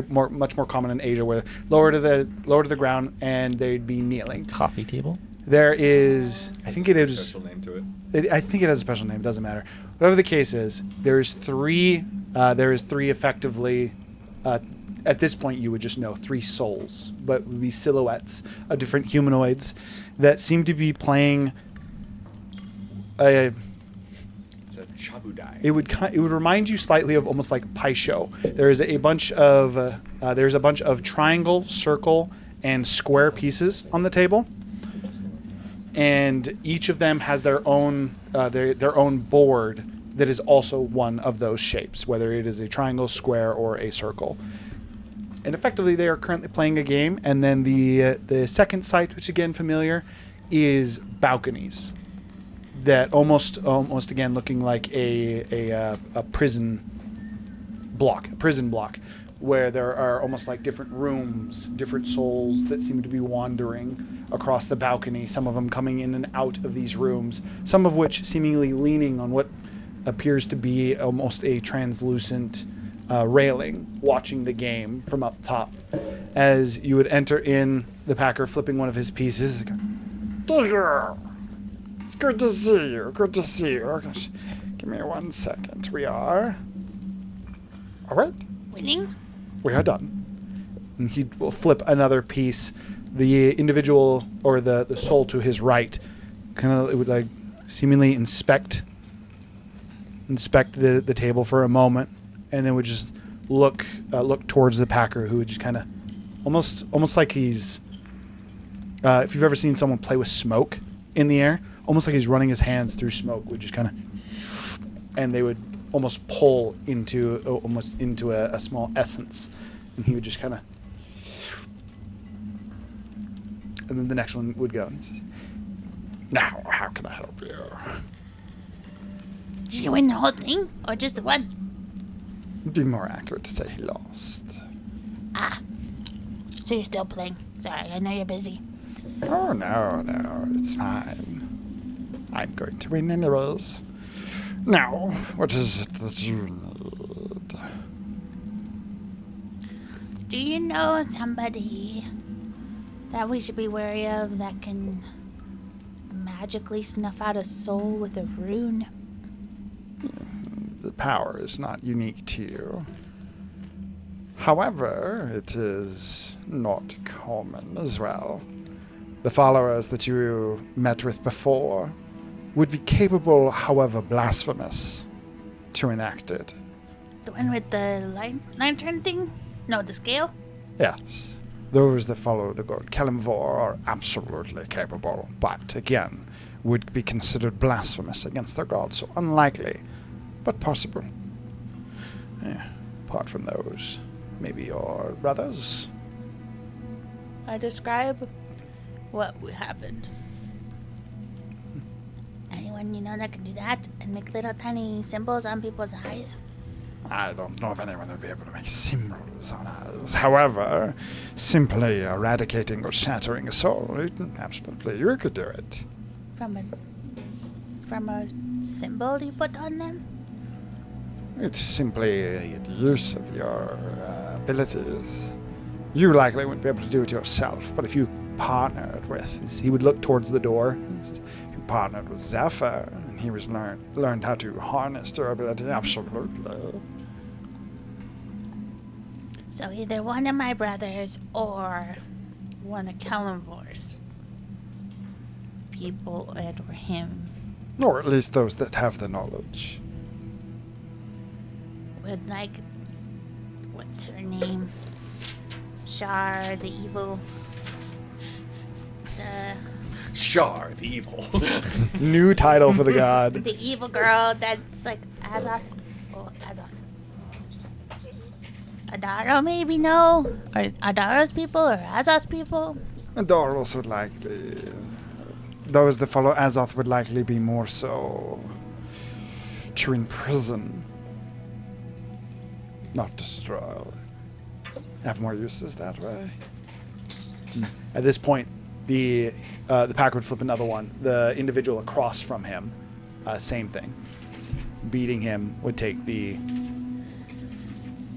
Much more common in Asia, where lower to the ground, and they'd be kneeling. Coffee table? There is, I think it is. Special name to it. I think it has a special name. It doesn't matter. Whatever the case is, there's three. There is three effectively. At this point, you would just know 3 souls, but would be silhouettes of different humanoids that seem to be playing. It's a chabudai. It would remind you slightly of almost like Pai Sho. There's a bunch of triangle, circle, and square pieces on the table, and each of them has their own board that is also one of those shapes, whether it is a triangle, square, or a circle. And effectively, they are currently playing a game. And then the second site, which again familiar, is balconies that almost again looking like a prison block, where there are almost like different rooms, different souls that seem to be wandering across the balcony. Some of them coming in and out of these rooms. Some of which seemingly leaning on what appears to be almost a translucent railing, watching the game from up top. As you would enter in, the Packer flipping one of his pieces. It's good to see you. Good to see you. Oh, gosh. Give me 1 second. We are. All right. Winning? We are done. And he will flip another piece. The individual or the soul to his right, kind of, it would like seemingly inspect the table for a moment, and then would just look towards the Packer, who would just kind of almost like he's if you've ever seen someone play with smoke in the air, almost like he's running his hands through smoke, would just kind of, and they would almost pull into a small essence, and he would just kind of, and then the next one would go. And he says, "Now, how can I help you?" Did you win the whole thing, or just the one? It'd be more accurate to say he lost. Ah. So you're still playing. Sorry, I know you're busy. Oh, no, it's fine. I'm going to win anyways. Now, what is it that you need? Do you know somebody that we should be wary of that can magically snuff out a soul with a rune? The power is not unique to you. However, it is not common as well. The followers that you met with before would be capable, however blasphemous, to enact it. The one with the lantern thing? No, the scale? Yes. Those that follow the god Kalimvor are absolutely capable, but again, would be considered blasphemous against their god, so unlikely, but possible. Apart from those, maybe your brothers? I describe what happened. Anyone you know that can do that and make little tiny symbols on people's eyes? I don't know if anyone would be able to make symbols on us. However, simply eradicating or shattering a soul, absolutely, you could do it. From a symbol you put on them? It's simply the use of your abilities. You likely wouldn't be able to do it yourself, but if you partnered with, he would look towards the door. He says, if you partnered with Zephyr, and he was learned how to harness their ability, absolutely. So either one of my brothers or one of Kalimvor's people or him Or at least those that have the knowledge. would like, what's her name? Shar, the evil. Shar, the evil. New title for the god. The evil girl that's like Azoth. Oh, Azoth. Adaro maybe, no? Or Adaro's people or Azoth's people? Adoros would likely. Those that follow Azoth would likely be more so to imprison, not destroy. Have more uses that way. At this point, the Pack would flip another one. The individual across from him, same thing. beating him would take the...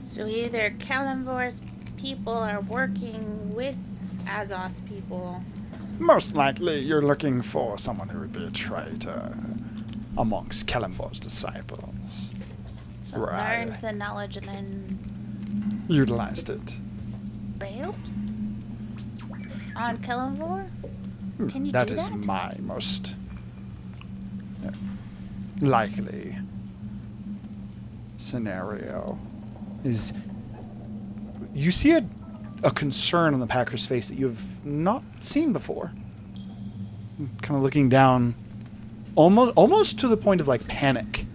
So either Kalimvor's people are working with Azos people. Most likely you're looking for someone who would be a traitor amongst Kalimvor's disciples. So Right. learned the knowledge and then Utilized it. bailed on Kalimvor? Can you That do is that? my most likely scenario. Is you see a concern on the Packer's face that you have not seen before. Kind of looking down, almost to the point of like panic.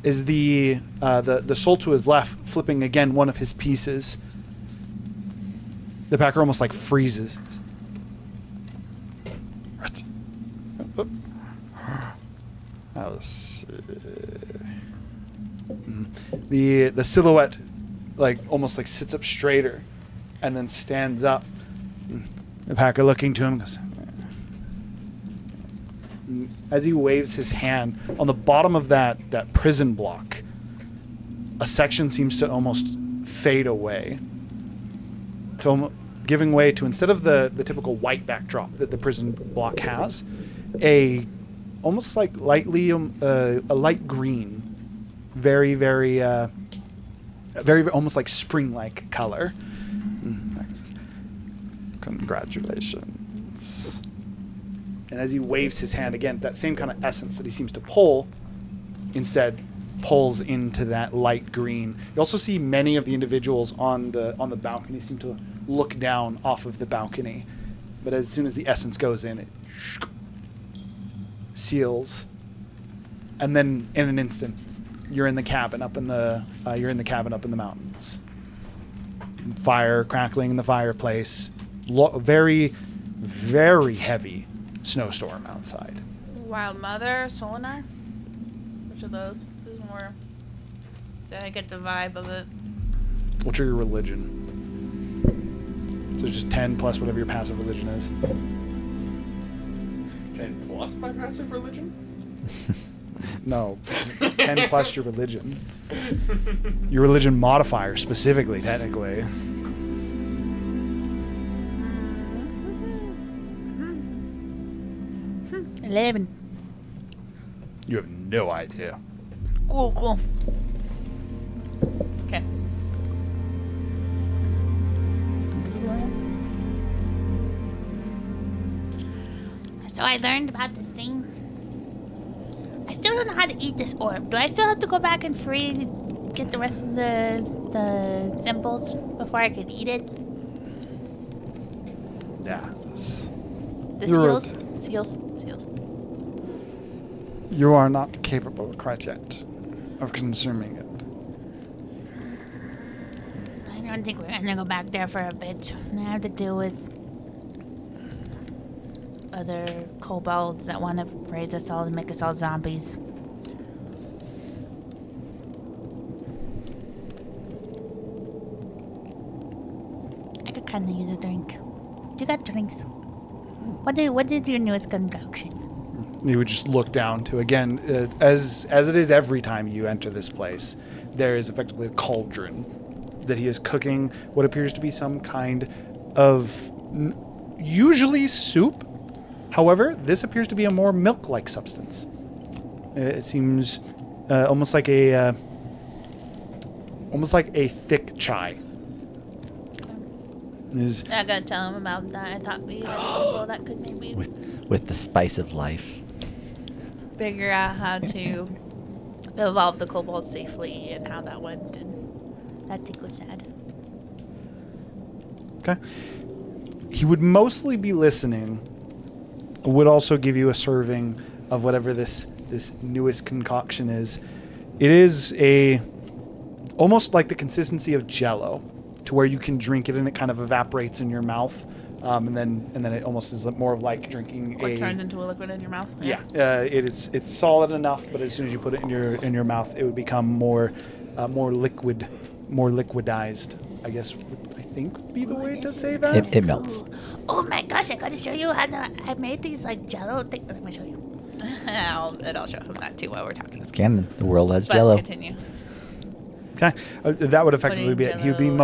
Is the soul to his left flipping again one of his pieces? The Packer almost like freezes. What? Let's see. The silhouette like almost like sits up straighter and then stands up. The Packer looking to him goes, as he waves his hand on the bottom of that prison block, a section seems to almost fade away, giving way to, instead of the typical white backdrop that the prison block has, a almost like lightly a light green, very almost like spring-like color. Congratulations. And as he waves his hand again, that same kind of essence that he seems to pull, instead pulls into that light green. You also see many of the individuals on the balcony seem to look down off of the balcony. But as soon as the essence goes in, it seals. And then in an instant, you're in the cabin up in the mountains. Fire crackling in the fireplace. Very, very heavy snowstorm outside. Wild Mother, Solinar? Which of those? Who's more? Did I get the vibe of it? What's your religion? So it's just 10 plus whatever your passive religion is. 10 plus my passive religion? No, 10 plus your religion. Your religion modifier specifically, technically. 11. You have no idea. Cool. Okay. So I learned about this thing. I still don't know how to eat this orb. Do I still have to go back and get the rest of the symbols before I can eat it? Yes. The You're seals? Seals. You are not capable quite yet of consuming it. I don't think we're gonna go back there for a bit. I have to deal with other kobolds that want to raise us all and make us all zombies. I could kind of use a drink. You got drinks? What is your newest concoction? You would just look down to, again, as it is every time you enter this place, there is effectively a cauldron that he is cooking what appears to be some kind of usually soup. However, this appears to be a more milk-like substance. It seems almost like a thick chai. I gotta tell him about that. I thought we had people that could maybe. With the spice of life. Figure out how to evolve the kobold safely and how that went, and That thing was sad. Okay. He would mostly be listening. Would also give you a serving of whatever this newest concoction is. It is almost like the consistency of Jell-O, to where you can drink it and it kind of evaporates in your mouth, and then it almost is more of like drinking what turns into a liquid in your mouth. Yeah, it's solid enough, but as soon as you put it in your mouth, it would become more liquidized. I guess I think would be the way to say that. It melts. Oh my gosh, I gotta show you how I made these like Jell-O things. Let me show you. I'll show him that too while we're talking. It's canon. The world has But Jello. continue. Okay, that would effectively be it. He would be Jello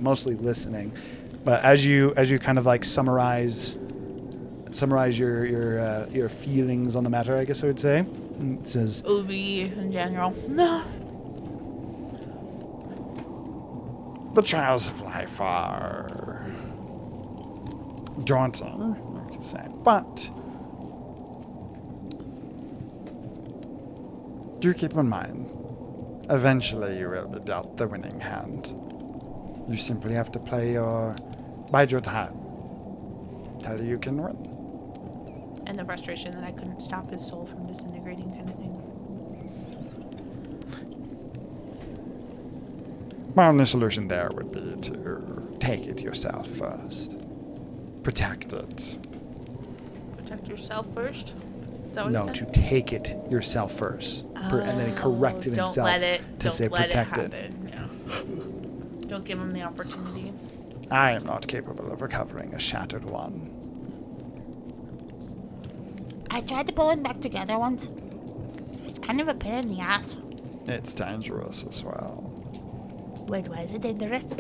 mostly listening, but as you kind of like summarize your feelings on the matter, I guess I would say. It says, Ubi in general. No. the trials of life are daunting, I could say, but do keep in mind, eventually you will be dealt the winning hand. You simply have to bide your time till you can win. And the frustration that I couldn't stop his soul from disintegrating, kind of thing. My only solution there would be to take it yourself first. Protect it. Protect yourself first. Is that what No, he to said? take it yourself first. And then he corrected don't himself let it, to don't say let protect it. it. Happen. Yeah. Don't give him the opportunity. I am not capable of recovering a shattered one. I tried to pull him back together once. It's kind of a pain in the ass. It's dangerous as well. Wait, why is it dangerous?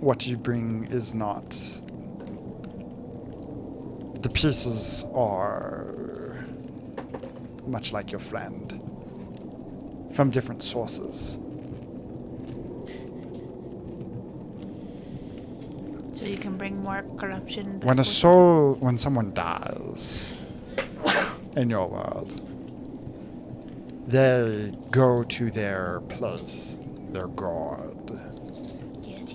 What you bring is not... The pieces are much like your friend. From different sources. So you can bring more corruption. back When with- someone dies in your world, they go to their place, their god. Yes.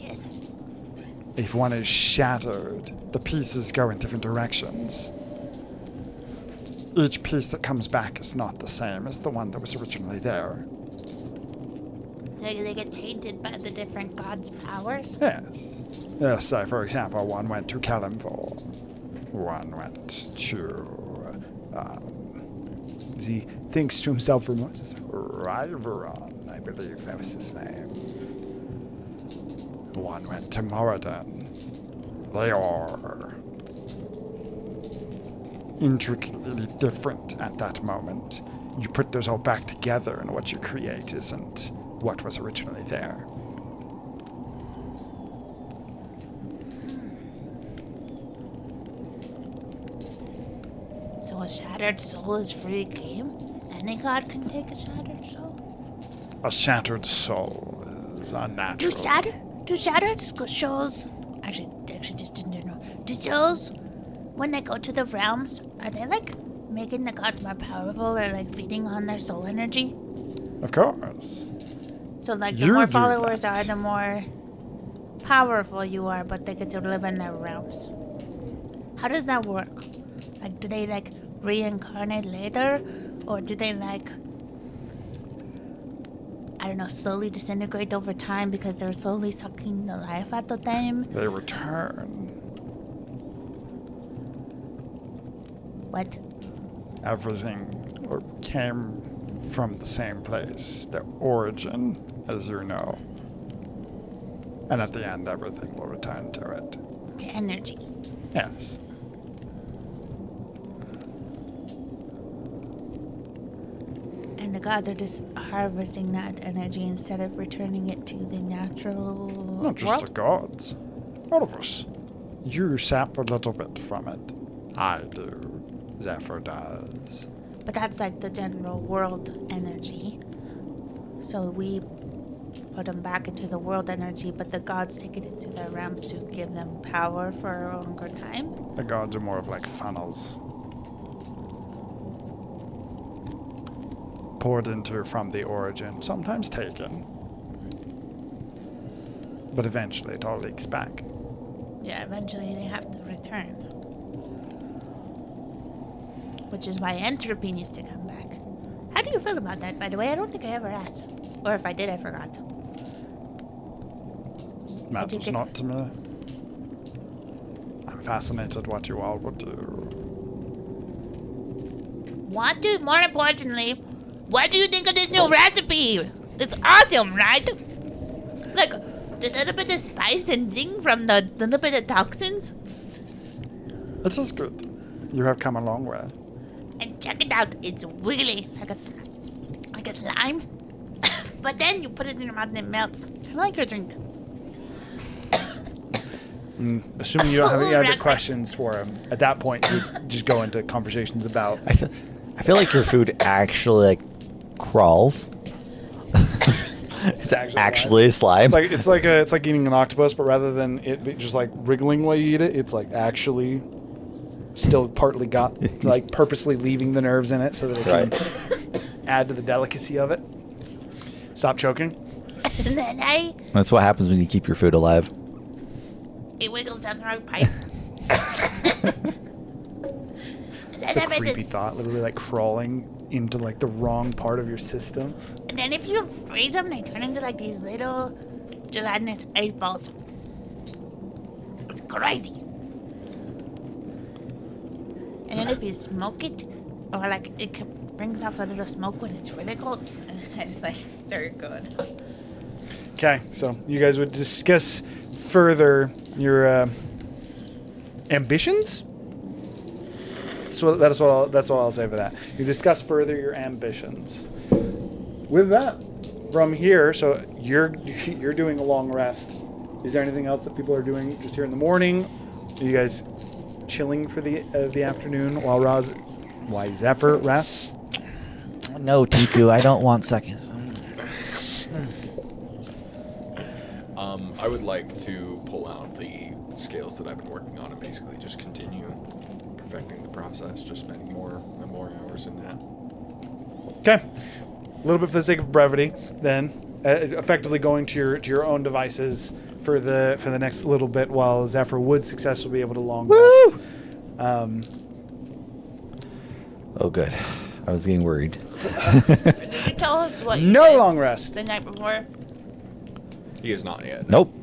If one is shattered, the pieces go in different directions. Each piece that comes back is not the same as the one that was originally there. So they get tainted by the different gods' powers? Yes. Yes, so for example, one went to Kalimvor. One went to... he thinks to himself for more. Riveron, I believe that was his name. One went to Moradin. They are intricately different at that moment. You put those all back together, and what you create isn't what was originally there. So a shattered soul is free game? Any god can take a shattered soul? A shattered soul is unnatural. Do shattered souls... Actually, just in general. Do souls, when they go to the realms, are they like making the gods more powerful or like feeding on their soul energy? Of course. So like the You more do followers that. are, the more powerful you are, but they get to live in their realms. How does that work? Like, do they like reincarnate later, or do they like, I don't know, slowly disintegrate over time because they're slowly sucking the life out of them? They return. What? Everything came from the same place, the origin, as you know. And at the end, everything will return to it. The energy. Yes. And the gods are just harvesting that energy instead of returning it to the natural Not just world. the gods. All of us. You sap a little bit from it. I do. Zephyr does. But that's like the general world energy. So we put them back into the world energy, but the gods take it into their realms to give them power for a longer time. The gods are more of like funnels. Poured into from the origin, sometimes taken. But eventually it all leaks back. Yeah, eventually they have to return. Which is why entropy needs to come back. How do you feel about that, by the way? I don't think I ever asked. Or if I did, I forgot. Matters think? not to me. I'm fascinated what you all would do. What do, more importantly, what do you think of this new recipe? It's awesome, right? Like, the little bit of spice and zing from the little bit of toxins. It is good. You have come a long way. And check it out. It's wiggly like a slime. But then you put it in your mouth and it melts. I like your drink. Assuming you don't have any other Right. questions for him, at that point you just go into conversations about. I feel like your food actually like crawls. It's actually slime. It's like eating an octopus, but rather than it be just like wriggling while you eat it, it's like actually still partly got like purposely leaving the nerves in it so that it can add to the delicacy of it. Stop choking. And then That's what happens when you keep your food alive. it wiggles down the wrong pipe. It's a creepy thought, literally like crawling into like the wrong part of your system. And then if you freeze them, they turn into like these little gelatinous ice balls. It's crazy. And then if you smoke it, or like it brings off a little smoke when it's really cold. I just like, it's very good. Okay, so you guys would discuss further your ambitions. So that's what I'll say for that. You discuss further your ambitions. With that, from here, so you're doing a long rest. Is there anything else that people are doing just here in the morning? Are you guys chilling for the afternoon while Zephyr rests? No, Tiku, I don't want seconds. I would like to pull out the scales that I've been working on and basically just continue perfecting the process, just spending more and more hours in that. Okay. A little bit for the sake of brevity, then, effectively going to your own devices for the next little bit while Zephyr would successfully be able to long rest. Oh, good. I was getting worried. Did you tell us what you No did long rest. the night before? He is not yet. Nope.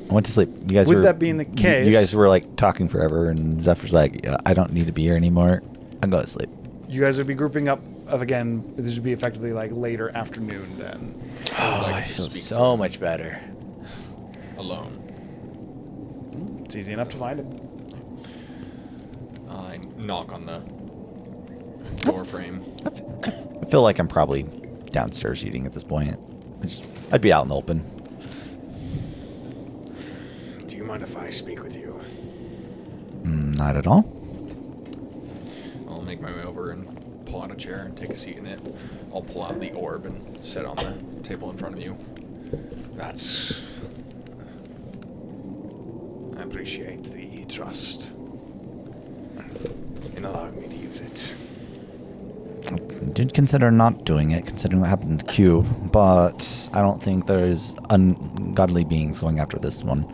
I went to sleep. You guys With were, that being the you case- guys were like talking forever, and Zephyr's like, I don't need to be here anymore. I'm going to sleep. You guys would be grouping up again. This would be effectively like later afternoon then. Oh, like I to feel speak so to much better. Alone. It's easy enough to find him. I knock on the door frame. I feel like I'm probably downstairs eating at this point. I'd be out in the open. Do you mind if I speak with you? Not at all. I'll make my way over and pull out a chair and take a seat in it. I'll pull out the orb and set it on the table in front of you. I appreciate the trust in allowing me to use it. I did consider not doing it, considering what happened to Q, but I don't think there's ungodly beings going after this one.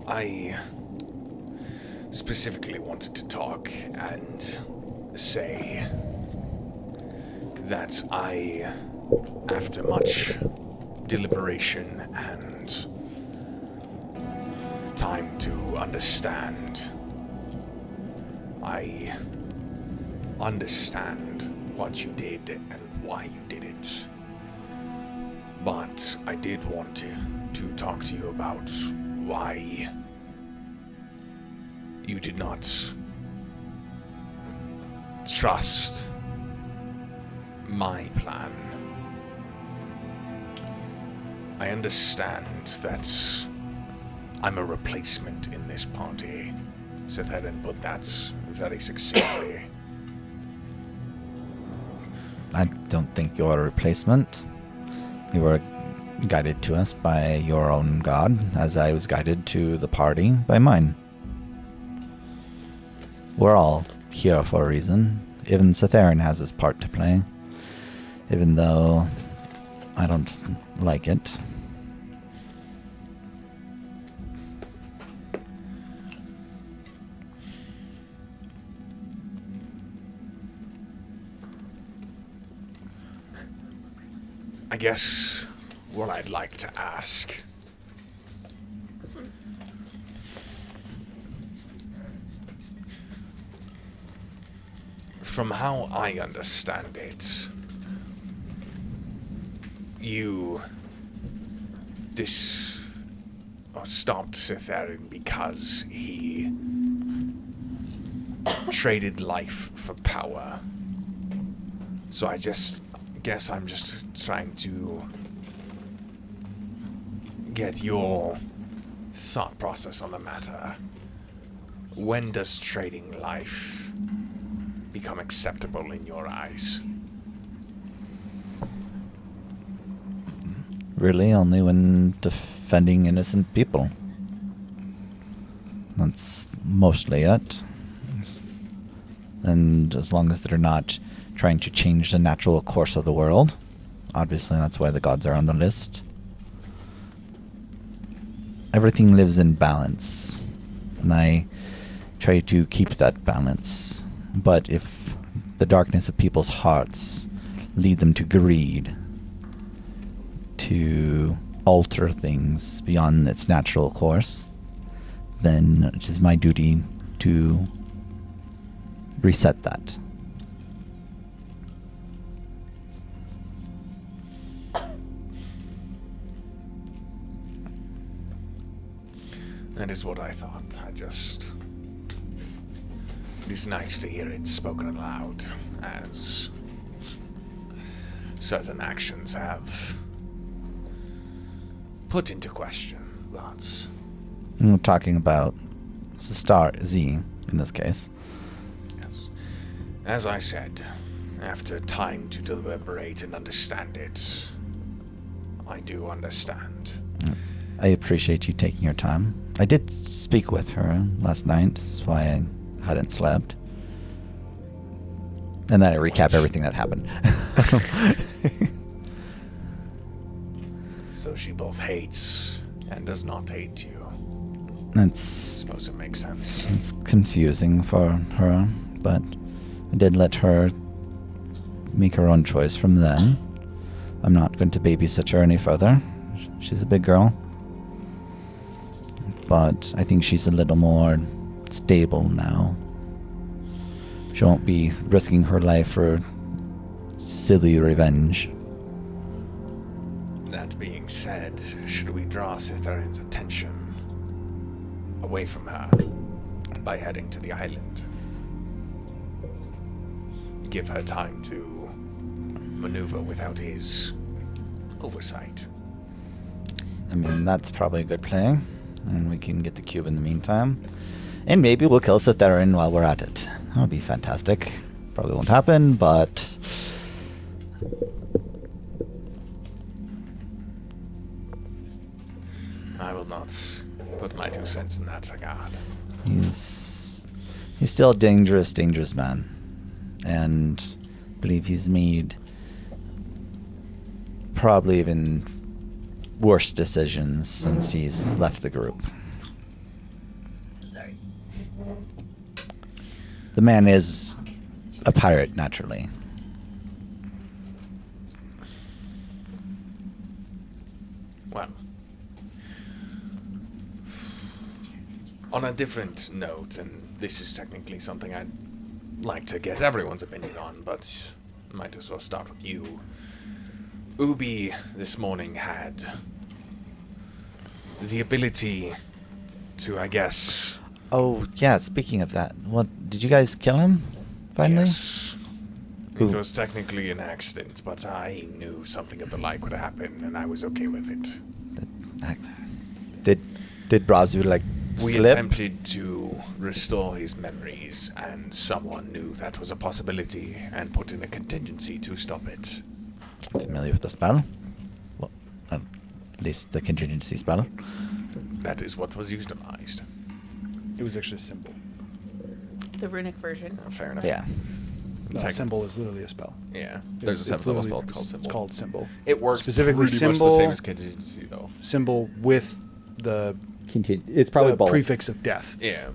I specifically wanted to talk and say that after much deliberation and time to understand, I understand what you did and why you did it. But I did want to talk to you about why you did not trust my plan. I understand that I'm a replacement in this party. Seth Eden put that very succinctly. I don't think you're a replacement. You were guided to us by your own god, as I was guided to the party by mine. We're all here for a reason. Even Setharin has his part to play. Even though I don't like it. I guess what I'd like to ask from how I understand it, you stopped Cytherin because he traded life for power. So I just guess I'm just trying to get your thought process on the matter. When does trading life become acceptable in your eyes? Really, only when defending innocent people. That's mostly it. And as long as they're not trying to change the natural course of the world, obviously that's why the gods are on the list. Everything lives in balance, and I try to keep that balance. But if the darkness of people's hearts lead them to greed, to alter things beyond its natural course, then it is my duty to reset that. That is what I thought. It is nice to hear it spoken aloud, as certain actions have put into question, but... We're talking about Star Z in this case. Yes. As I said, after time to deliberate and understand it, I do understand. I appreciate you taking your time. I did speak with her last night, that's why I hadn't slept. And then I recap everything that happened. So she both hates and does not hate you. I suppose it makes sense. It's confusing for her, but I did let her make her own choice from then. I'm not going to babysit her any further. She's a big girl. But I think she's a little more stable now. She won't be risking her life for silly revenge. That being said, should we draw Cytherin's attention away from her by heading to the island? Give her time to maneuver without his oversight. I mean, that's probably a good play. And we can get the cube in the meantime. And maybe we'll kill Cytherin while we're at it. That would be fantastic. Probably won't happen, but... I will not put my 2 cents in that regard. He's still a dangerous man. And I believe he's made probably even worse decisions since he's left the group. Sorry. The man is a pirate, naturally. Well, on a different note, and this is technically something I'd like to get everyone's opinion on, but might as well start with you. Ubi this morning had the ability to, I guess... Oh, yeah, speaking of that, what, did you guys kill him, finally? Yes. Who? It was technically an accident, but I knew something of the like would happen, and I was okay with it. Did Brazu, like, We slip? attempted to restore his memories, and someone knew that was a possibility and put in a contingency to stop it. Familiar with the spell? Well, at least the contingency spell. That is what was utilized. It was actually a symbol. The runic version. Fair enough. Yeah. No, Tech- symbol is literally a spell. Yeah. There's a It's symbol literally- spell called symbol. It's called symbol. It works Specifically pretty much the symbol- same as contingency, though. Symbol with the, It's probably the both. prefix of death. Yeah.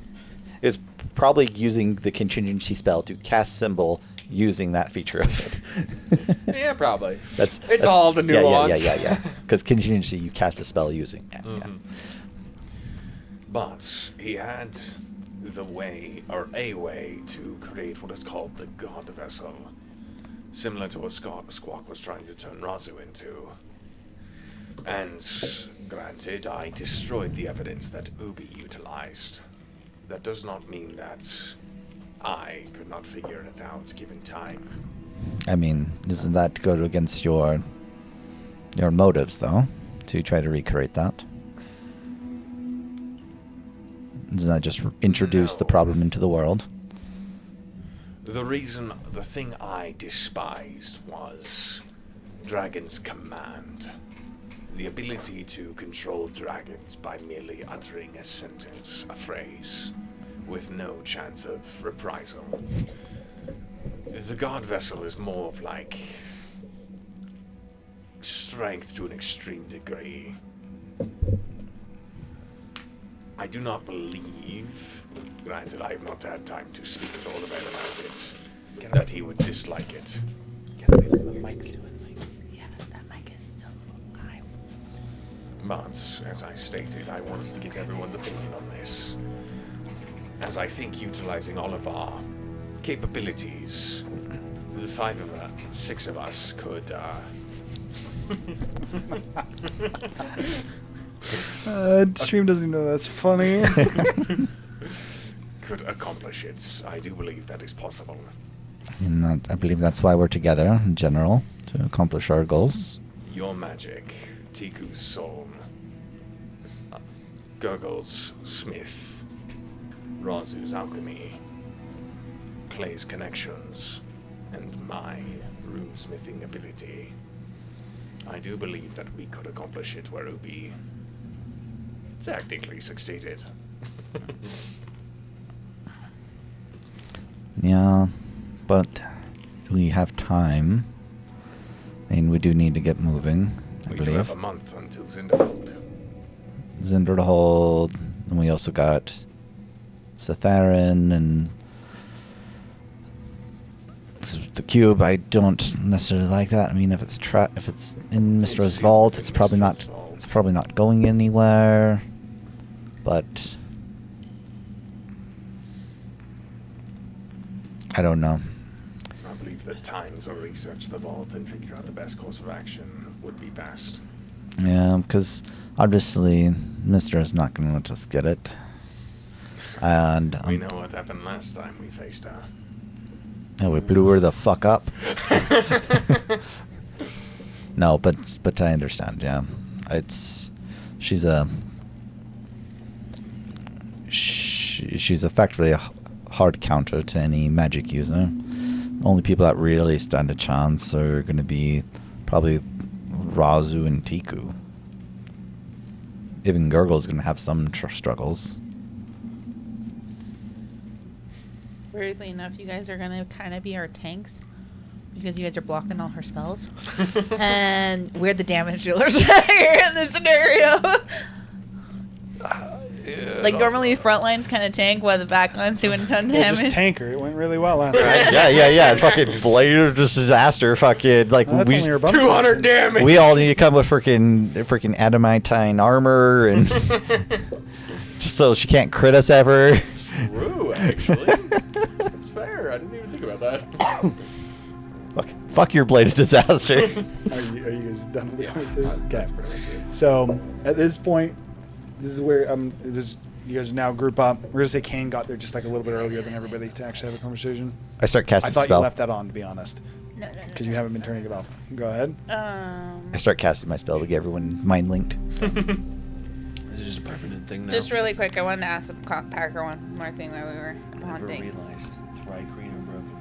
It's probably using the contingency spell to cast symbol using that feature of it. Yeah, probably. That's all the nuance. Yeah. Because contingency, you cast a spell using. Yeah. Mhm. But he had the way, or a way, to create what is called the God Vessel. Similar to what Squawk was trying to turn Razu into. And granted, I destroyed the evidence that Ubi utilized. That does not mean that I could not figure it out given time. I mean, doesn't that go against your motives, though, to try to recreate that? Doesn't that just introduce the No. problem into the world? The thing I despised was Dragon's command. The ability to control dragons by merely uttering a sentence, a phrase, with no chance of reprisal. The God Vessel is more of like strength to an extreme degree. I do not believe, granted I have not had time to speak to all about it, that he would dislike it. Get away from the mics, doing Yeah, that mic is still high. But, as I stated, I wanted to get everyone's opinion on this. As I think utilizing all of our capabilities, the 6 of us could, Stream doesn't even know that's funny. could accomplish it. I do believe that is possible. And I believe that's why we're together in general, to accomplish our goals. Your magic, Tiku's soul, Gurgle's smith, Razu's alchemy, Clay's connections, and my rune-smithing ability. I do believe that we could accomplish it where Ubi technically succeeded. Yeah, but we have time, and we do need to get moving, I We do believe. have a month until Zinderhold. Zinderhold, and we also got Setharin and the cube. I don't necessarily like that. I mean, if it's in Mistra's vault, it's probably not. It's probably not going anywhere. But I don't know. I believe that time to research the vault and figure out the best course of action would be best. Yeah, because obviously Mistra's not going to let us get it. And We know what happened last time we faced her. yeah, we blew her the fuck up. No, but I understand. Yeah, she's effectively a hard counter to any magic user. Only people that really stand a chance are going to be probably Razu and Tiku. Even Gurgle's going to have some struggles. Weirdly enough, you guys are gonna kind of be our tanks because you guys are blocking all her spells, and we're the damage dealers here in this scenario. Like normally, front lines kind of tank while the back lines doing a ton of Well, damage. just tanker. It went really well last time. yeah. Fucking blade of disaster. Fucking like Well, that's only her bonus 200 action. damage! we all need to come with freaking adamantine armor and just so she can't crit us ever. True, actually. That's fair. I didn't even think about that. Fuck your blade of disaster. Are you guys done with the Yeah, conversation? Okay. that's pretty much it. So at this point, this is where you guys now group up. We're gonna say Kane got there just like a little bit earlier than everybody to actually have a conversation. I start casting I the thought spell. you left that on, to be honest, No. because you haven't been turning it off. Go ahead. I start casting my spell to get everyone mind linked. This is just a permanent thing now. Just really quick, I wanted to ask the Packer one more thing while we were Never haunting. realized Thry-Kreen are broken.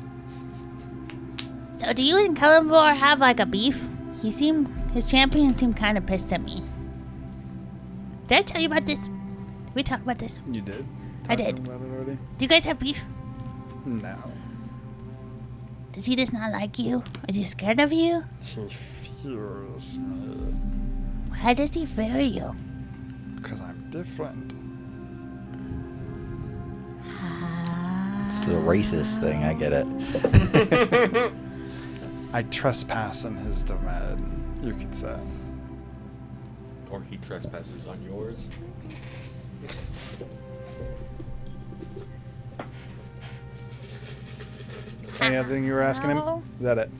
So do you and Celeborn have like a beef? His champion seemed kind of pissed at me. Did I tell you about this? Did we talk about this? You did. I Talked did. about it already? Do you guys have beef? No. Does he just not like you? Is he scared of you? He fears me Why does he fear you? because I'm different. It's the racist thing. I get it. I trespass in his domain, you could say. Or he trespasses on yours. Any other thing you were asking him? How? Is that it?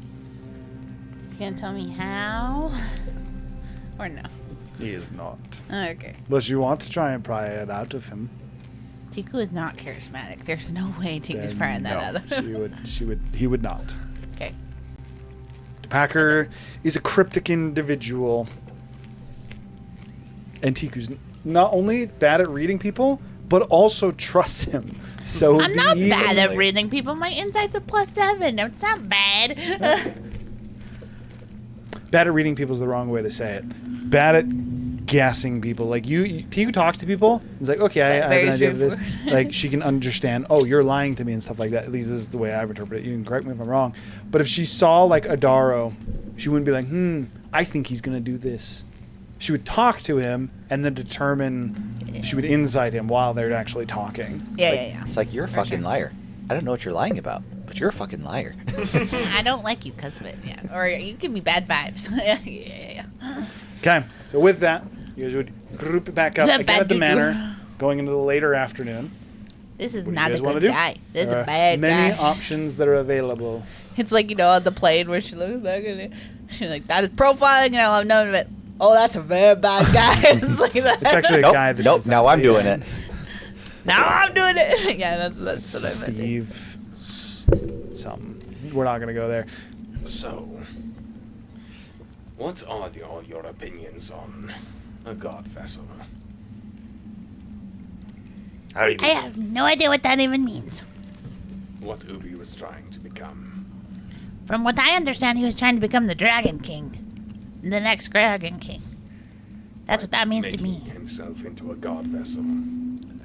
You gonna tell me how? Or no? He is not. Okay. Unless you want to try and pry it out of him. Tiku is not charismatic. There's no way Tiku's then prying that out no, of him. he would not. Okay. Packer is a cryptic individual. And Tiku's not only bad at reading people, but also trusts him. So I'm not he bad is at like- reading people. My insight's a +7. It's not bad. Bad at reading people is the wrong way to say it. Bad at guessing people. Like Tiku talks to people. It's like, okay, I have Very an idea of this. straightforward. Like she can understand. Oh, you're lying to me and stuff like that. At least this is the way I've interpreted it. You can correct me if I'm wrong. But if she saw like Adaro, she wouldn't be like, I think he's gonna do this. She would talk to him and then determine. She would insight him while they're actually talking. Yeah. It's like, you're a fucking liar. I don't know what you're lying about, but you're a fucking liar. I don't like you because of it. Yeah. Or you give me bad vibes. yeah. Okay, so with that, you guys would group it back up Yeah, again bad at the juju. manor, going into the later afternoon. This is What do you not a guys wanna good do? guy. This is There a are bad many guy. options that are available. It's like, on the plane where she looks back at it. She's like, that is profiling, and I'll have known of it. Oh, that's a very bad guy. It's like that. It's actually a Nope, guy that nope, does now not I'm do doing that. it. Now I'm doing it. Yeah, that's what I meant. Steve. Something. We're not gonna go there. So, what are all your opinions on a god vessel? I have no idea what that even means. What Ubi was trying to become? From what I understand, he was trying to become the Dragon King. The next Dragon King. That's what that means to Making me. himself into a god vessel.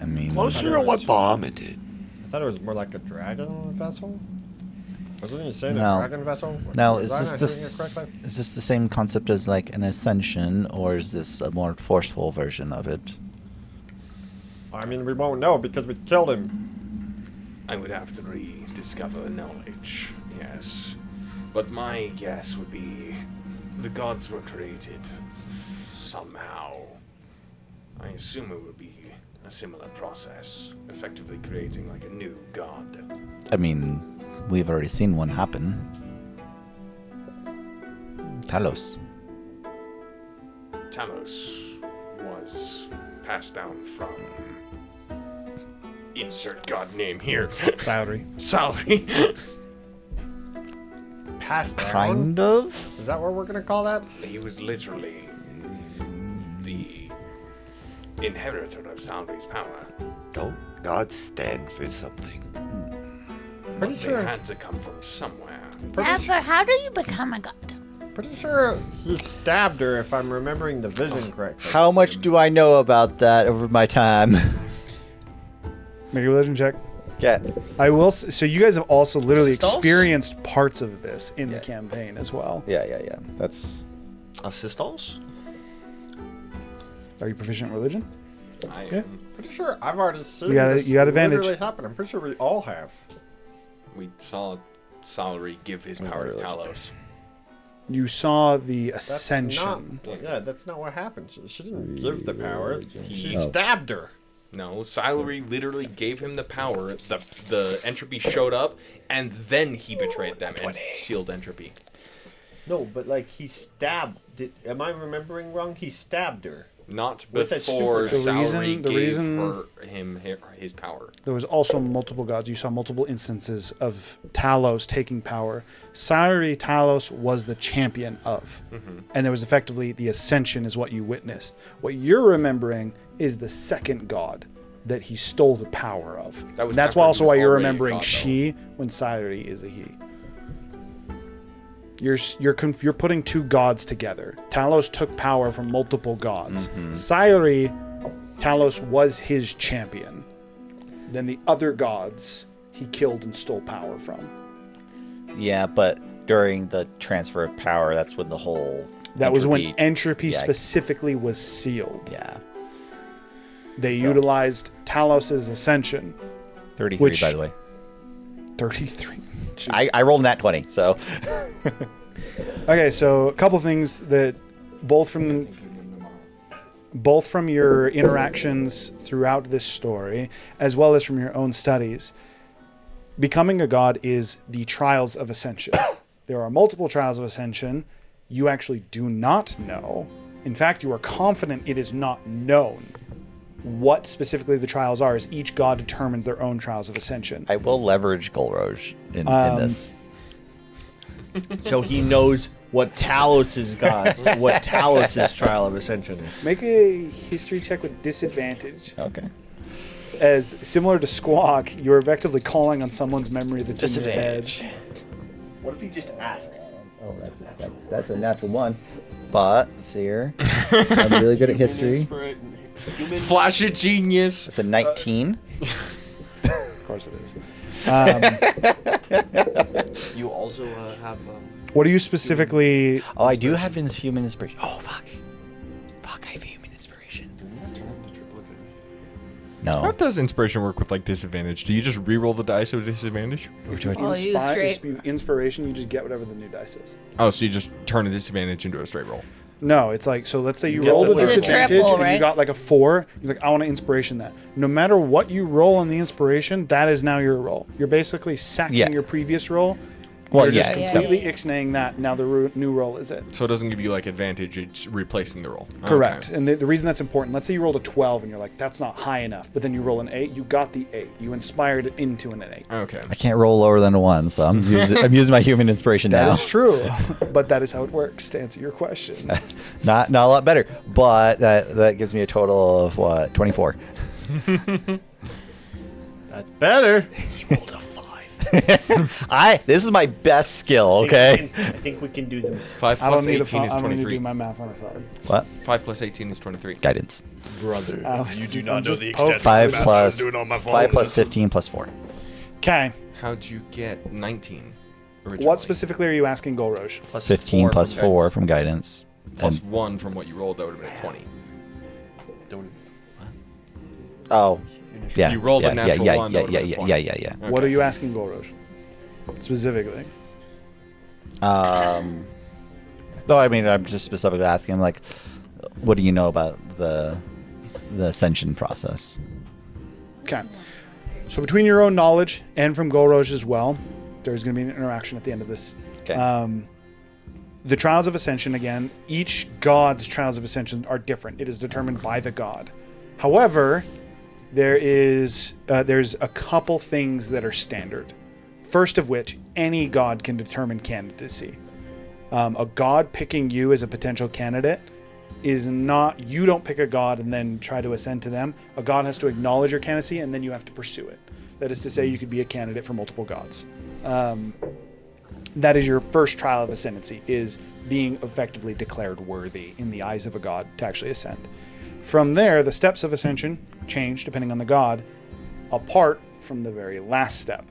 I mean, Closer to what Bahamut did. I thought it was more like a dragon vessel. Wasn't he saying No. a dragon vessel? now Was is I this not this hearing it correctly? is this the same concept as like an ascension, or is this a more forceful version of it? I mean, we won't know because we killed him. I would have to rediscover the knowledge, yes. But my guess would be the gods were created somehow. I assume it would be a similar process, effectively creating like a new god. I mean, we've already seen one happen. Talos. Talos was passed down from insert god name here. Salary. Salary. Passed down? Kind of. Is that what we're gonna call that? He was literally the inheritor of Salvi's power. Don't gods stand for something? Pretty But sure. they had to come from somewhere. Zephyr, how do you become a god? Pretty sure he stabbed her, if I'm remembering the vision correctly. How much do I know about that over my time? Make a religion check. Okay. I will. So you guys have also literally Sistals? experienced parts of this in the campaign as well. Yeah. That's. Assistals? Are you proficient in religion? I Yeah. am. Pretty sure I've already seen You got this advantage. literally happen. I'm pretty sure we all have. We saw Salary give his power to Talos. You saw the That's ascension. Not, yeah, that's not what happened. She didn't give the power. She Oh. stabbed her. No, Salary literally gave him the power. The entropy showed up, and then he betrayed them and sealed entropy. No, but like he stabbed. Am I remembering wrong? He stabbed her. Not With that before super- Salary The gave reason- him his power. There was also multiple gods. You saw multiple instances of Talos taking power. Salary Talos was the champion of. And there was effectively the ascension is what you witnessed. What you're remembering is the second god that he stole the power of. That was And that's after why he also was why you're already a remembering god, though. she when Salary is a he. You're putting two gods together. Talos took power from multiple gods. Salary, Talos was his champion. Then the other gods he killed and stole power from. Yeah, but during the transfer of power, that's when the whole. That was when entropy- entropy yeah. specifically was sealed. Yeah. They So- utilized Talos' ascension. 33, Which- by the way. 33. I rolled in that 20, so. Okay, so a couple things that both from your interactions throughout this story, as well as from your own studies, becoming a god is the trials of ascension. There are multiple trials of ascension. You actually do not know In fact, you are confident it is not known what specifically the trials are, as each god determines their own trials of ascension. I will leverage Golroge in this. So he knows what Talos' god, what Talos' trial of ascension is. Make a history check with disadvantage. Okay. As similar to Squawk, you're effectively calling on someone's memory that's in your head. What if he just asks? Oh, that's a natural one. But let's see here. I'm really good at history. Flash of genius. It's a 19. Of course it is. You also have. What are you specifically? Oh, I do have human inspiration. Oh, fuck. Fuck, I have human inspiration. No. How does inspiration work with like disadvantage? Do you just re-roll the dice with disadvantage? Oh, you straight. Inspiration, you just get whatever the new dice is. Oh, so you just turn a disadvantage into a straight roll. No, it's like, so let's say you get rolled the a first disadvantage triple, and you right? got like a 4. You're like, I want to inspiration that. No matter what you roll on the inspiration, that is now your roll. You're basically sacking Yeah. your previous roll. Well, You're yeah. just completely ixnaying that. Now the new roll is it. So it doesn't give you like advantage, it's replacing the roll. Correct. Okay. And the reason that's important, let's say you rolled a 12 and you're like, that's not high enough. But then you roll an 8, you got the 8. You inspired it into an 8. Okay. I can't roll lower than a 1, so I'm using my human inspiration That now. is true. But that is how it works, to answer your question. Not a lot better, but that gives me a total of what, 24. That's better. This is my best skill, okay? I think we can do them. 5 I plus don't need 18 is I don't need to 23. do my math on a 5. What? 5 plus 18 is 23. Guidance. Brother, You do not know just the poke. extent 5 of the math plus I'm doing on my phone. 5 plus 15 plus 4. Okay. How'd you get 19 originally? What specifically are you asking, Golroge? Plus 15 plus from 4 guidance. from guidance. Plus And- 1 from what you rolled, that would have been a 20. oh, yeah. You rolled a yeah, natural yeah, one, yeah, that yeah, would've yeah, been yeah, 20. yeah, yeah. What are you asking, Golroge? Specifically. No, I mean, I'm just specifically asking him, like, what do you know about the ascension process? Okay. So between your own knowledge and from Golroge as well, there's going to be an interaction at the end of this. Okay. The Trials of Ascension, again, each god's Trials of Ascension are different. It is determined by the god. However, there's a couple things that are standard. First of which, any god can determine candidacy. A god picking you as a potential candidate is not, you don't pick a god and then try to ascend to them. A god has to acknowledge your candidacy and then you have to pursue it. That is to say, you could be a candidate for multiple gods. That is your first trial of ascendancy, is being effectively declared worthy in the eyes of a god to actually ascend. From there, the steps of ascension change depending on the god, apart from the very last step.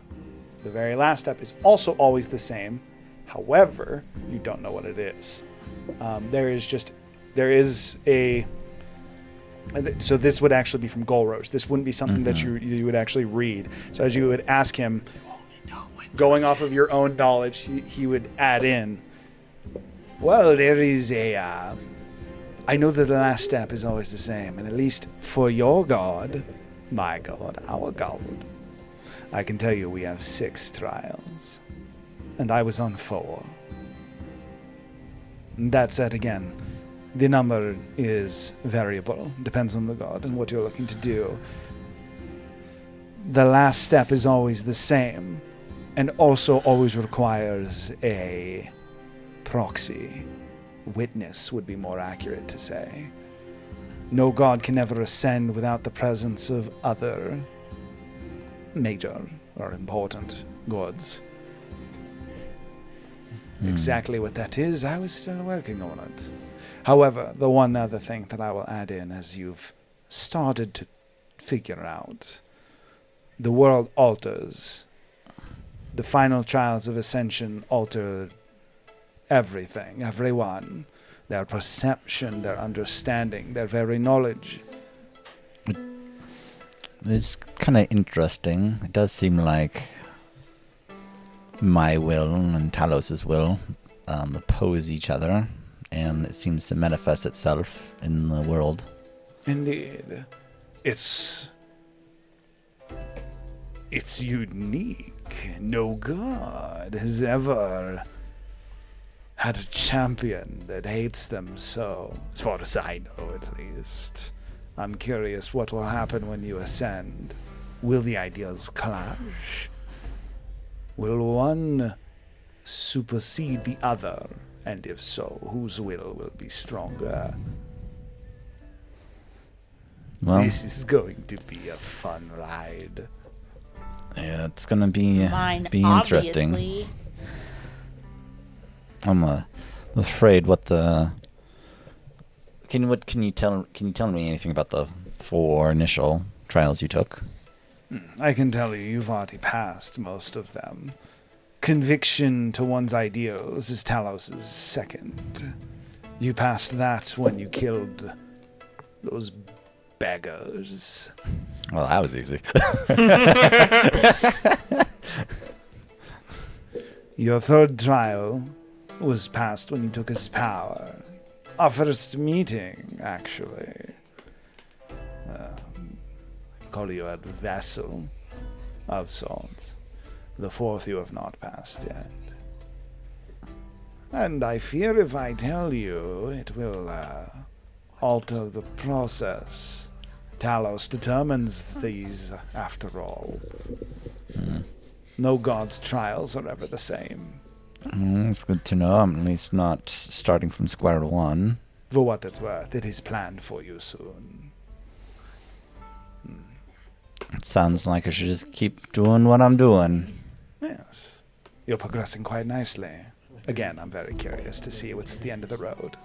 The very last step is also always the same. However, you don't know what it is. So this would actually be from Golroge. This wouldn't be something that you would actually read. So as you would ask him, going off of your own knowledge, he would add in, well, there is I know that the last step is always the same, and at least for your god, my god, our god, I can tell you we have 6 trials, and I was on 4. That said, again, the number is variable, depends on the god and what you're looking to do. The last step is always the same, and also always requires a proxy. Witness would be more accurate to say. No god can ever ascend without the presence of other major or important gods. Exactly what that is, I was still working on it. However, the one other thing that I will add in, as you've started to figure out, the world alters. The final trials of ascension alter everything, everyone. Their perception, their understanding, their very knowledge. It's kind of interesting. It does seem like my will and Talos' will oppose each other, and it seems to manifest itself in the world. Indeed. It's unique. No god has ever had a champion that hates them so, as far as I know at least. I'm curious what will happen when you ascend. Will the ideals clash? Will one supersede the other? And if so, whose will be stronger? Well, This is going to be a fun ride. yeah, it's gonna be Mine, interesting. obviously. I'm afraid what the can you tell me anything about the 4 initial trials you took? I can tell you, you've already passed most of them. Conviction to one's ideals is Talos' second. You passed that when you killed those beggars. Well, that was easy. Your third trial was passed when you took his power. Our first meeting, actually. Call you a vessel of sorts. The fourth you have not passed yet. And I fear if I tell you, it will alter the process. Talos determines these, after all. No god's trials are ever the same. It's good to know. I'm at least not starting from square one. For what it's worth, it is planned for you soon. It sounds like I should just keep doing what I'm doing. Yes. You're progressing quite nicely. Again, I'm very curious to see what's at the end of the road.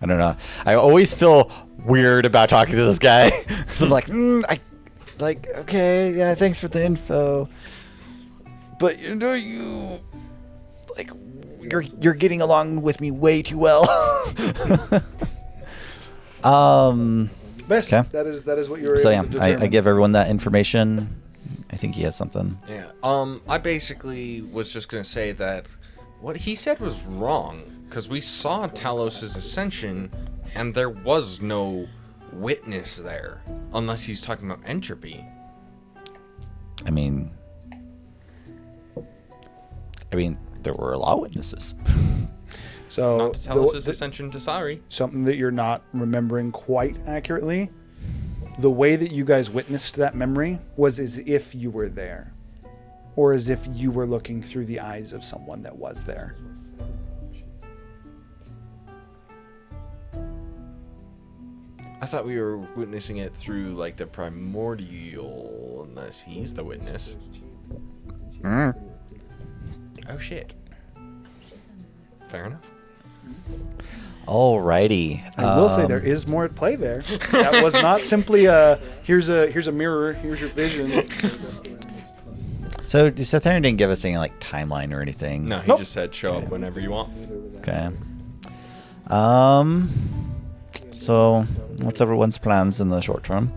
I don't know. I always feel weird about talking to this guy. So I'm like, okay, yeah, thanks for the info. But you're getting along with me way too well. Best. Okay. That is what you were So able yeah, to determine. I give everyone that information. I think he has something. Yeah. I basically was just gonna say that what he said was wrong because we saw Talos' ascension, and there was no witness there, unless he's talking about entropy. I mean, there were a lot of witnesses. So Not to Talos' ascension to Sari. something that you're not remembering quite accurately. The way that you guys witnessed that memory was as if you were there, or as if you were looking through the eyes of someone that was there. I thought we were witnessing it through like the primordial, unless he's the witness. Oh shit. Fair enough. Alrighty. I will say there is more at play there. That was not simply here's a mirror, here's your vision. So Setharian didn't give us any like timeline or anything. No, he Nope. just said show up whenever you want. Okay. So what's everyone's plans in the short term?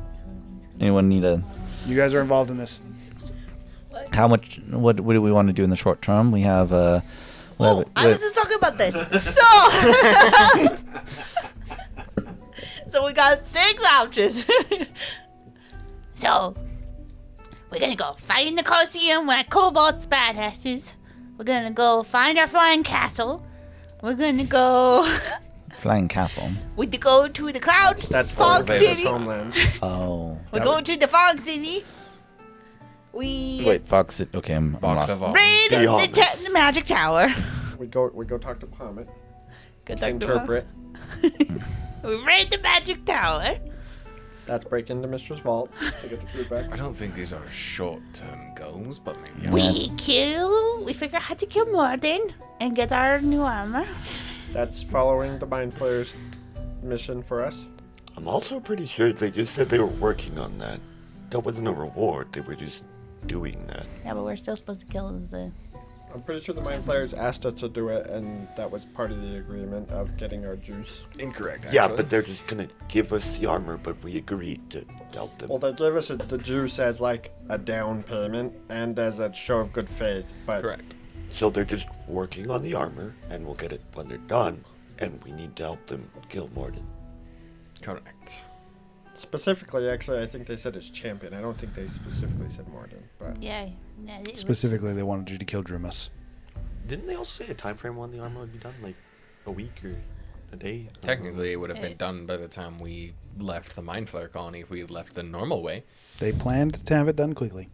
Anyone need a? You guys are involved in this. How much? What do we want to do in the short term? We have I was just talking about this. So we got 6 options. So we're gonna go fight in the Colosseum with Cobalt's badasses. We're gonna go find our flying castle. We're gonna go. Flying Castle. We go to the Clouds, That's Fog Vader's City. homeland. Oh. We go to the Fog City. We Wait, Fox. Okay, I'm lost. raid Beyond. the Magic Tower. We go talk to Palmet. Good luck to Interpret. We raid the Magic Tower. That's break into Mistress Vault to get the crew I back. don't think these are short-term goals, but maybe. We figure out how to kill Morden and get our new armor. That's following the Mind Flayer's mission for us. I'm also pretty sure they just said they were working on that. That wasn't a reward. They were just doing that. Yeah, but we're still supposed to kill the. I'm pretty sure the Mind Flayers asked us to do it, and that was part of the agreement of getting our juice. Incorrect, actually. Yeah, but they're just gonna give us the armor, but we agreed to help them. Well, they gave us the juice as like a down payment and as a show of good faith, but Correct. So they're just working on the armor, and we'll get it when they're done. And we need to help them kill Morden. Correct. Specifically, actually, I think they said it's champion. I don't think they specifically said Morden, but Yeah. It was- Specifically, they wanted you to kill Drumus. Didn't they also say a time frame when the armor would be done? Like a week or a day? Technically, it would have been done by the time we left the Mind Flare colony if we had left the normal way. They planned to have it done quickly.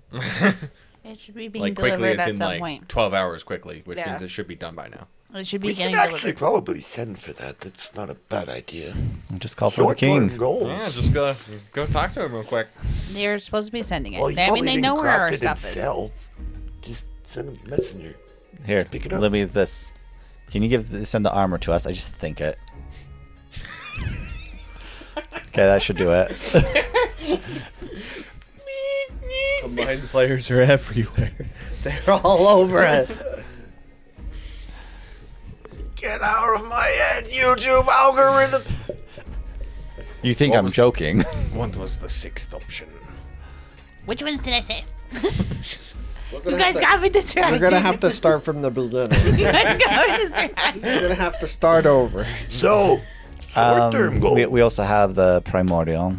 It should be being Like quickly delivered as at in some like point. 12 hours quickly, which Yeah. means it should be done by now. It should be We should getting actually delivered. probably send for that. That's not a bad idea. Just call for the Short-term king. goals. Yeah, just go talk to him real quick. They're supposed to be sending it. Well, he I mean, probably they didn't know where craft our it stuff himself. Just send a messenger. Here, Pick it up. let me this. Can you send the armor to us? I just think it. Okay, that should do it. the mind flayers are everywhere. They're all over it. Get out of my head, YouTube algorithm! You think What I'm was- joking? What was the sixth option? Which ones did I say? We're You gonna guys have got me distracted. We're gonna have to start from the beginning. You guys got me distracted. We're gonna have to start over. So, short-term goals. we also have the primordial.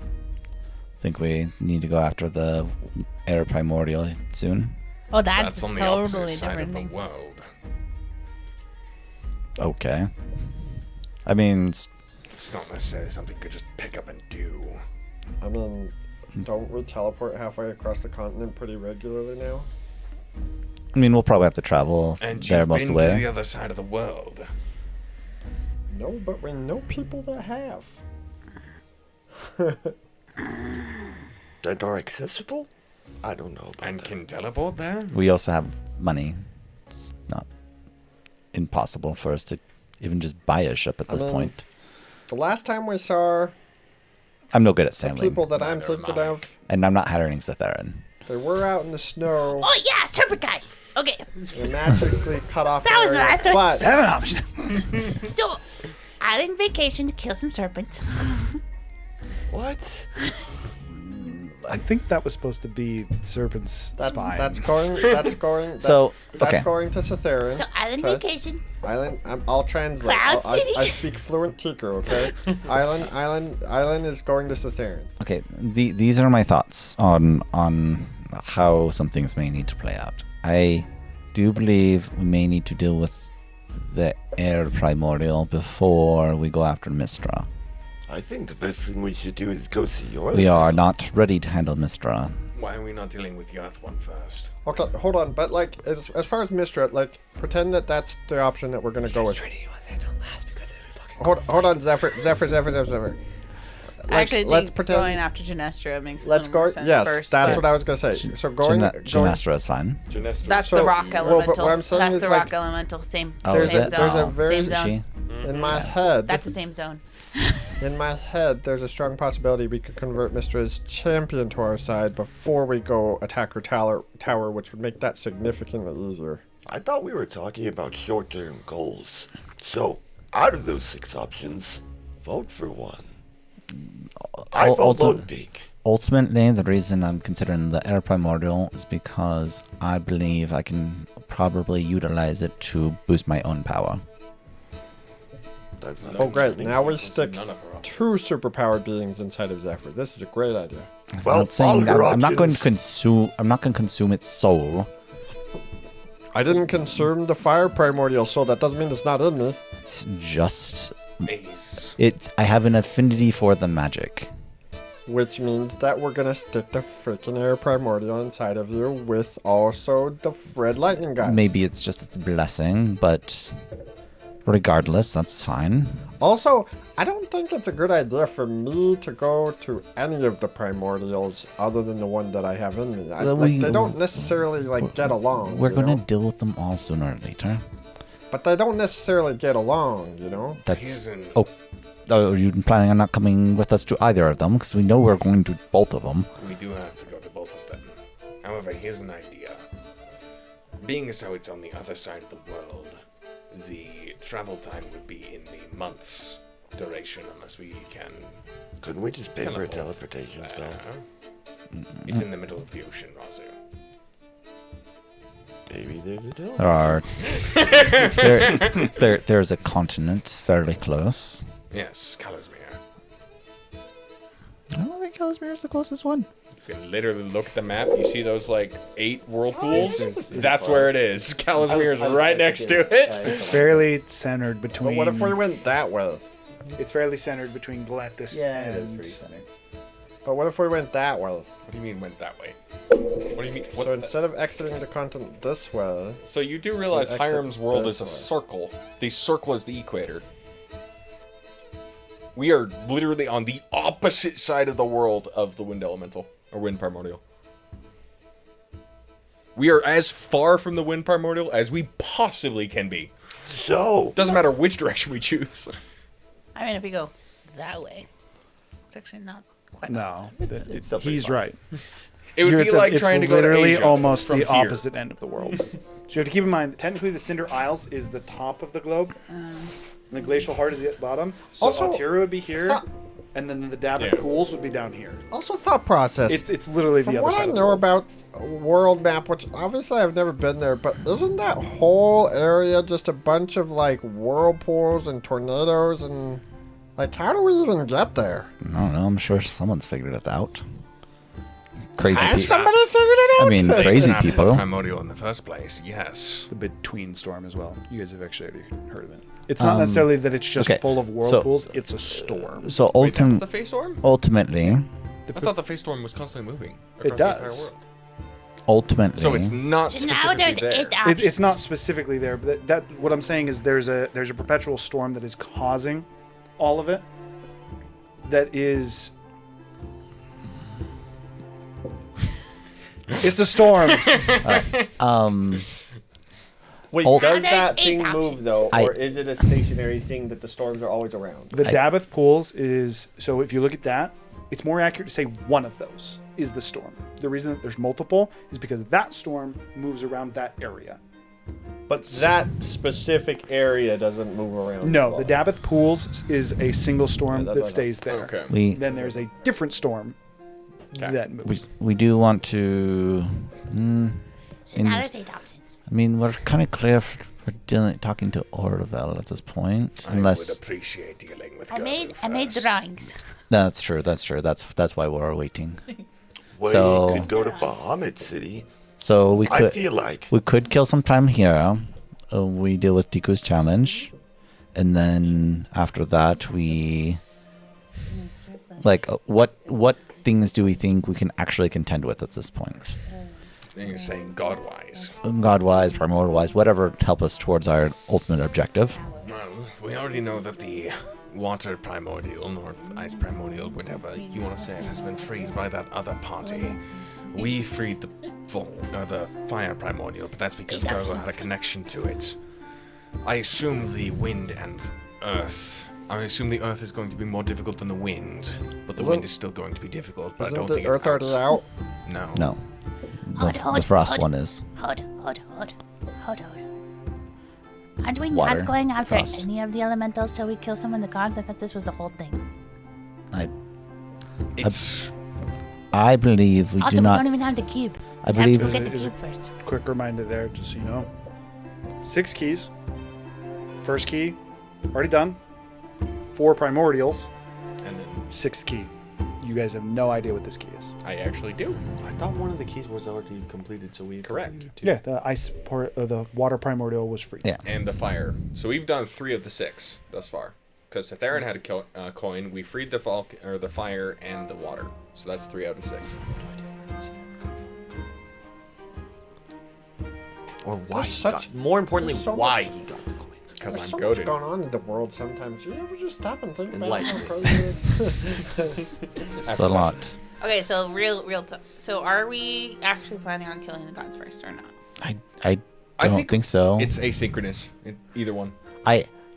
I think we need to go after the air primordial soon. Oh, that's, That's on the totally opposite side different of the thing. world. Okay. I mean, It's not necessarily something you could just pick up and do. I mean, don't we teleport halfway across the continent pretty regularly now? we'll probably have to travel And there you've most been of the to way. the other side of the world. No, but we know people that have. That are accessible? I don't know about And that. can teleport there? We also have money. It's not impossible for us to even just buy a ship at this mean, point. The last time we saw I'm no good at the sailing, people that I'm Neither am thinking I. of, and I'm not hiring Satherin. they were out in the snow Oh yeah, serpent guy. Okay, in a magically cut off That was the area, last one. but 7 options. so island vacation to kill some serpents. What? I think that was supposed to be Serpent's spine. that's going So, that's okay. going to Satherin. So island Okay. vacation. Island. I'll translate. Cloud I City? speak fluent Tico. Okay. Island is going to Satherin. Okay, these are my thoughts on how some things may need to play out. I do believe we may need to deal with the air primordial before we go after Mistra. I think the first thing we should do is go see your. We are not ready to handle Mistra. Why are we not dealing with the Earth one first? Okay, hold on. But like, as far as Mistra, like, pretend that that's the option that we're gonna go with. Hold on, Zephyr. I actually let's think pretend. going after Genestra makes a Let's little more go. sense Yes, first. that's but what I was gonna say. So going. Genestra is fine. That's So, the rock well, but elemental. what I'm saying That's is, the like, rock elemental. Same. Oh, There's same is it? zone. there's a Oh. very Same Is zone. she? in my head. That's the same zone. In my head, there's a strong possibility we could convert Mistra's champion to our side before we go attack her tower, which would make that significantly easier. I thought we were talking about short-term goals. So, out of those 6 options, vote for one. I vote Ludwig. Ultimately, the reason I'm considering the air primordial is because I believe I can probably utilize it to boost my own power. That's not Oh, great. concerning. Now we That's stick none of our options. 2 superpowered beings inside of Zephyr. This is a great idea. Well, I'm not saying all your I'm not going to options- consume. I'm not going to consume its soul. I didn't consume the fire primordial soul. That doesn't mean it's not in me. It's just Ace. I have an affinity for the magic. Which means that we're gonna stick the freaking air primordial inside of you with also the red lightning guy. Maybe it's just its blessing, but regardless, that's fine. Also, I don't think it's a good idea for me to go to any of the primordials other than the one that I have in me. Well, we- They don't necessarily get along. We're you going to know? deal with them all sooner or later. But they don't necessarily get along, you know. That's Here's an oh. Are you planning on not coming with us to either of them? Because we know we're going to both of them. We do have to go to both of them. However, here's an idea. Being as how it's on the other side of the world, the travel time would be in the months duration unless we can. Couldn't we just pay for a teleport teleportation there. stone? It's in the middle of the ocean, Razu. Maybe there's a There teleportation. are there's a continent fairly close. Yes, Kalasmir. Kalismere is the closest one. You can literally look at the map. You see those like 8 whirlpools? That's where it is. Kalismere is right next to it. It's fairly centered between. But what if we went that way? It's fairly centered between Galactus and. But what if we went that way? What do you mean went that way? What do you mean? What's So that? instead of exiting the continent this way, So you do realize Exit Hiram's world this is a way. circle. The circle is the equator. We are literally on the opposite side of the world of the wind elemental, or wind primordial. We are as far from the wind primordial as we possibly can be. So, Doesn't matter which direction we choose. I mean, if we go that way, it's actually not quite. No, still pretty he's far. right. It would be like trying to go to literally Asia almost from the here. opposite end of the world. So you have to keep in mind, technically, the Cinder Isles is the top of the globe, and the Glacial Heart is the bottom. So Also, Altira would be here, thought- and then the Davith Yeah. Pools would be down here. also thought process. It's literally From the other what side I of the know world. about a world map, which obviously I've never been there, but isn't that whole area just a bunch of like whirlpools and tornadoes and like how do we even get there? I don't know. I'm sure someone's figured it out. Crazy Has people. somebody figured it out? I mean, crazy After the people. primordial in the first place, yes. the between storm as well. You guys have actually already heard of it. It's not necessarily that it's just okay, full of so- whirlpools. It's a storm. So Wait, that's ultim- the face storm? ultimately, I thought the face storm was constantly moving It across the entire does. world. ultimately, So it's not So now specifically there's there. 8 options. It's not specifically there, but that what I'm saying is there's a perpetual storm that is causing all of it. That is. It's a storm. Wait, Oh. does Now that there's 8 thing move options. though, I- or is it a stationary thing that the storms are always around? The I- Davith Pools is so if you look at that, it's more accurate to say one of those is the storm. The reason that there's multiple is because that storm moves around that area. But that specific area doesn't move around. No, at all. the Davith Pools is a single storm Yeah, that's that what I stays there. Okay. we Then there's a different storm that moves. we do want to. So now there's 8 options. I mean, we're kind of clear for talking to Orvel at this point, I would unless appreciate dealing with I made first. drawings. that's true. That's true. That's why we're waiting. well, So- you could go to Bahamut City. So we I could feel like. we could kill some time here. We deal with Diku's challenge, and then after that we like what things do we think we can actually contend with at this point? And you're saying God-wise. God-wise, primordial-wise, whatever help us towards our ultimate objective. Well, we already know that the water primordial, or ice primordial, whatever you want to say it, has been freed by that other party. We freed the fire primordial, but that's because Garza had a connection to it. I assume the wind and earth. I assume the earth is going to be more difficult than the wind, but the wind is still going to be difficult. But I Isn't don't the think Earth it's already out. out? No. No, Hold, the frost hold. one is. Hold. Aren't we Water, not going after frost. any of the elementals till we kill some of the gods? I thought this was the whole thing. It's I believe we Also, do we not. don't even have the cube. I We have to believe go get the Is it- cube first. Quick reminder there, just so you know. 6 keys. First key, already done. 4 primordials. and then 6th key. You guys have no idea what this key is. I actually do. I thought one of the keys was already completed, so we Correct. completed two. Yeah, the ice part, the water primordial was free. Yeah. And the fire. So we've done 3 of the 6 thus far. Because Theron had a coin, we freed the the fire and the water. So that's 3 out of 6. Or why There's he such- got. More importantly, there's so why much- he got the coin. Because There's I'm so goaded. much going on in the world sometimes. You ever just stop and think And about how light. crazy it is? It's a lot. Okay, so so are we actually planning on killing the gods first or not? I don't think so. It's asynchronous. Either one.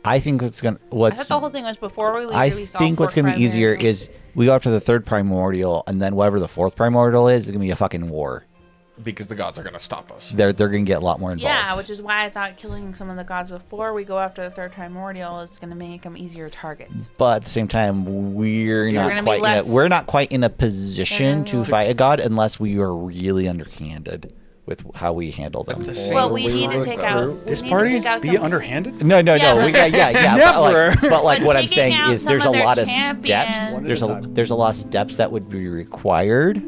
I think what's gonna I thought the whole thing was before we I really saw think what's fourth gonna be easier primordial. is we go after the 3rd primordial, and then whatever the 4th primordial is gonna be a fucking war. Because the gods are going to stop us. They're gonna get a lot more involved. Yeah, which is why I thought killing some of the gods before we go after the 3rd primordial is going to make them easier targets. But at the same time, we're gonna not be quite less- we're not quite in a position They're to gonna be fight a god unless we are really underhanded. with how we handle them. the same Well, we way need to like take that. out This we need to party take out be some- underhanded? No, Yeah, we got, yeah. Never. But like But what I'm taking saying out is some there's of a their lot of champions. steps. One at There's a a time. there's a lot of steps that would be required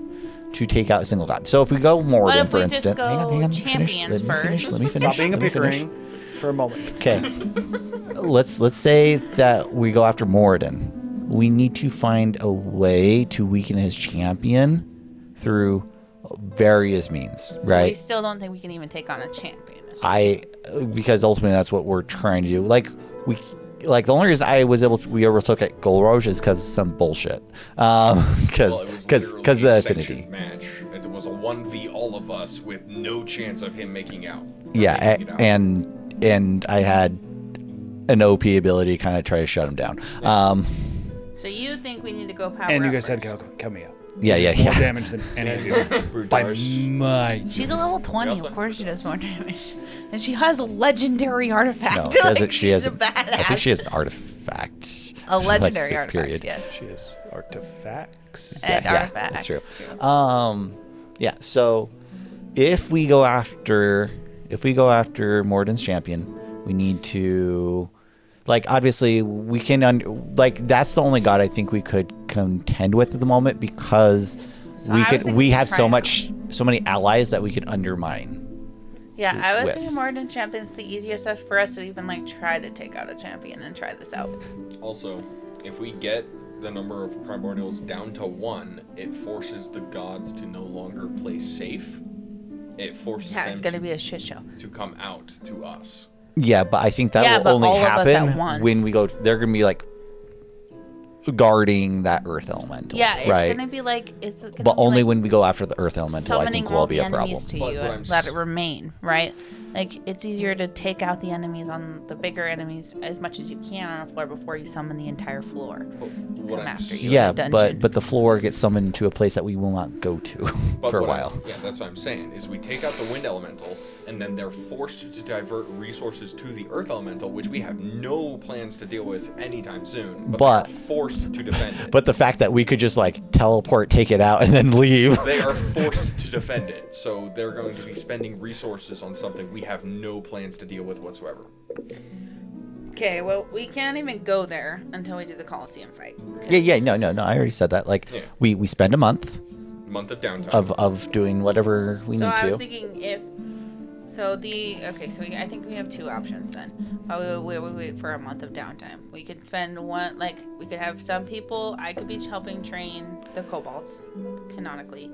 to take out a single god. So if we go more What than, if for we just instance, go hang on, let me finish. champions Let me finish. Stop being a let me finish. pickering for a moment. Okay. let's say that we go after Moradin. We need to find a way to weaken his champion through various means, So right? we still don't think we can even take on a champion. Because ultimately that's what we're trying to do. The only reason we overtook at Golroge is because some bullshit. Because the affinity. Match. It was a 1v all of us with no chance of him making out. Yeah, Making it out. and I had an OP ability to kind of try to shut him down. So you think we need to go power And you up guys had first. cut me up. More yeah. damage than any of you. By my. She's a level 20. also- Of course she does more damage. And she has a legendary artifact. No, she has. Like, She has. she's a badass. I think she has an artifact. A legendary like, artifact, period. yes. She is artifacts. And Yeah, artifacts. that's true. Yeah. So if we go after Morden's champion, we need to, obviously we can that's the only god I think we could contend with at the moment because So I was thinking we have so triangle. many allies that we could undermine. Yeah, I was with. thinking Morden champion's the easiest stuff for us to even try to take out a champion and try this out. Also, if we get the number of primordials down to 1, it forces the gods to no longer play safe. It forces Yeah, them it's gonna be a shit show. to come out to us. Yeah, but I think that Yeah, will but only all of us at happen once. when we go. They're gonna be guarding that earth elemental. Yeah, it's right. gonna be it's gonna But be only when we go after the earth elemental, I summoning think will all be the a problem. enemies to But you what I'm and let s- it remain, right? It's easier to take out the enemies on the bigger enemies as much as you can on a floor before you summon the entire floor. But what Come I'm after s- you. Yeah, in a dungeon. but the floor gets summoned to a place that we will not go to But for a what while. Yeah, that's what I'm saying. Is we take out the wind elemental, and then they're forced to divert resources to the earth elemental, which we have no plans to deal with anytime soon. But- they're forced to defend it. But the fact that we could just teleport, take it out, and then leave. They are forced to defend it, so they're going to be spending resources on something we have no plans to deal with whatsoever. Okay, well, we can't even go there until we do the Colosseum fight. Yeah, no. I already said that. Yeah. We spend a month Month of downtime. of doing whatever we So need I was to. thinking I think we have two options then. We wait for a month of downtime. We could spend one, we could have some people. I could be helping train the kobolds, canonically,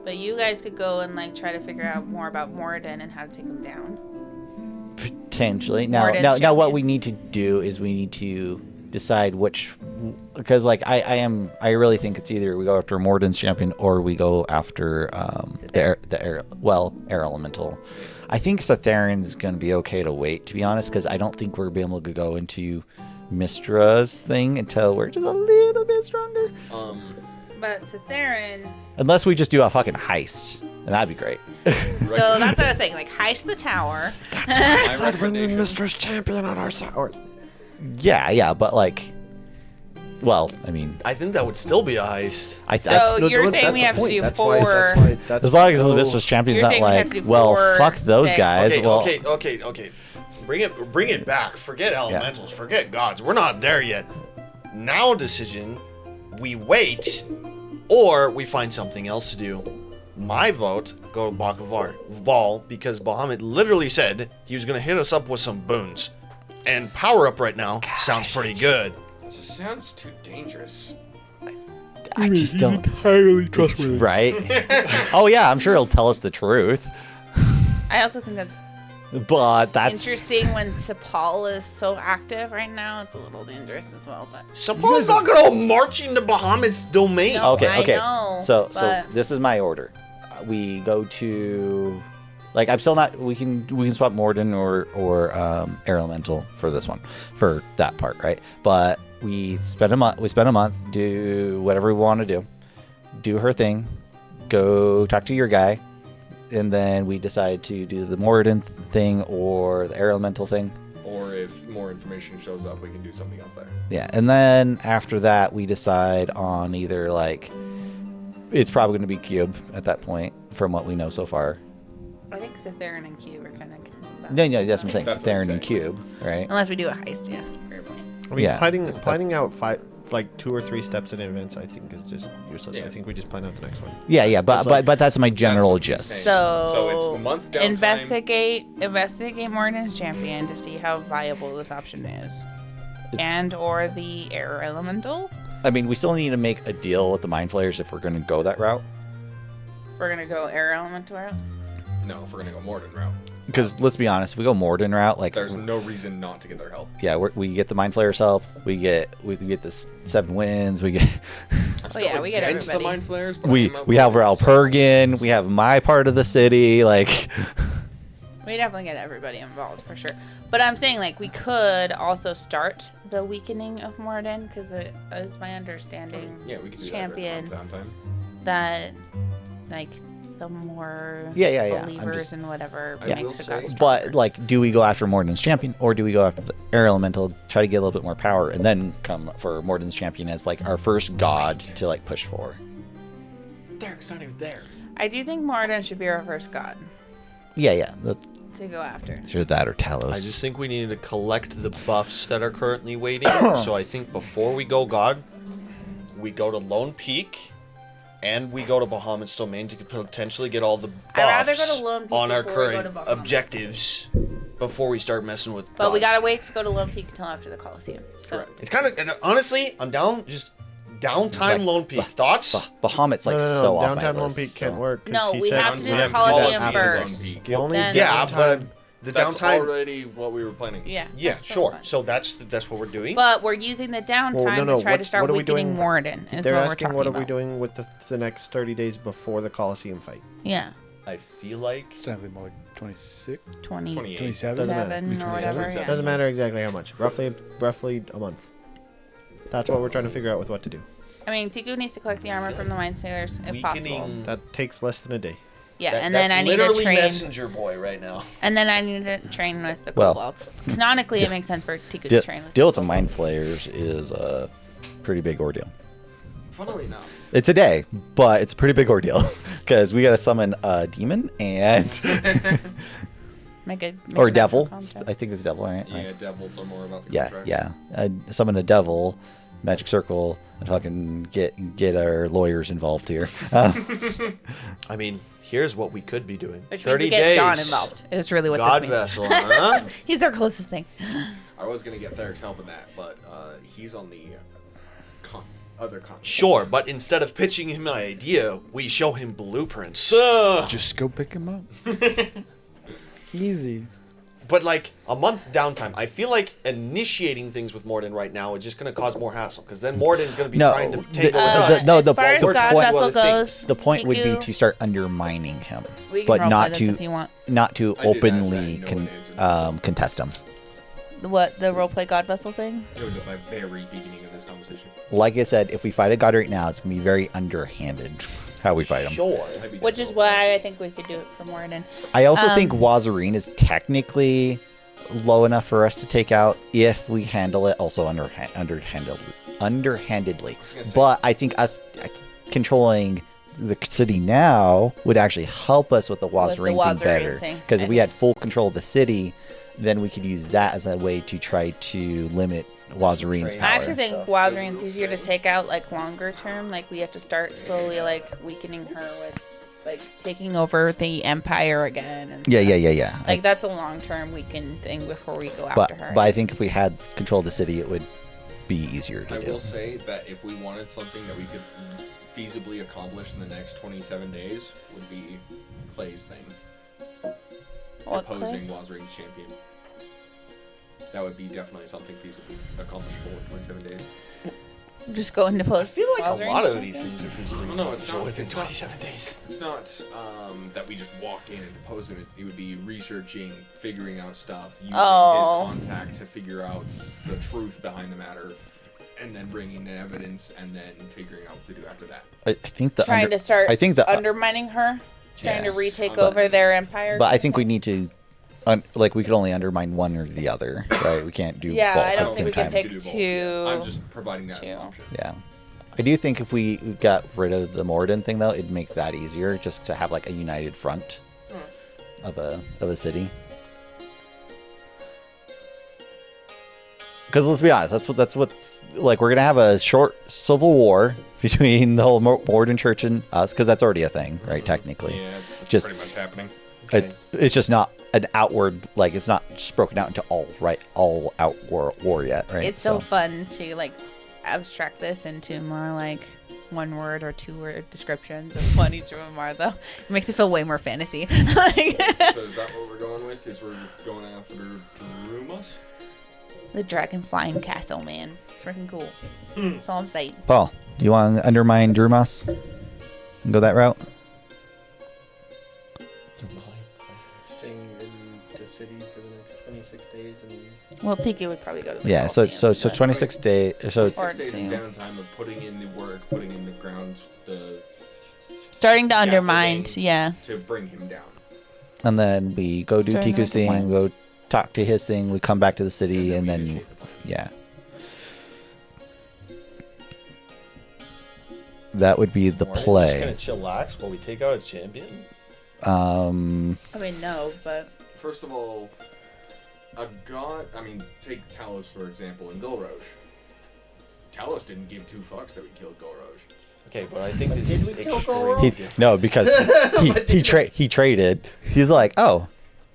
but you guys could go and try to figure out more about Moradin and how to take him down. Potentially. Morden's Now what champion. we need to do is we need to decide which, because I really think it's either we go after Morden's champion or we go after air elemental. I think Satharin's gonna be okay to wait, to be honest, because I don't think we're gonna be able to go into Mistra's thing until we're just a little bit stronger. But Satharin. Unless we just do a fucking heist, and that'd be great. So that's what I was saying. Heist the tower. My recommendation- Mistress Champion on our side. Yeah, but well, I mean, I think that would still be a heist. So No, you're no, saying that's we the have to point. do That's 4. why as long as so- Mistra's champion's You're not saying we have to do well, 4, fuck those 6. guys. Okay, okay. Bring it back. Forget elementals. Forget gods. We're not there yet. Now decision, we wait, or we find something else to do. My vote, go to Bal, because Bahamut literally said he was going to hit us up with some boons. And power up right now sounds pretty good. It sounds too dangerous. I just don't entirely trustworthy, right? Oh yeah, I'm sure he'll tell us the truth, I also think that's but that's interesting when Sepal is so active right now. It's a little dangerous as well, but Suppose not going to march into Bahamut's domain. No. okay. I know, so but- this is my order. We go to, I'm still not. We can swap Morden or Air Elemental for this one, for that part, right? But we spend a month, do whatever we want to do her thing, go talk to your guy, and then we decide to do the Morden thing or the Air Elemental thing. Or if more information shows up, we can do something else there. Yeah, and then after that, we decide on either it's probably going to be Cube at that point, from what we know so far. I think Cytherin and Cube are kind of. No, that's what I'm saying. That's what I'm Theron and saying. Cube, right? Unless we do a heist, yeah. Fair point. I mean, Yeah. planning out like 2 or 3 steps in advance, I think is just useless. Yeah. I think we just plan out the next one. Yeah, but that's my general what he's gist. saying. So, So it's month downtime. investigate Morden's champion to see how viable this option is, and or the air elemental. I mean, we still need to make a deal with the Mind Flayers if we're going to go that route. We're gonna go air elemental route. No, if we're gonna go Morden route, Because let's be honest, if we go Morden route, like there's no reason not to get their help. yeah, we get the Mind Flayers help. We get the 7 wins. We get I'm Oh, yeah, we get against the everybody. Mind Flayers, but we have Valpurgin. We have my part of the city. Like We definitely get everybody involved for sure. But I'm saying like we could also start the weakening of Morden because it is my understanding. Yeah, we could do champion that every month that like the more yeah. I'm believers just- and whatever I will makes the say- god But like, do we go after Morden's champion, or do we go after the air elemental, try to get a little bit more power, and then come for Morden's champion as like our first god to like push for? Derek's not even there. I do think Morden should be our first god Yeah. That's to go after. sure that or Talos. I just think we need to collect the buffs that are currently waiting. So I think before we go God, we go to Lone Peak, and we go to Bahamut's Domain to potentially get all the I'd rather go buffs to Lone Peak on our before we go current to Bahamut. objectives before we start messing with But we gods. gotta wait to go to Lone Peak until after the Coliseum. So Correct. It's kind of honestly, I'm down. Just downtime Like, Lone Peak. Thoughts? Bahamut's like no, so off my downtown Lone list. Peak so- can't work. 'cause No, he we said have to do we the have to Coliseum do that after. first. The only Then- Yeah, but downtime- the That's downtime. already what we were planning. yeah. Yeah, that's sure. fine. So that's what we're doing. But we're using the downtime Well, no, to try to what's- start what are we weakening doing- Morden. Is They're what we're asking talking what are about. we doing with the next 30 days before the Coliseum fight. Yeah, I feel like It's definitely more like 26, 28 27. Doesn't matter. or 27? whatever. Yeah. Doesn't matter exactly how much. Roughly a month. That's what we're trying to figure out with what to do. I mean, Tiku needs to collect the armor from the Mind Sailors if possible. weakening. That takes less than a day. Yeah, That- and then that's I need to literally train. messenger boy right now. And then I need to train with the Well, kobolds. Canonically, it makes sense for Tiku Deal, to train with. deal with the Mind Flayers is a pretty big ordeal. Funnily enough, It's a day, but it's a pretty big ordeal because we got to summon a demon and Make a or natural devil. construct. I think it's devil, right? yeah, devils are more about the Yeah, contracts. yeah. Summon a devil, magic circle, and fucking get our lawyers involved here. I mean, here's what we could be doing. Which means 30 we get days. John involved. Is really what God this means. vessel, huh? He's our closest thing. I was gonna get Derek's help in that, but he's on the other continent. Sure, but instead of pitching him an idea, we show him blueprints. Just go pick him up. Easy. But like a month downtime, I feel like initiating things with Morden right now is just going to cause more hassle because then Morden's going to be No, trying to the- take over the- us. no, as the- far as the God point- Vessel well, the thing- goes, The point would be Tiku- to start undermining him, We can but roleplay not this to if you want. not to I did ask that, openly no one answered. contest him. What, the roleplay God Vessel thing? It was at the very beginning of this conversation. Like I said, if we fight a god right now, it's gonna be very underhanded how we fight him. Sure. Which is why I think we could do it for Morden. I also think Wazarine is technically low enough for us to take out if we handle it also underhandedly. But I think us controlling the city now would actually help us with the Wazarine thing Wazarine better. thing. Because if we had full control of the city, then we could use that as a way to try to limit Wazarine's I power. actually think Wazarine's easier to take out, like, longer term. Like, we have to start slowly, like, weakening her with, like, taking over the Empire again. And Yeah. Like, that's a long-term weaken thing before we go But after her. but I think if we had control of the city, it would be easier to I do. will say that if we wanted something that we could feasibly accomplish in the next 27 days, would be Clay's thing. What, Clay? Opposing Wazarine's champion. That would be definitely something feasibly accomplishable in 27 days. Just go into post. I feel like a Wazarine lot of something? these things are physically No, it's not. within It's not. 27 days. It's not that we just walk in and depose him. It would be researching, figuring out stuff, using Oh. his contact to figure out the truth behind the matter, and then bringing the evidence, and then figuring out what to do after that. I think the Trying to start I think the undermining her. Trying to Yeah. retake But- over their empire. But I think we need to, like, we could only undermine one or the other, right? We can't do Yeah, both I at don't the think same we can time. pick Do both, two. yeah. I'm just providing that as an two. option. Yeah, I do think if we got rid of the Morden thing, though, it'd make that easier, just to have like a united front. of a city. Because let's be honest, that's what's like. We're gonna have a short civil war between the whole Morden Church and us, because that's already a thing, right? Technically, Yeah, that's Just- pretty much happening. it's just not an outward, like it's not just broken out into all out war yet, right? It's so fun to like abstract this into more like 1 word or 2 word descriptions of what each of them are, though. It makes it feel way more fantasy. Like, So is that what we're going with? Is we're going after Drumas? the dragon flying castle, man. Freaking cool. That's all I'm saying. Paul, do you want to undermine Drumas and go that route? Staying in the city for the next 26 days and Well, Tiki would probably go to the Yeah. So Coliseum, but- 26 days. So Or 6 days two. of downtime of putting in the work, putting in the ground, the starting to undermine. scaffolding Yeah. to bring him down. and then we go do Starting Tiku's with the thing, plan. go talk to his thing. We come back to the city, and we then initiate the plan. yeah. That would be the Morden just play. gonna chillax while we take out his champion. I mean, no, but First of all, a god. I mean, take Talos for example in Golrosh. Talos didn't give 2 fucks that we killed Golrosh. Okay, but I think this Did is we kill extremely Golrosh? different. No, because he traded. He's like, oh,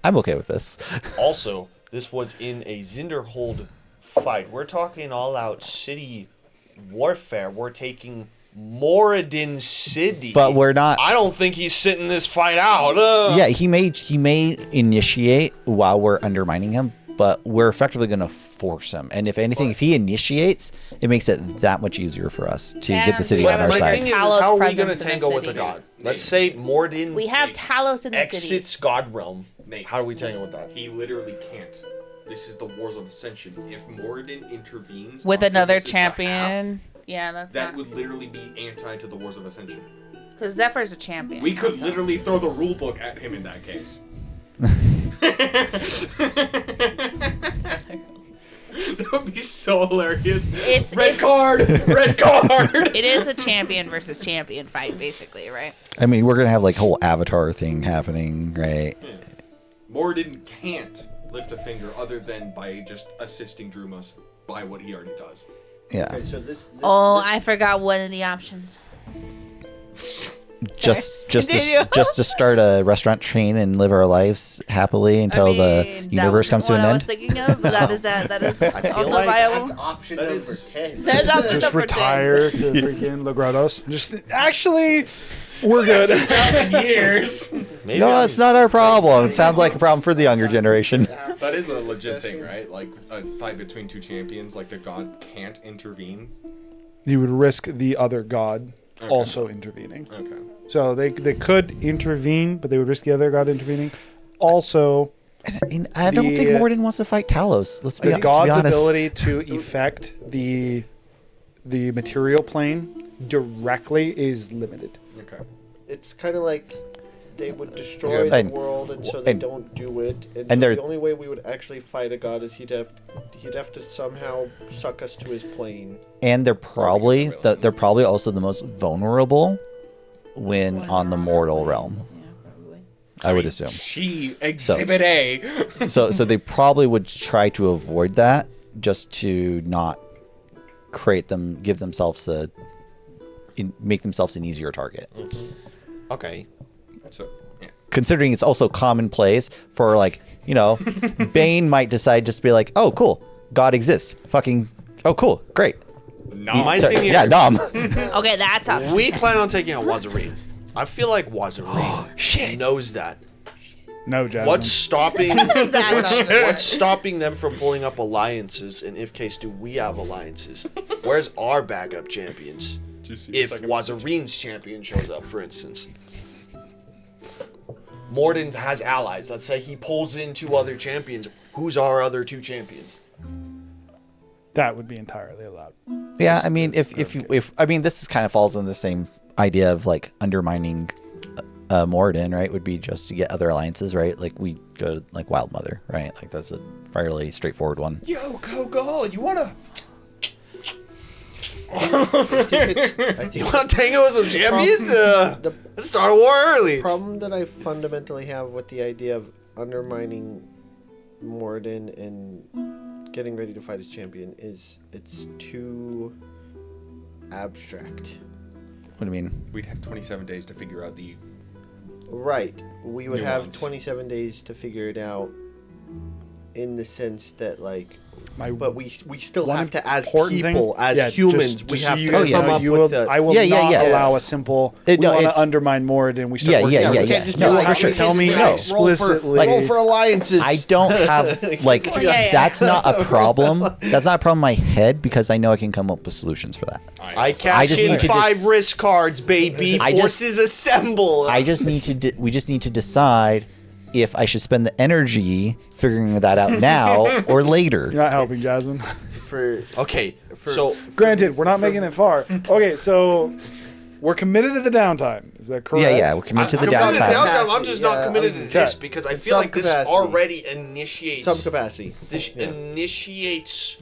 I'm okay with this. Also, this was in a Zinderhold fight. We're talking all-out city warfare. We're taking Moradin City. But we're not. I don't think he's sitting this fight out. Yeah, he may initiate while we're undermining him, but we're effectively going to force him. And if anything, if he initiates, it makes it that much easier for us to get the city Yeah, on our My but side. thing is Talos how are we presence going in to the tango with a city. god? Let's say Morden we have Nate. Talos in the city. exits God realm. Nate. How do we tango with that? He literally can't. This is the Wars of Ascension. If Moradin intervenes With on another Drumus' champion. behalf, Yeah, that's that not. would literally be anti to the Wars of Ascension. Because Zephyr's a champion. We could also. literally throw the rule book at him in that case. That would be so hilarious. Red card! Red card! It is a champion versus champion fight, basically, right? I mean, we're going to have like whole avatar thing happening, right? Moradin can't lift a finger other than by just assisting Drumas by what he already does. Yeah. Okay, so this Oh, I forgot one of the options. Just Continue. just to start a restaurant chain and live our lives happily until the universe comes to an I end. was thinking of, but that is also like viable. that's option number 10. There's option Just number 10. retire to freaking Logrados. Just actually, we're good. Years! Maybe No, I'm- it's not our problem. It sounds like a problem for the younger generation. That is a legit thing, right? Like a fight between 2 champions, like the god can't intervene. You would risk the other god Okay. also intervening. Okay. So they could intervene, but they would risk the other god intervening. Also, And I don't think The- Morden wants to fight Talos. Let's be, the to be god's honest. ability to affect the material plane directly is limited. Okay. It's kind of like they would destroy And- the world, and so they and- don't do it. And and so they're- the only way we would actually fight a god is he'd have to somehow suck us to his plane. And they're probably also the most vulnerable when on the mortal realm. Yeah, probably. I would assume. She exhibit A. So they probably would try to avoid that just to not give themselves make themselves an easier target. Okay. So, yeah. Considering it's also commonplace for Bane might decide just to be like, oh cool, God exists. Fucking oh cool, great. My thing is, Yeah, Nom. Okay, that's option. we plan on taking out Wazareen. I feel like Wazareen knows that. No, Jasmine. What's stopping? That's option. What's stopping them from pulling up alliances? And if case, do we have alliances? Where's our backup champions? If Wazareen's champion shows up, for instance. Morden has allies. Let's say he pulls in 2 other champions. Who's our other 2 champions? That would be entirely allowed. Yeah, I mean, if this kind of falls in the same idea of like undermining Morden, right? Would be just to get other alliances, right? Like we go to like Wild Mother, right? Like that's a fairly straightforward one. Yo, go, you wanna? You want to tango with some champions? Let's start a war early. The problem that I fundamentally have with the idea of undermining Morden and getting ready to fight his champion is it's too abstract. What do you mean? We'd have 27 days to figure out the. Right. We would have Nuance. 27 days to figure it out in the sense that, like, My but we still one have to, as important people, thing, as yeah, humans, just we so have you to guys come know, up you with will, a... I will Yeah, yeah, not yeah. allow a simple. It- we no, want it's- to undermine Moradin. We start Yeah, working yeah, on yeah, it. yeah. Can't just No, be like, for sure. Tell me No. explicitly. Roll for alliances. I don't have like Well, yeah, yeah. that's not a problem. That's not a problem in my head because I know I can come up with solutions for that. I cash just in need to 5 dis- risk cards, baby. I just- Forces assemble. I just need to we just need to decide if I should spend the energy figuring that out now or later. You're not helping, Jasmine. For Okay, so Granted, we're not making it far. Okay, so we're committed to the downtime. Is that correct? Yeah, yeah, we're committed to the I'm committed to downtime. downtime. I'm just not Yeah, committed to this okay. because I In feel some like this capacity. already initiates. some capacity. This Yeah. initiates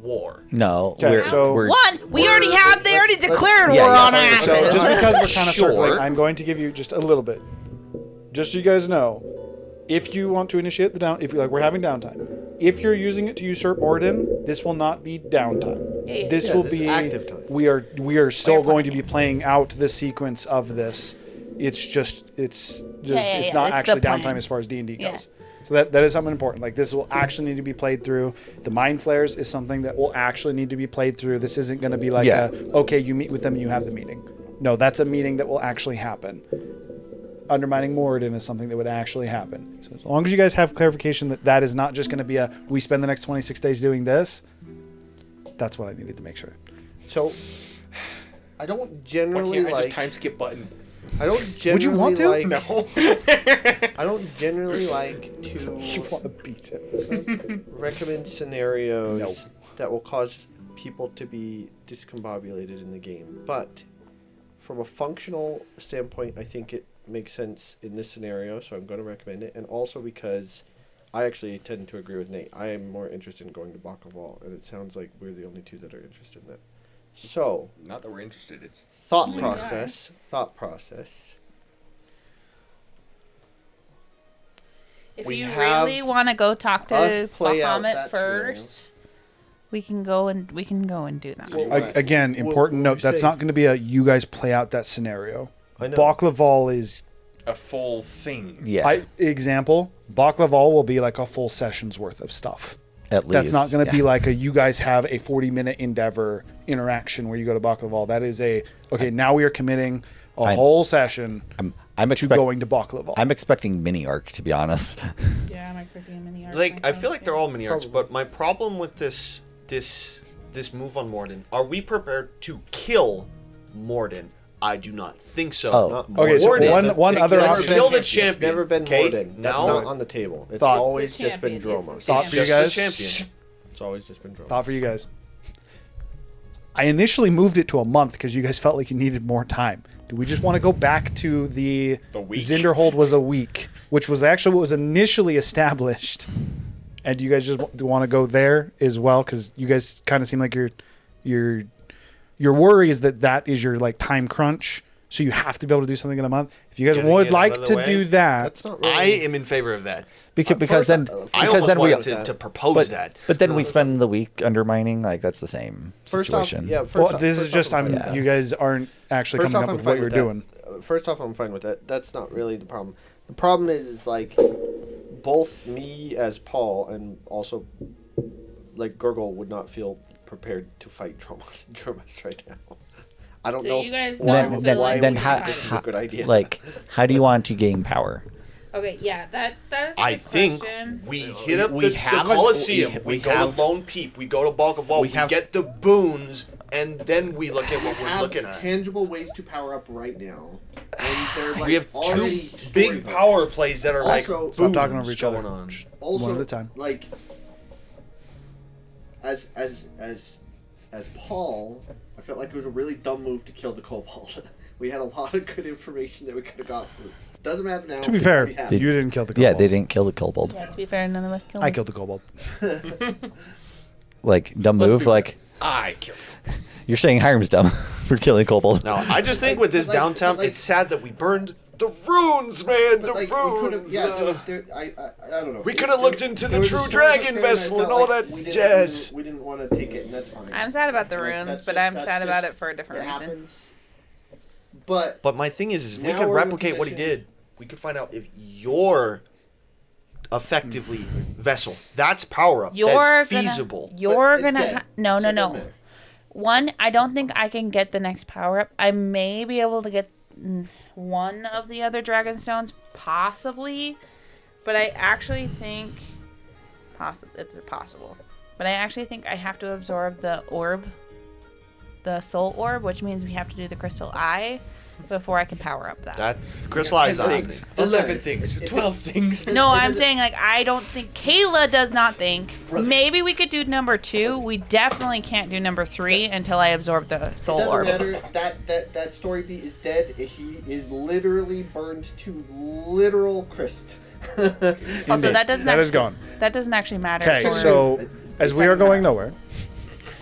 war. No, Okay, so- we're One, we already have. They already declared Yeah, war yeah. on our So asses. just because we're kind of Sure. circling, I'm going to give you just a little bit. Just so you guys know, if you want to initiate the down, if you like, we're having downtime. If you're using it to usurp Morden, this will not be downtime. Yeah, This yeah, will this is be active time. We are still going to be playing out the sequence of this. It's just it's yeah, it's yeah, not it's the actually plan. downtime as far as D&D Yeah. goes. So that is something important. Like this will actually need to be played through. The mind flares is something that will actually need to be played through. This isn't going to be like Yeah. okay, you meet with them and you have the meeting. No, that's a meeting that will actually happen. Undermining Moradin is something that would actually happen. So as long as you guys have clarification that that is not just going to be a we spend the next 26 days doing this, that's what I needed to make sure. So, I don't Why generally can't I just like. time skip button? I don't generally Would you want to? like. No. I don't generally like You to want to beat it. recommend scenarios No. that will cause people to be discombobulated in the game. But from a functional standpoint, I think it makes sense in this scenario, so I'm going to recommend it. And also because I actually tend to agree with Nate. I am more interested in going to Bacaval, and it sounds like we're the only two that are interested in that. So, Not that we're interested. It's thought process. If We you have really want to go talk to us play out Bahamut that first, we can go and do that. Well, Again, important what note, you that's say? not going to be a you guys play out that scenario. I know. Baklaval is a full thing. yeah, example, Baklaval will be like a full session's worth of stuff. at least That's not going to yeah. be like a you guys have a 40-minute endeavor interaction where you go to Baklaval. That is a okay. Now we are committing a whole session I'm to expecting going to Baklaval. I'm expecting mini arc to be honest. Yeah, I'm expecting a mini arc. Like I feel like they're all mini arcs, but my problem with this move on Morden, are we prepared to kill Morden? I do not think so. Oh. Not Okay, so Morden. one other Let's option. kill the It's champion. never been okay? Morden. That's Now not on the table. It's Thought. always The just been champion. Dromos. It's Thought the for you just the guys. champion. It's always just been Dromos. Thought for you guys. I initially moved it to a month because you guys felt like you needed more time. Do we just want to go back to the week. Zinderhold was a week, which was actually what was initially established? And do you guys just want to go there as well? Because you guys kind of seem like your worry is that is your like time crunch, so you have to be able to do something in a month. If you guys Gonna would get like out of the to way? do that, That's not really. I am in favor of that. because then I because almost then we wanted to propose that. but then we spend the week undermining like that's the same First off, situation. yeah. First well, off, this is first just off, I'm I'm. fine with You that. guys aren't actually First coming off, up I'm with what fine you're with that. doing. First off, I'm fine with that. That's not really the problem. The problem is like both me as Paul and also like Gurgle would not feel prepared to fight Dromos right now. I don't So know you guys why, don't then feel why like then we how, think this is a good idea. like how do you want to gain power? Okay, yeah, that is. A I good think question. we hit up We the have a- Coliseum. we We go have- to Lone Peep. We go to Balkaval. We have- get the boons, and then we look at what we're have looking at. tangible ways to power up right now, and they're like We have already two big storybooked. power plays that are like Also- Stop talking booms over each other. going on. Also, One at a time. Like, as Paul, I felt like it was a really dumb move to kill the Kobold. We had a lot of good information that we could have got through. Doesn't matter now. To be fair, We have you it. didn't kill the Yeah, kobold. they didn't kill the kobold. Yeah, to be fair, none of us killed. I him. killed the kobold. Like dumb Let's move. be Like I killed him. You're saying Hiram's dumb for killing kobolds. No, I just think with this But like- downtown, but like- it's sad that we burned the runes, man. But The like, runes. I don't know. We coulda looked into the There was true a story up dragon there, and I vessel felt and all like that we didn't- jazz. We didn't want to take it, and that's fine. I'm sad about the Like, runes, that's but just- I'm that's sad about just- it for a different it reason. happens. But But my thing is if we Now could we're in a replicate what he position- did, we could find out if you're effectively vessel. That's power up. You're That's gonna, feasible. You're it's gonna. dead, No, so no, it doesn't no. matter. One, I don't think I can get the next power up. I may be able to get one of the other dragon stones, possibly, but I actually think it's possible. But I actually think I have to absorb the orb, the soul orb, which means we have to do the crystal eye before I can power up that. That crystal eye is 10 happening. things, 11 things, 12 things. No, I'm saying like I don't think Kayla does not think. Maybe we could do number 2. We definitely can't do number 3 until I absorb the soul It orb. doesn't matter. That story beat is dead. He is literally burned to literal crisp. Also, that doesn't. That actually, is gone. That doesn't actually matter. Okay, for, so as we are going nowhere,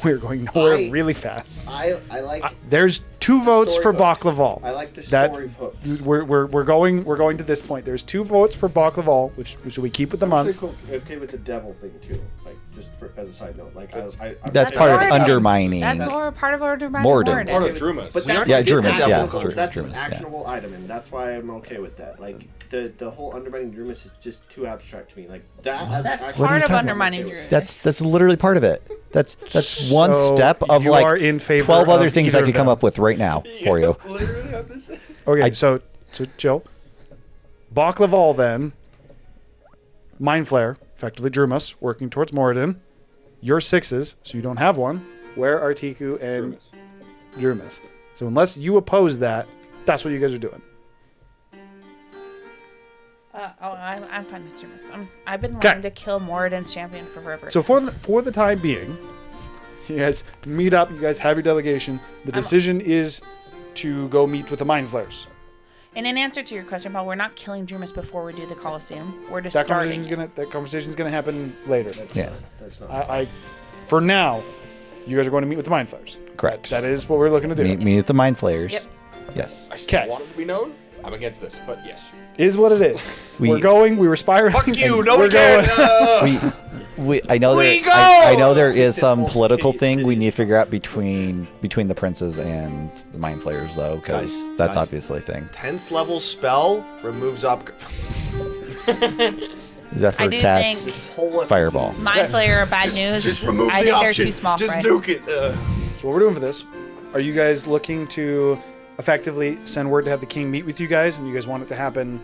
we are going nowhere I- really fast. I like There's 2 votes for Story hooks. Baklaval. I like the That- story hooks. We're going to this point. There's 2 votes for Baklaval, which we keep with the I'm month. actually okay with the devil thing too. Like just for as a side note, like I'm That's That's part of part of- undermining. That's more part of undermining Morden. Part Morden. of Drumas. But We that's aren't Yeah, gonna get Drumas, that yeah. devil code. That's Drumas, an yeah. actionable item, and that's why I'm okay with that. Like the whole undermining Drumas is just too abstract to me. Like that. as an That's actual What are you part of talking undermining about? Druid. That's literally part of it. That's one So step of you like are in favor 12 other of things I either could of come them. up with right now for you. Literally on this. Okay, so Joe, Baklaval then, Mind Flare, effectively Drumas, working towards Moradin. Your 6s, so you don't have one. Where are Tiku and Drumas. Drumas? So unless you oppose that, that's what you guys are doing. I'm fine with Drumas. I've been Okay. wanting to kill Moradin's champion for forever. So for the time being, you guys meet up. You guys have your delegation. The decision is to go meet with the Mind Flayers. and in answer to your question, Paul, we're not killing Drumas before we do the Colosseum. We're just That starting. conversation's gonna happen later. Yeah, That's not. I for now, you guys are going to meet with the Mind Flayers. correct. That is what we're looking to do. Me with the mind flayers. Yep. Yes. I still Okay. want it to be known. I'm against this, but yes. Is what it is. We- We're going. We were spiraling. Fuck you. and Nobody we're cares. going. I know there. I know there is some political thing we need to figure out between the princes and the mind flayers, though, because Guys, that's guys. obviously a thing. 10th level spell removes up. Is that I for do cast think fireball? Mind Flayer are bad news. Just remove I the think option. they're too small Just fry. nuke it. So what we're doing for this? Are you guys looking to effectively send word to have the king meet with you guys, and you guys want it to happen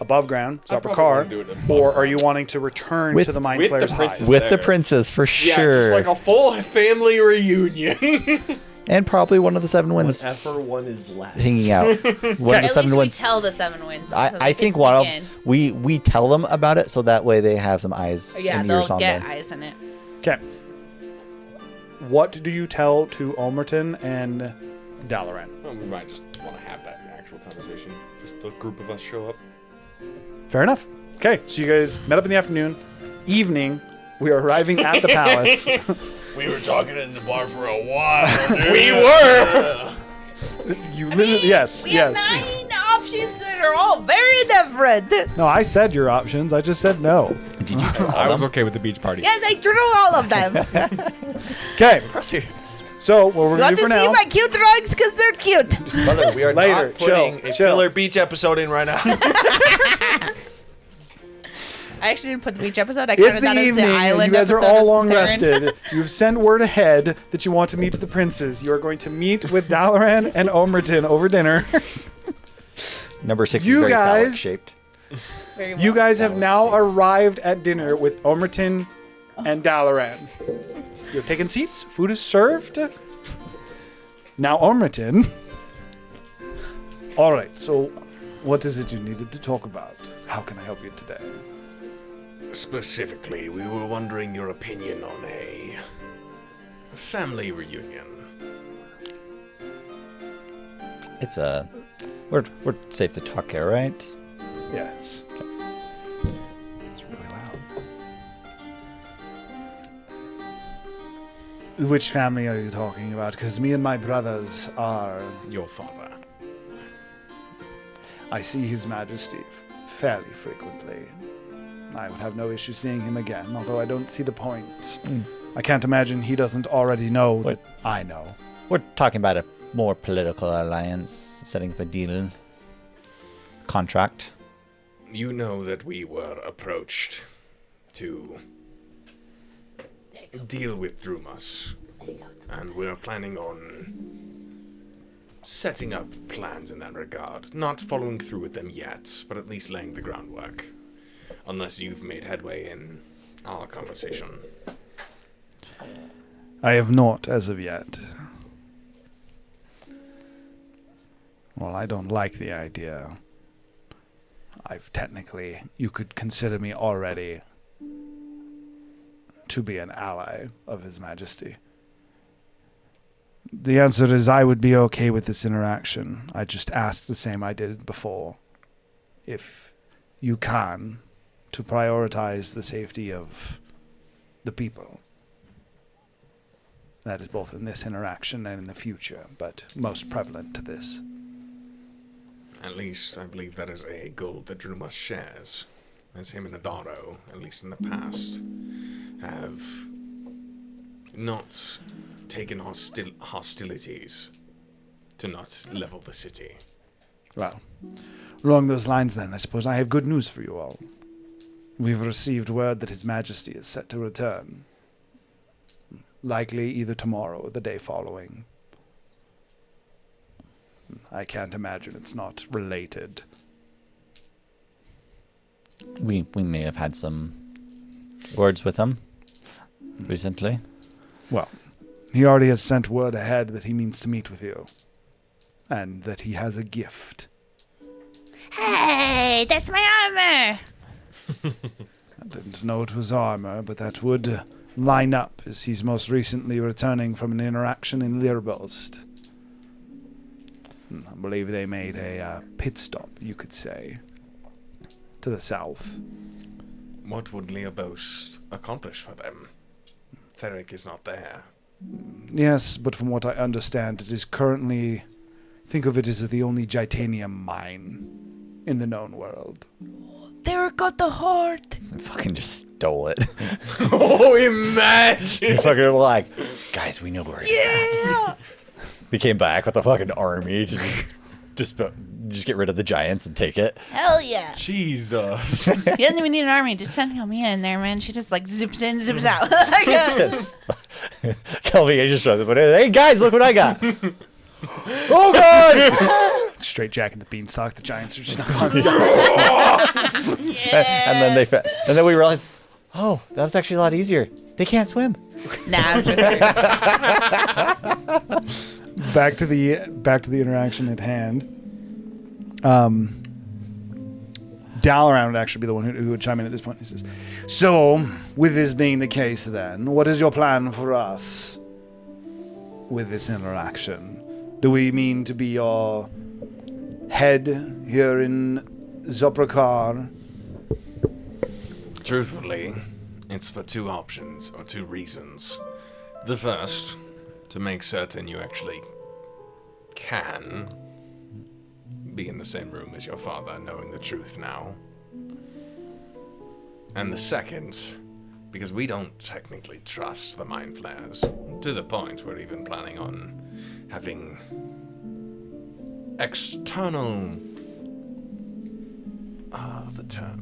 above ground, so I upper probably car, wanna do it above or are ground. you wanting to return With- to the Mind with the Flayers princes. hive? With the there. princes, for Yeah, sure, just like a full family reunion. and probably one of the 7 winds Whatever one is left. hanging out. One of the At 7 least we winds. tell the 7 wins. so I they think can one of sneak we tell them about it so that way they have some eyes in. Yeah, and ears they'll on get them. eyes in it. Okay. What do you tell to Ulmerton and Dalaran? Well, we might just want to have that actual conversation. Just the group of us show up. Fair enough. Okay, so you guys met up in the afternoon. Evening, we are arriving at the palace. We were talking in the bar for a while. Dude. We were. You literally, yes, We have yes. 9 options that are all very different. No, I said your options. I just said no. Did you draw I was them? okay with the beach party. Yes, I drew all of them. Okay. So what we're You gonna want do to for see now? my cute rugs? Because they're cute. Brother, we are Later, not putting chill, a chill. filler beach episode in right now. I actually didn't put the beach episode. I It's counted the that as evening, the and island you guys are episode all as long Theron. rested. You've sent word ahead that you want to meet with the princes. You are going to meet with Dalaran and Ulmerton over dinner. Number 6 You is very phallic guys- shaped. Very You well. guys have now arrived at dinner with Ulmerton and Dalaran. You have taken seats. Food is served. Now, Ulmerton. All right. So, what is it you needed to talk about? How can I help you today? Specifically, we were wondering your opinion on a family reunion. It's we're safe to talk here, right? Yes. It's really loud. Which family are you talking about? Because me and my brothers are... Your father. I see His Majesty fairly frequently. I would have no issue seeing him again, although I don't see the point. I can't imagine he doesn't already know that I know. We're talking about a more political alliance, setting up a deal, contract. You know that we were approached to deal with Drumas, and we're planning on setting up plans in that regard. Not following through with them yet, but at least laying the groundwork. Unless you've made headway in our conversation. I have not as of yet. Well, I don't like the idea. You could consider me already to be an ally of His Majesty. The answer is I would be okay with this interaction. I just asked the same I did before. If you can, to prioritize the safety of the people. That is both in this interaction and in the future, but most prevalent to this. At least, I believe that is a goal that Drumas shares, as him and Adaro, at least in the past, have not taken hostilities to not level the city. Well, along those lines then, I suppose I have good news for you all. We've received word that His Majesty is set to return. Likely either tomorrow or the day following. I can't imagine it's not related. We may have had some words with him recently. Well, he already has sent word ahead that he means to meet with you. And that he has a gift. Hey, that's my armor. I didn't know it was armor, but that would line up, as he's most recently returning from an interaction in Lirbost. I believe they made a pit stop, you could say, to the south. What would Lirbost accomplish for them? Theric is not there. Yes, but from what I understand, it is currently... Think of it as the only Gitanium mine in the known world. There got the heart. We fucking just stole it. Oh, imagine! Fucking like, guys, we know where it is at. We came back with a fucking army to just get rid of the giants and take it. Hell yeah. Jesus. He doesn't even need an army. Just send Helmia in there, man. She just like zips in, zips out. Kelvin just shows up, but hey guys, look what I got. Oh god! Straight Jack and the Beanstalk. The giants are just not on. And then we realized, oh, that was actually a lot easier. They can't swim. Nah, I'm joking. Back to the interaction at hand. Dalaran would actually be the one who would chime in at this point. He says, "So, with this being the case, then, what is your plan for us with this interaction? Do we mean to be your head here in Zoprakar?" Truthfully, it's for two options, or two reasons. The first, to make certain you actually can be in the same room as your father, knowing the truth now. And the second, because we don't technically trust the Mind Flayers, to the point we're even planning on having external... the term,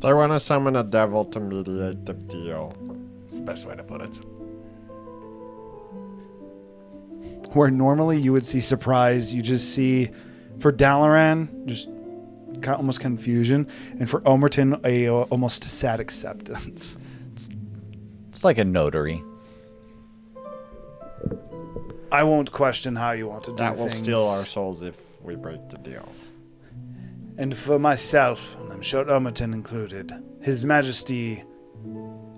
They want to summon a devil to mediate the deal. it's the best way to put it. Where normally you would see surprise, you just see, for Dalaran, just almost confusion, and for Omerton, a almost sad acceptance. It's like a notary. I won't question how you want to do That will things. steal our souls if we break the deal. And for myself, and I'm sure Omerton included, His Majesty,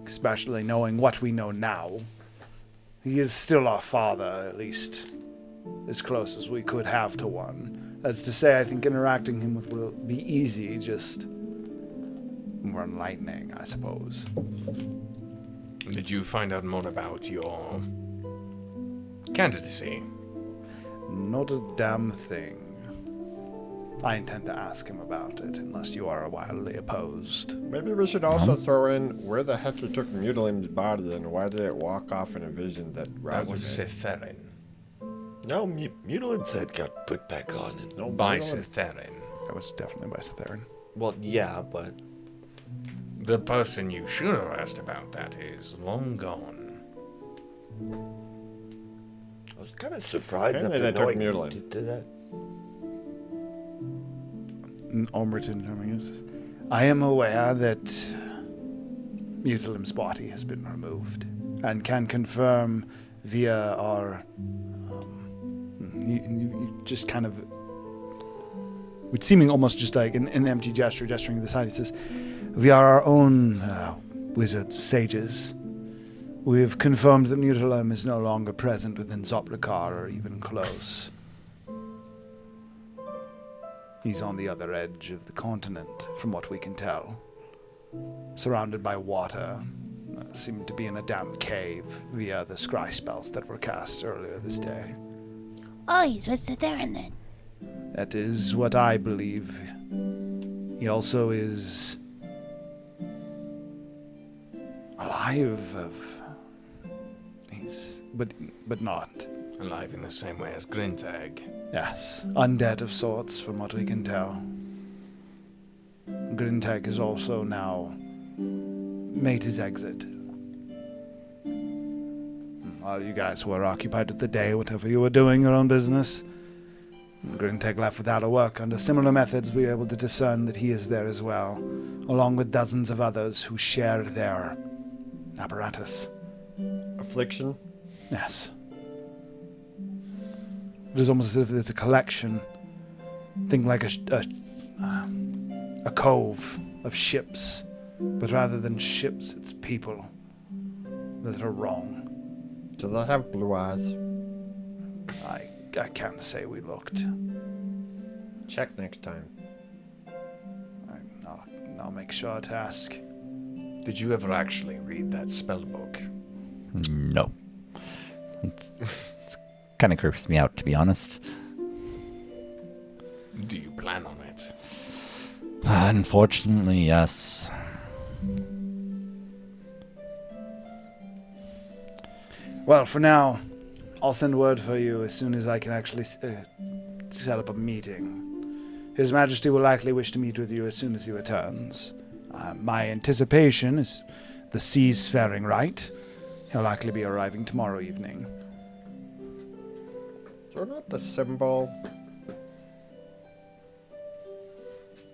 especially knowing what we know now, he is still our father, at least as close as we could have to one. That's to say, I think interacting him with will be easy, just more enlightening, I suppose. Did you find out more about your candidacy? Not a damn thing. I intend to ask him about it, unless you are wildly opposed. Maybe we should also throw in where the heck he took Mutilim's body and why did it walk off in a vision that That Razu was made? Citherin. No, Mutilim's head got put back on. And No, By Mutilim- Citherin. That was definitely by Citherin. Well, yeah, but The person you should have asked about that is long gone. I was kind of surprised Apparently after they took knowing Mutilin. he did that. Omerton Terminus. I am aware that Mutilim's body has been removed, and can confirm via our. You just kind of, with seeming almost just like an empty gesture, gesturing to the side, he says, "We are our own wizards, sages. We've confirmed that Mutilim is no longer present within Zoprakar or even close. He's on the other edge of the continent, from what we can tell. Surrounded by water, seemed to be in a damp cave via the scry spells that were cast earlier this day. Oh, he's with Citherin then. That is what I believe. He also is alive. But not. Alive in the same way as Grintag. Yes, undead of sorts, from what we can tell. Grintag has also now made his exit. While you guys were occupied with the day, whatever you were doing, your own business, Grintag left without a work. Under similar methods, we were able to discern that he is there as well, along with dozens of others who share their apparatus. Affliction? Yes. It is almost as if there's a collection. Think like a cove of ships. But rather than ships, it's people that are wrong. Do they have blue eyes? I can't say we looked. Check next time. I'll make sure to ask. Did you ever actually read that spell book? No. It's kind of creeps me out, to be honest. Do you plan on it? Unfortunately, yes. Well, for now, I'll send word for you as soon as I can actually set up a meeting. His Majesty will likely wish to meet with you as soon as he returns. My anticipation is the sea's faring right. He'll likely be arriving tomorrow evening. Is there not the symbol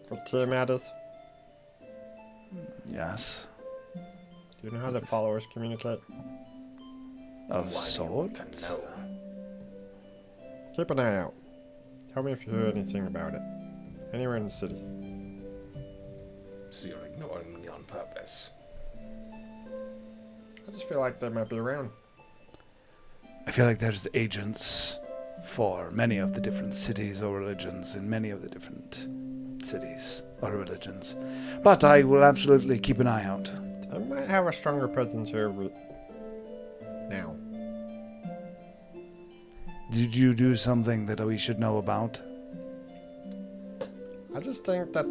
for Tiamat is? Yes. Do you know how the followers communicate? Of Why do you want to sorts. know? Keep an eye out. Tell me if you hear anything about it. Anywhere in the city. So you're ignoring me on purpose. I just feel like they might be around. I feel like there's agents for many of the different cities or religions in many of the different cities or religions. But I will absolutely keep an eye out. I might have a stronger presence here now. Did you do something that we should know about? I just think that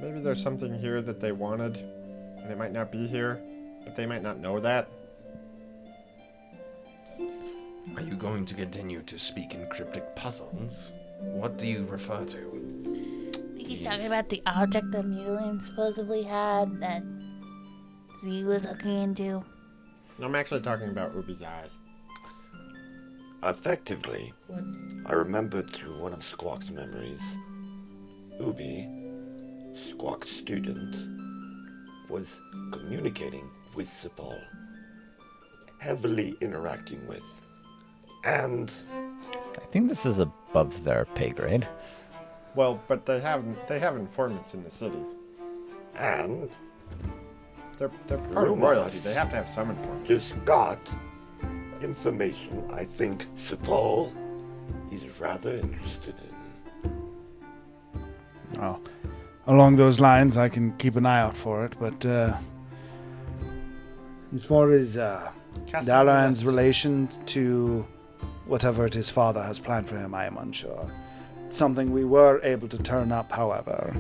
maybe there's something here that they wanted, and it might not be here, but they might not know that. Are you going to continue to speak in cryptic puzzles? What do you refer to? He's talking about the object that Mutilim supposedly had that Z was looking into. I'm actually talking about Ubi's eyes. Effectively, I remembered through one of Squawk's memories, Ubi, Squawk's student, was communicating with Sepal, heavily interacting with, and I think this is above their pay grade. Well, but they have informants in the city. and They're part of Rumors. royalty. They have to have some informants. just got information I think Sepal is rather interested in. Oh, along those lines, I can keep an eye out for it. But as far as Dalaran's relation to whatever it is father has planned for him, I am unsure. It's something we were able to turn up, however.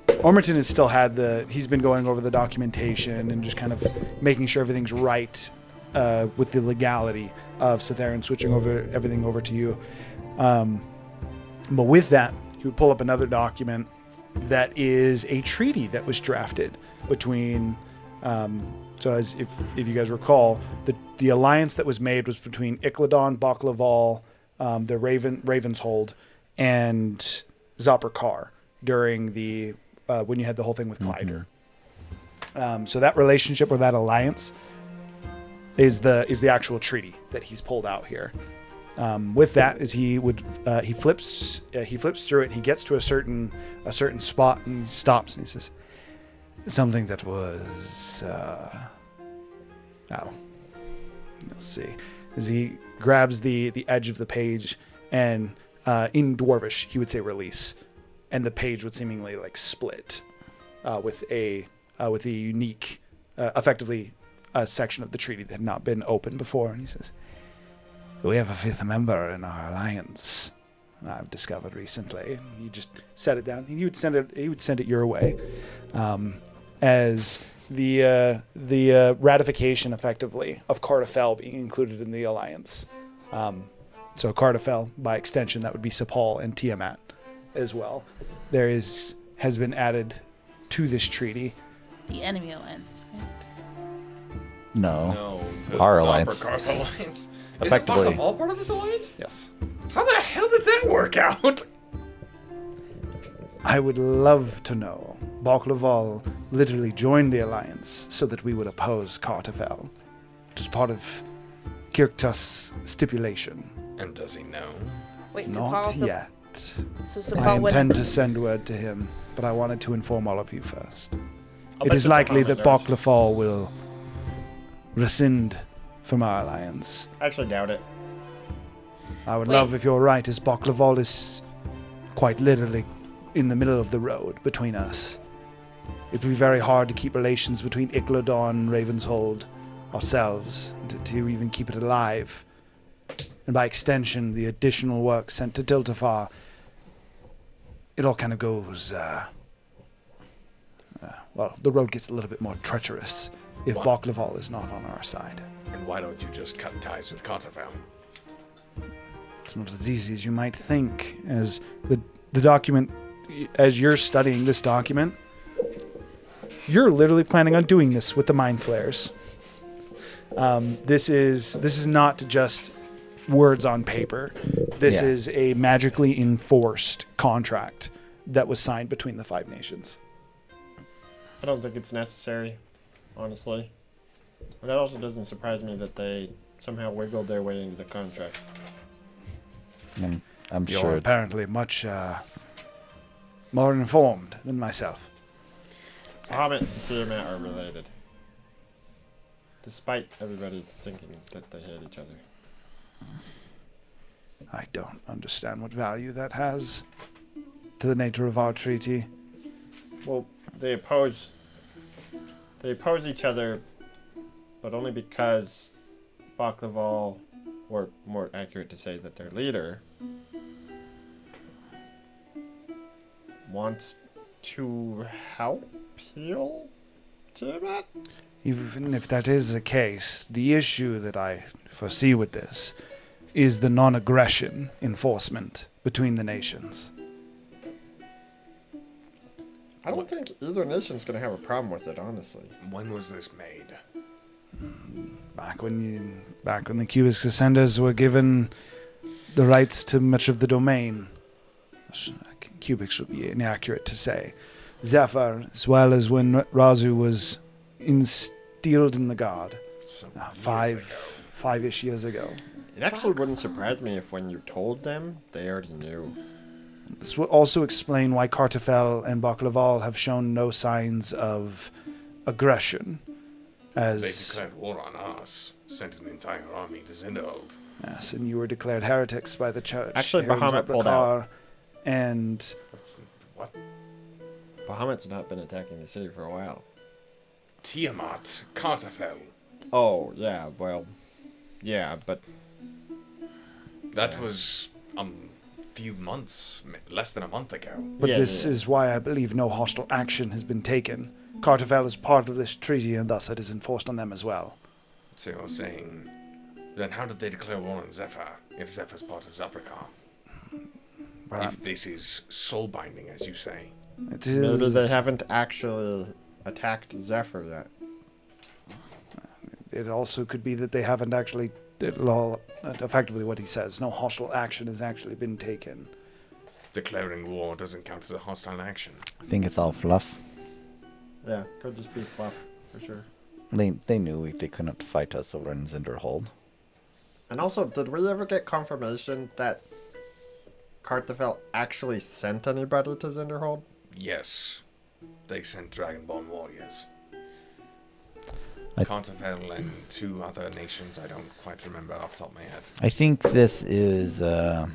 Ormerton has still had he's been going over the documentation and just kind of making sure everything's right with the legality of Satherin switching everything over to you. But with that, he would pull up another document that is a treaty that was drafted between, so as if you guys recall, the alliance that was made was between Icladon, Baklaval, the Ravenshold, and Zopperkar during the when you had the whole thing with Kleider. So that relationship or that alliance is the actual treaty that he's pulled out here. With that, is he flips through it. He gets to a certain spot and he stops and he says, "Something that was you'll see." As he grabs the edge of the page and in Dwarvish he would say "release," and the page would seemingly like split with a unique, effectively a section of the treaty that had not been opened before. And he says, "We have a fifth member in our alliance, I've discovered recently." You just set it down. He would send it your way, as the ratification, effectively, of Cartafel being included in the alliance. So Cartafel, by extension, that would be Sepal and Tiamat as well. Has been added to this treaty. The enemy alliance, right? No. No, Our alliance. Zopperkar's alliance. Effectively. Is Baklaval part of this alliance? Yes. How the hell did that work out? I would love to know. Baklaval literally joined the alliance so that we would oppose Cartafel. It was part of Kirktus' stipulation. And does he know? Wait, Not yet. So I Sepal intend to send word to him, but I wanted to inform all of you first. I'll It bet is you likely Bahamut that knows. Baklafal will rescind from our alliance. I actually doubt it. I would Wait. love if you're right, as Baklaval is quite literally in the middle of the road between us. It would be very hard to keep relations between Icladon, Ravenshold, ourselves, to even keep it alive. And by extension, the additional work sent to Tiltafar, it all kind of goes, well, the road gets a little bit more treacherous if What? Baklaval is not on our side. And why don't you just cut ties with Cartafel? It's not as easy as you might think, as the document, as you're studying this document, you're literally planning on doing this with the mind flares. This is not just words on paper. This Yeah. is a magically enforced contract that was signed between the five nations. I don't think it's necessary, honestly. But that also doesn't surprise me that they somehow wiggled their way into the contract. I'm You're sure. apparently much more informed than myself. Bahamut and Tiamat are related. Despite everybody thinking that they hate each other. I don't understand what value that has to the nature of our treaty. Well, they oppose each other, but only because Baklaval, or more accurate to say that their leader, wants to help heal Tiamat? Even if that is the case, the issue that I foresee with this is the non-aggression enforcement between the nations. I don't think either nation's going to have a problem with it, honestly. When was this made? Back when the Cubix Ascenders were given the rights to much of the domain. Cubix would be inaccurate to say. Zephyr, as well as when Razu was instilled in the guard five-ish years ago. It actually wouldn't surprise me if when you told them, they already knew. This will also explain why Cartafel and Baklaval have shown no signs of aggression. They As declared war on us, sent an entire army to Zindold. yes, and you were declared heretics by the church. Actually, here in Bahamut pulled Zoprakar, And That's what? Bahamut's not been attacking the city for a while. Tiamat, Carterfell. Oh, yeah, well, yeah, but That was few months, less than a month ago. but Yeah, this yeah. is why I believe no hostile action has been taken. Carterfell is part of this treaty, and thus it is enforced on them as well. So you're saying, then how did they declare war on Zephyr, if Zephyr's part of Zapricar? But If this is soul binding, as you say. it maybe is. they haven't actually attacked Zephyr yet. It also could be that they haven't actually. Effectively, what he says, no hostile action has actually been taken. Declaring war doesn't count as a hostile action. I think it's all fluff. Yeah, could just be fluff, for sure. They knew they couldn't fight us over in Zinderhold. And also, did we ever get confirmation that Carterfell actually sent anybody to Zinderhold? Yes, they sent Dragonborn warriors. I- Carterfell and 2 other nations I don't quite remember off the top of my head. I think this is a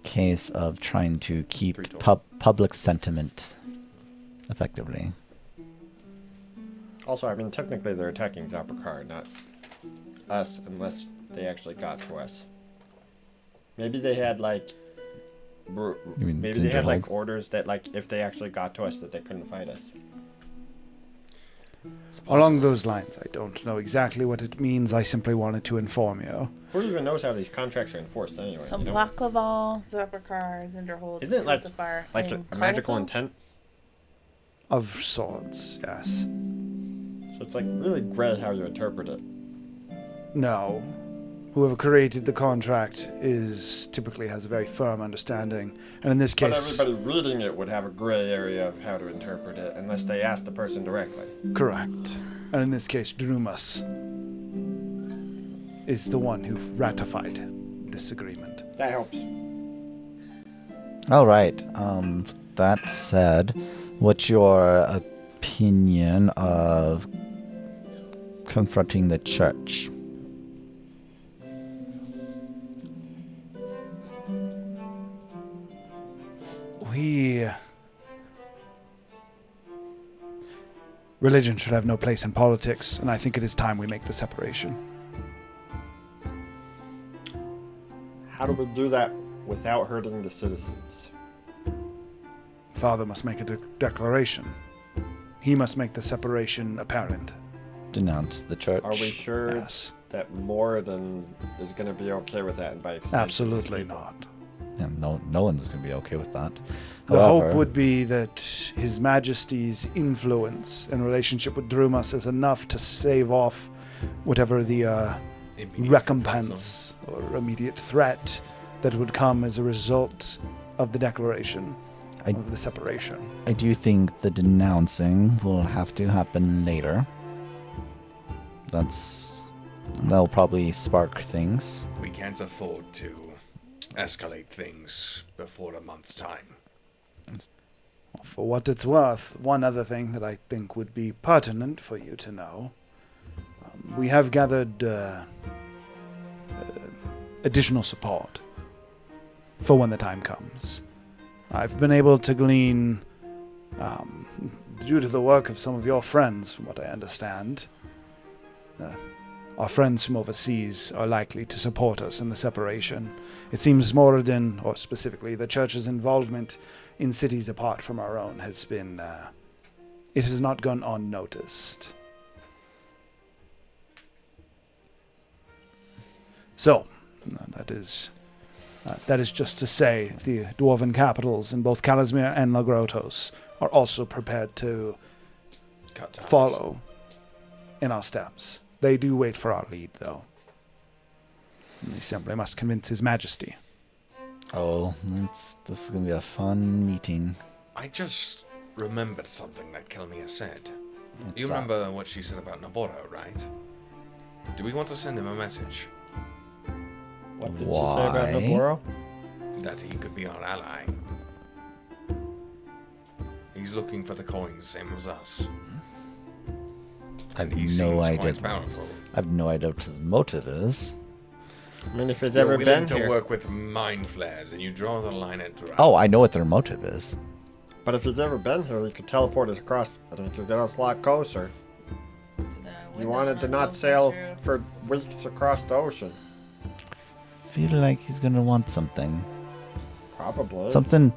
case of trying to keep Pre-talk. public sentiment effectively. Also, I mean, technically they're attacking Zapricar, not us, unless they actually got to us. Maybe they had, like... You mean maybe they had, like, Zinderhold? orders that, like, if they actually got to us, that they couldn't fight us. It's possible. Along those lines, I don't know exactly what it means. I simply wanted to inform you. Who even knows how these contracts are enforced anyway? So you know? Baklaval, Zapricar, Zinderhold, Isn't it like- Zilzifar, Like a and magical Carterfell? intent? Of sorts, yes. So it's, like, really gray how you interpret it. No. Whoever created the contract typically has a very firm understanding. And in this But case, everybody reading it would have a gray area of how to interpret it, unless they asked the person directly. correct. And in this case, Drumas is the one who ratified this agreement. That helps. All right. That said, what's your opinion of confronting the church? Religion should have no place in politics, and I think it is time we make the separation. How do we do that without hurting the citizens? Father must make a declaration. He must make the separation apparent. Denounce the church? Are we sure Yes. that Moradin is going to be okay with that, and by extension, Absolutely people? not. Yeah, no one's going to be okay with that. The hope However, would be that His Majesty's influence and relationship with Drumas is enough to save off whatever the Immediate recompense or immediate threat that would come as a result of the declaration of the separation. I do think the denouncing will have to happen later. That'll probably spark things. We can't afford to escalate things before a month's time. For what it's worth, one other thing that I think would be pertinent for you to know, we have gathered additional support for when the time comes. I've been able to glean, due to the work of some of your friends, from what I understand, our friends from overseas are likely to support us in the separation. It seems Moradin, or specifically the church's involvement in cities apart from our own, has been, it has not gone unnoticed. So, that is just to say the dwarven capitals in both Kalasmir and Lagrotos are also prepared to Cut ties. follow in our steps. They do wait for our lead, though. And we simply must convince His Majesty. Oh, this is going to be a fun meeting. I just remembered something that Kelmia said. What's You that? remember what she said about Naboro, right? Do we want to send him a message What did she say about Why? Naboro? that he could be our ally? He's looking for the coins, same as us. I have He no seems idea. quite powerful. I have no idea what his motive is. I mean, if he's You're ever willing been to here. work with mind flares, and you draw the line at drought. Oh, I know what their motive is. But if he's ever been here, he could teleport us across. I think you'll get us a lot closer. You wanted to not sail for weeks across the ocean. Feel like he's gonna want something. Probably. Something.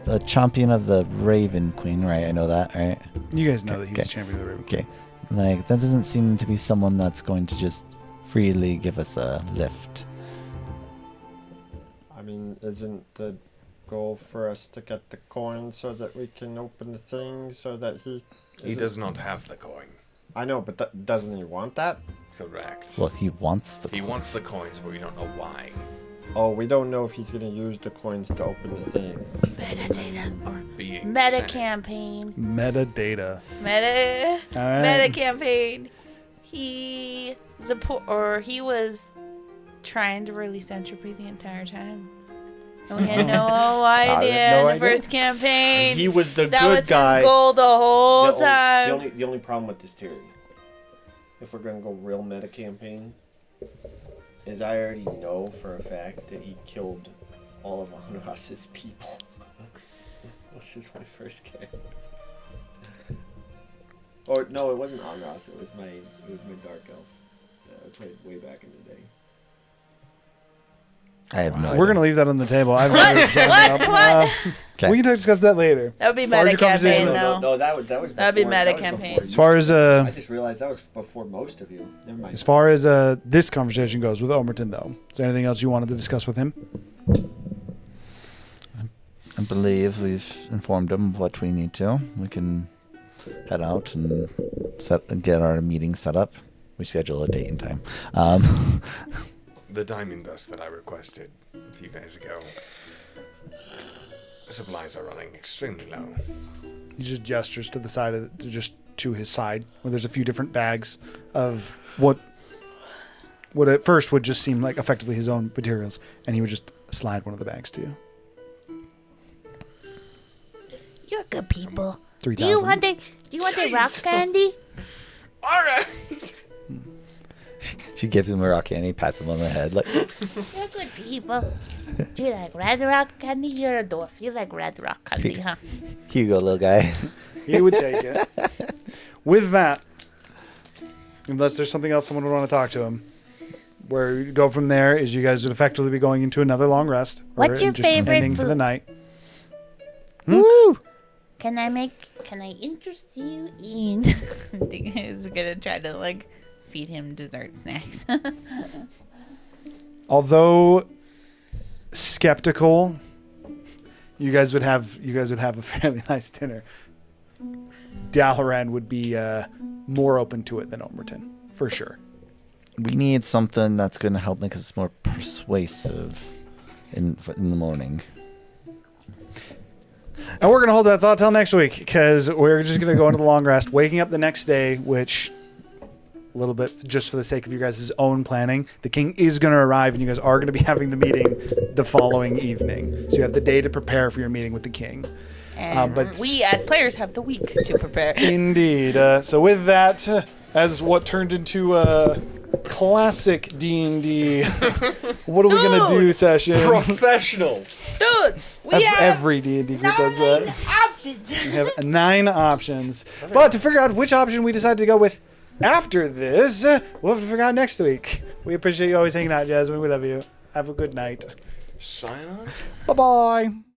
A champion of the Raven Queen, right? I know that, right? You guys know that he's Okay. champion of the Raven. Okay. Like, that doesn't seem to be someone that's going to just freely give us a lift. I mean, isn't the goal for us to get the coin so that we can open the thing so that he... He does not have the coin. I know, but doesn't he want that? Correct. Well, he wants the He wants the coins. coins, but we don't know why. Oh, we don't know if he's going to use the coins to open the thing. Metadata or Being meta Senate. campaign. Metadata. Meta All right. meta campaign. He was trying to release entropy the entire time. And we had no idea in the first campaign. He was the that good was guy. his goal the whole the time. the only problem with this theory, if we're gonna go real meta campaign, is I already know for a fact that he killed all of Anras's people, which is my first character. Or no, it wasn't Anras. It was my dark elf that I played way back in the day. I have no idea. We're gonna leave that on the table. I've never done it. What? Okay. We can discuss that later. That would be As far as meta your conversation- campaign, though. No, that was before, That'd be meta that was campaign. before As you. far as I just realized that was before most of you. Never mind. as far as this conversation goes with Omerton, though, is there anything else you wanted to discuss with him? I believe we've informed him of what we need to. We can head out and get our meeting set up. We schedule a date and time. The diamond dust that I requested a few days ago. Supplies are running extremely low. He just gestures to the side of to his side, where there's a few different bags of what at first would just seem like effectively his own materials, and he would just slide one of the bags to you. You're good people. 3,000. Do you want the rock candy? All right. She gives him a rock and he pats him on the head. Like, You're good people. Do you like red rock candy? You're a dwarf. You like red rock candy, huh? here you go, little guy. He would take it. With that, unless there's something else someone would want to talk to him, where you go from there is you guys would effectively be going into another long rest. What's your just favorite ending for the food? night. Woo! Can I interest you in? I think he's gonna try to like feed him dessert snacks. Although skeptical, you guys would have a fairly nice dinner. Dalaran would be more open to it than Omerton, for sure. We need something that's going to help make us more persuasive in the morning. And we're going to hold that thought till next week, because we're just going to go into the long rest, waking up the next day, which, a little bit just for the sake of your guys' own planning, the king is going to arrive, and you guys are going to be having the meeting the following evening. So you have the day to prepare for your meeting with the king. And But- we as players have the week to prepare. Indeed. So with that, as what turned into classic D&D, what are we going to do session? Professionals. Dude, we have Every D&D group does that. options. We have 9 options. But to figure out which option we decide to go with after this, we'll have to figure out next week. We appreciate you always hanging out, Jasmine. We love you. Have a good night. Sign on. Bye-bye.